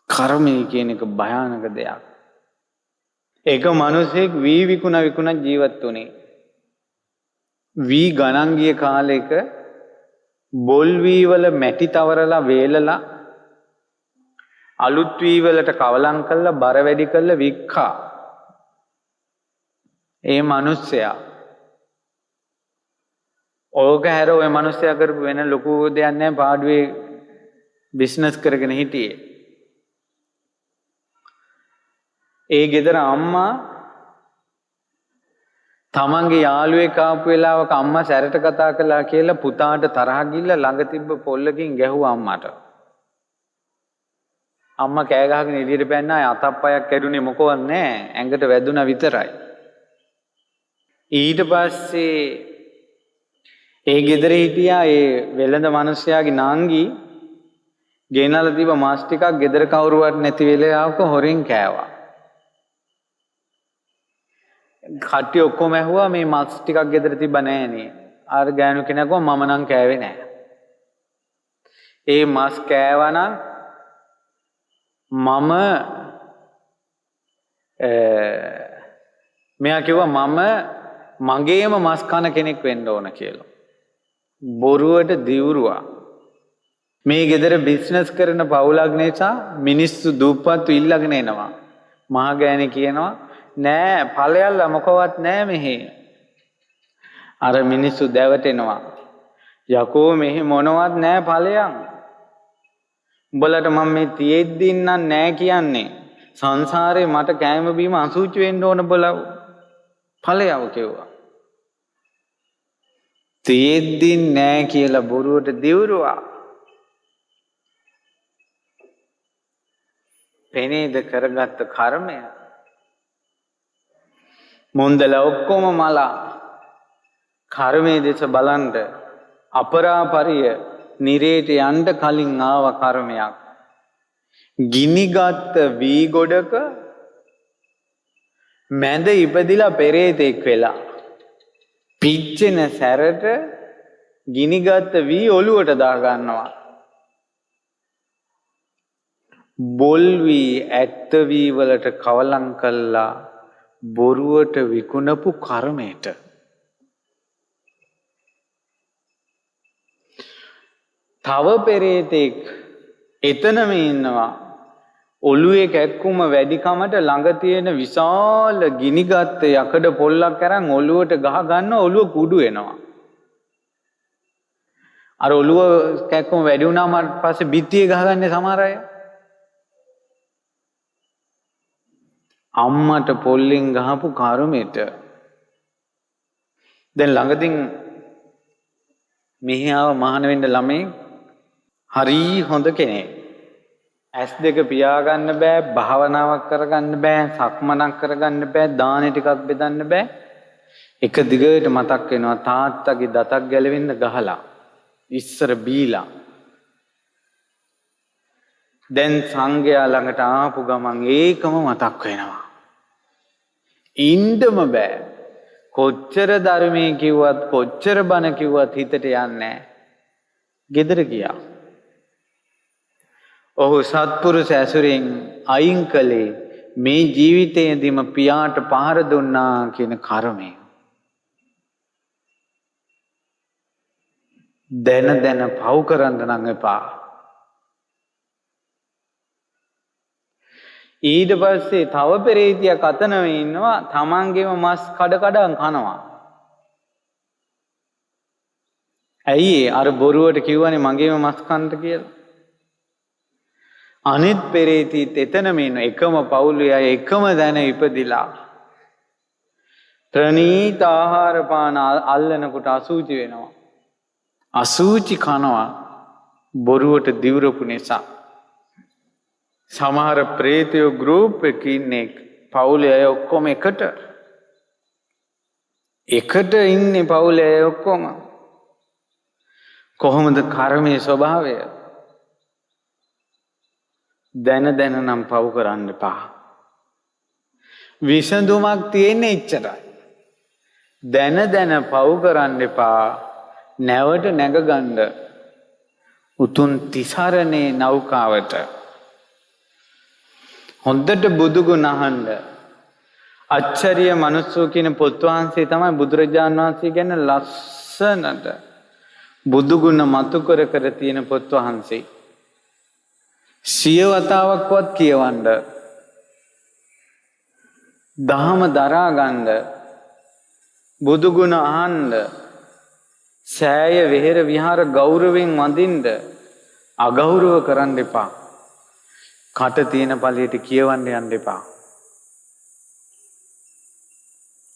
කර්මය කියන එක භයානක දෙයක්. එක මිනිසෙක් වී විකුණ ජීවත් වුණේ. වී ගණන් ගිය කාලෙක බොල් වී වල මැටි තවරලා වේලලා අලුත් වී වලට කවලම් කරලා බර වැඩි කරලා වික්කා. ඒ මිනිස්සයා ඕක හැර ඔය මිනිස්සයා කරපු වෙන ලොකු දෙයක් නැහැ. පාඩුවේ බිස්නස් කරගෙන හිටියේ. ඒ ගෙදර අම්මා තමන්ගේ යාළුවෙක් ආපු වෙලාවක අම්මා සැරට කතා කළා කියලා පුතාට තරහ ගිල්ල ළඟ තිබ්බ පොල්ලකින් ගැහුවා අම්මට. අම්මා කෑ ගහගෙන එළියට පැන්නා. අතප්පයක් කැඩුනේ මොකවත් නැහැ. ඇඟට වැදුනා විතරයි. ඊට පස්සේ ඒ ගෙදර හිටියා ඒ වෙළඳ මිනිස්සයාගේ නාංගි ගෙනල්ලා තිබ්බ මාස් ටිකක් ගෙදර කවුරුවත් නැති වෙලාවක හොරෙන් කෑවා. කට්ටිය ඔක්කොම ඇහුවා මේ මාස් ටිකක් ගෙදර තිබ්බ නෑනේ. අර ගෑනු කෙනා කිව්වා මම නම් කෑවේ නෑ. ඒ මාස් කෑවා නම් මෙයා කිව්වා මම මගේම මස් කන කෙනෙක් වෙන්න ඕන කියලා. බොරුවට දිවුරුවා. මේ ගෙදර බිස්නස් කරන පවුලක් නිසා මිනිස්සු දුප්පත්තු ඉල්ලගෙන එනවා. මහගෑණි කියනවා නෑ ඵලයල්ලා මොකවත් නෑ මෙහි. අර මිනිස්සු දැවටෙනවා. යකෝ මෙහි මොනවත් නෑ ඵලයන්. උඹලට මම මේ තියෙද්දි නම් නෑ කියන්නේ. සංසාරේ මට කෑම බීම අසුචි වෙන්න ඕන බලව. ඵලයව කිව්වා. තියෙද්දි නෑ කියලා බොරුවට දිවුරුවා. පෙනේද කරගත්ත කර්මය. මොන්දල ඔක්කොම මලා කර්මයේ දෙස බලන්ට අපරාපරිය නිරේට යන්න කලින් ආව කර්මයක්. ගිනිගත් වී ගොඩක මැද ඉපදිලා පෙරේතෙක් වෙලා පිච්චෙන සැරට ගිනිගත් වී ඔලුවට දා ගන්නවා. බොල් වී ඇත්ත වී වලට කවලම් කළා බොරුවට විකුණපු කර්මයට. තව පෙරේතෙක් එතනම ඉන්නවා. ඔළුවේ කැක්කුම වැඩිකමට ළඟ තියෙන විශාල ගිනිගත් යකඩ පොල්ලක් අරන් ඔළුවට ගහ ගන්න ඔළුව කුඩු වෙනවා. අර ඔළුව කැක්කුම වැඩි වුණාම පස්සේ බිත්තිය ගහගන්නේ සමහර අය. අම්මට පොල්ලෙන් ගහපු කර්මෙට. දැන් ළඟදින් මෙහි ආව මහාන වෙන්න ළමයි හරි හොඳ කෙනෙක්. ඇස් දෙක පියාගන්න බෑ, භාවනාවක් කරගන්න බෑ, සක්මනක් කරගන්න බෑ, දානෙ ටිකක් බෙදන්න බෑ. එක දිගට මතක් වෙනවා තාත්තගේ දතක් ගැලවෙන්න ගහලා ඉස්සර බීලා. දැන් සංඝයා ළඟට ආපු ගමන් ඒකම මතක් වෙනවා. ඉන්නම බෑ. කොච්චර ධර්මයේ කිව්වත් කොච්චර බණ කිව්වත් හිතට යන්නේ නැහැ. ගෙදර ගියා. ඔහු සත්පුරුෂ ඇසුරෙන් අයින් කළේ මේ ජීවිතයේදීම පියාට පහර දුන්නා කියන කර්මය. දැන දැන පව් කරන්න නම් එපා. ඊට පස්සේ තව පෙරේතියක් අතනම ඉන්නවා තමන්ගේම මස් කඩ කඩන් කනවා. ඇයි අර බොරුවට කිව්වනේ මගේම මස් කන්න කියලා. අනිත් පෙරේතීත් එතනම ඉන්න එකම පවුලේ අය එකම දැන ඉපදිලා ප්‍රණීත ආහාර පාන අල්ලනකොට අසුචි වෙනවා. අසුචි කනවා බොරුවට දිවුරපු නිසා. සමහර ප්‍රේතයෝ ගෲප් එකක ඉන්නේ පවුලේ අය ඔක්කොම එකට ඉන්නේ පවුලේ අය ඔක්කොම. කොහොමද කර්මයේ ස්වභාවය? දැන දැන නම් පව් කරන්න එපා. විසඳුමක් තියෙන්නේ එච්චරයි. දැන දැන පව් කරන්න එපා. නැවට නැග ගන්න උතුම් තිසරණේ නෞකාවට හොඳට බුදු ගුණ අහන්න. අච්චරිය මනුස්සෝ කියන පොත් වහන්සේ තමයි බුදුරජාන් වහන්සේ ගැන ලස්සනට බුදු ගුණ මතු කර කර තියෙන පොත් වහන්සේ. සිය වතාවක්වත් කියවන්න. දහම දරා ගන්න. බුදු ගුණ අහන්න. සෑය වෙහෙර විහාර ගෞරවයෙන් වඳින්න. අගෞරව කරන්න එපා. කට තියෙන පළියට කියවන්න යන්න එපා.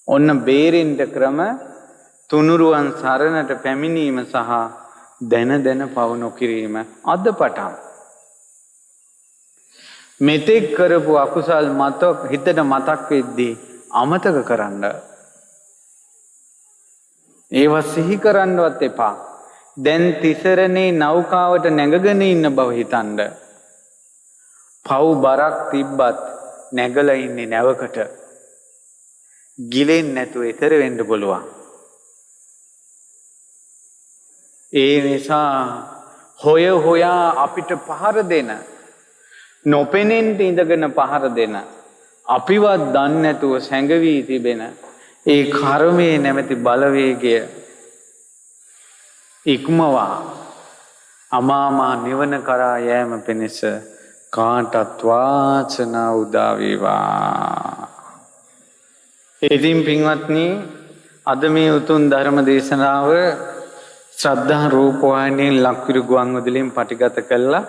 ඔන්න බේරෙන්න ක්‍රම තුනුරුවන් සරණට පැමිණීම සහ දැන දැන පව නොකිරීම අද පටන්. මෙතෙක් කරපු අකුසල් හිතට මතක් වෙද්දී අමතක කරන්න. ඒවා සිහි කරන්නවත් එපා. දැන් තිසරණේ නෞකාවට නැගගෙන ඉන්න බව හිතන්න. පව් බරක් තිබ්බත් නැගලා ඉන්නේ නැවකට. ගිලෙන්නේ නැතුව ඈතර වෙන්න පුළුවන්. ඒ නිසා හොයා අපිට පහර දෙන නොපෙනෙන්න ඉඳගෙන පහර දෙන අපිවත් දන්නේ නැතුව සැඟවී තිබෙන ඒ කර්මයේ නැමැති බලවේගය ඉක්මවා අමා මහ නිවන කරා යෑම පිණිස කාටත් වාසනාව උදා වේවා. ඉතින් පින්වත්නි අද මේ උතුම් ධර්ම දේශනාව ශ්‍රද්ධා රූපවාහිනියෙන් ලක්විරු ගුවන්විදුලියෙන් පටිගත කළා.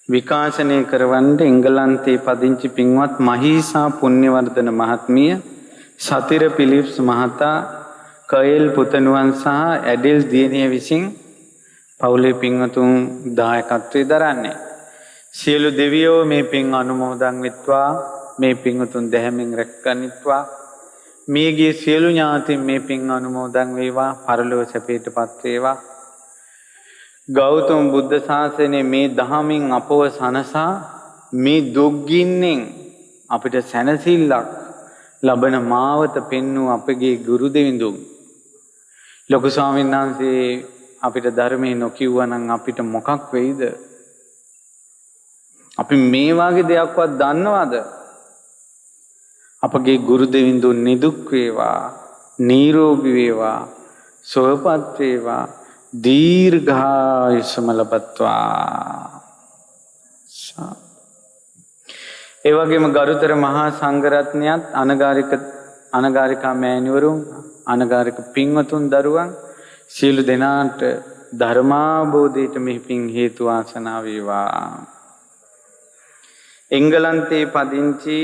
විකාශනය කරවන්න එංගලන්තයේ පදිංචි පින්වත් මහීසා පුණ්‍යවර්ධන මහත්මිය, සතිර පිලිප්ස් මහතා, කයෙල් පුතණුවන් සහ ඇඩෙල් දියණිය විසින් පවුලේ පින්වතුන් දායකත්වයේ දරන්නේ. සියලු දෙවියෝ මේ පින් අනුමෝදන් වෙත්වා. මේ පින්වතුන් දැහැමින් රැකගනිත්වා. මේගේ සියලු ඥාතීන් මේ පින් අනුමෝදන් වේවා. පරලෝක සැපයටපත් වේවා. ගෞතම බුද්ධ ශාසනයේ මේ දහමින් අපව සනසා මේ දුක්ගින්නෙන් අපිට සැනසෙල්ලක් ලබන මාවත පෙන්වූ අපගේ ගුරු දෙවිඳුන් ලොකු ස්වාමීන් වහන්සේ අපිට ධර්මයේ නොකියුවා අපිට මොකක් වෙයිද? අපි මේ වාගේ දෙයක්වත් දන්නවද? අපගේ ගුරු දෙවිඳුන් නිදුක් වේවා, නිරෝගී වේවා, සුවපත් වේවා, දීර්ඝායුෂම ලබත්වා. ඒ වගේම ගරුතර මහා සංඝරත්නයත් අනගාരികා මෑණිවරුන්, අනගාരിക පින්වතුන් දරුවන් සියලු දෙනාට ධර්මාබෝධයට මේ පින් හේතු වාසනා වේවා. එංගලන්තයේ පදිංචි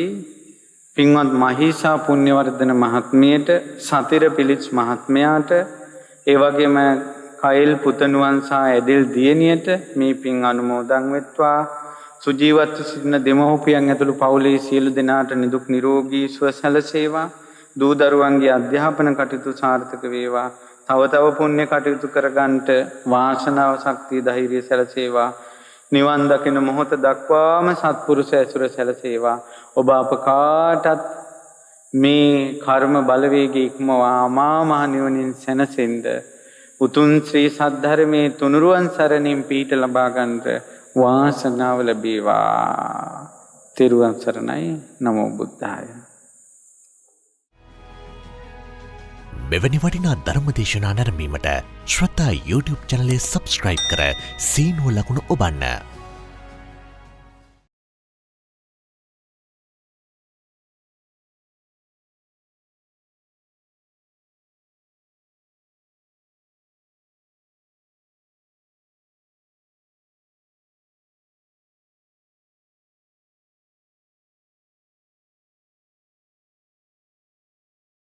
පින්වත් මහීසා පුණ්‍යවර්ධන මහත්මියට, සතිර පිලිප්ස් මහත්මයාට, ඒ වගේම කයෙල් පුතණුවන් සහ ඇඩෙල් දියණියට මේ පින් අනුමෝදන් වෙත්වා. සුජීවත්ව සිටින දෙමව්පියන් ඇතුළු පවුලේ සියලු දෙනාට නිදුක් නිරෝගී සුව සැලසේවා. දූ දරුවන්ගේ අධ්‍යාපන කටයුතු සාර්ථක වේවා. තව තව පුණ්‍ය කටයුතු කරගන්නට වාසනාව, ශක්තිය, ධෛර්යය සැලසේවා. නිවන් දකින මොහොත දක්වාම සත්පුරුෂ ඇසුර සැලසේවා. ඔබ අප කාටත් මේ කර්ම බලවේගය ඉක්මවා අමා මහ නිවනින් සැනසෙන්න උතුම් ශ්‍රී සද්ධර්මයේ තුනුරුවන් සරණින් පිහිට ලබා ගන්නට වාසනාව ලැබේවා. තෙරුවන් සරණයි. නමෝ බුද්ධාය. මෙවැනි වටිනා ධර්මදේශනා නැරඹීමට ශ්‍රද්ධා YouTube චැනලය සබස්ක්‍රයිබ් කර සීනුව ලකුණ ඔබන්න.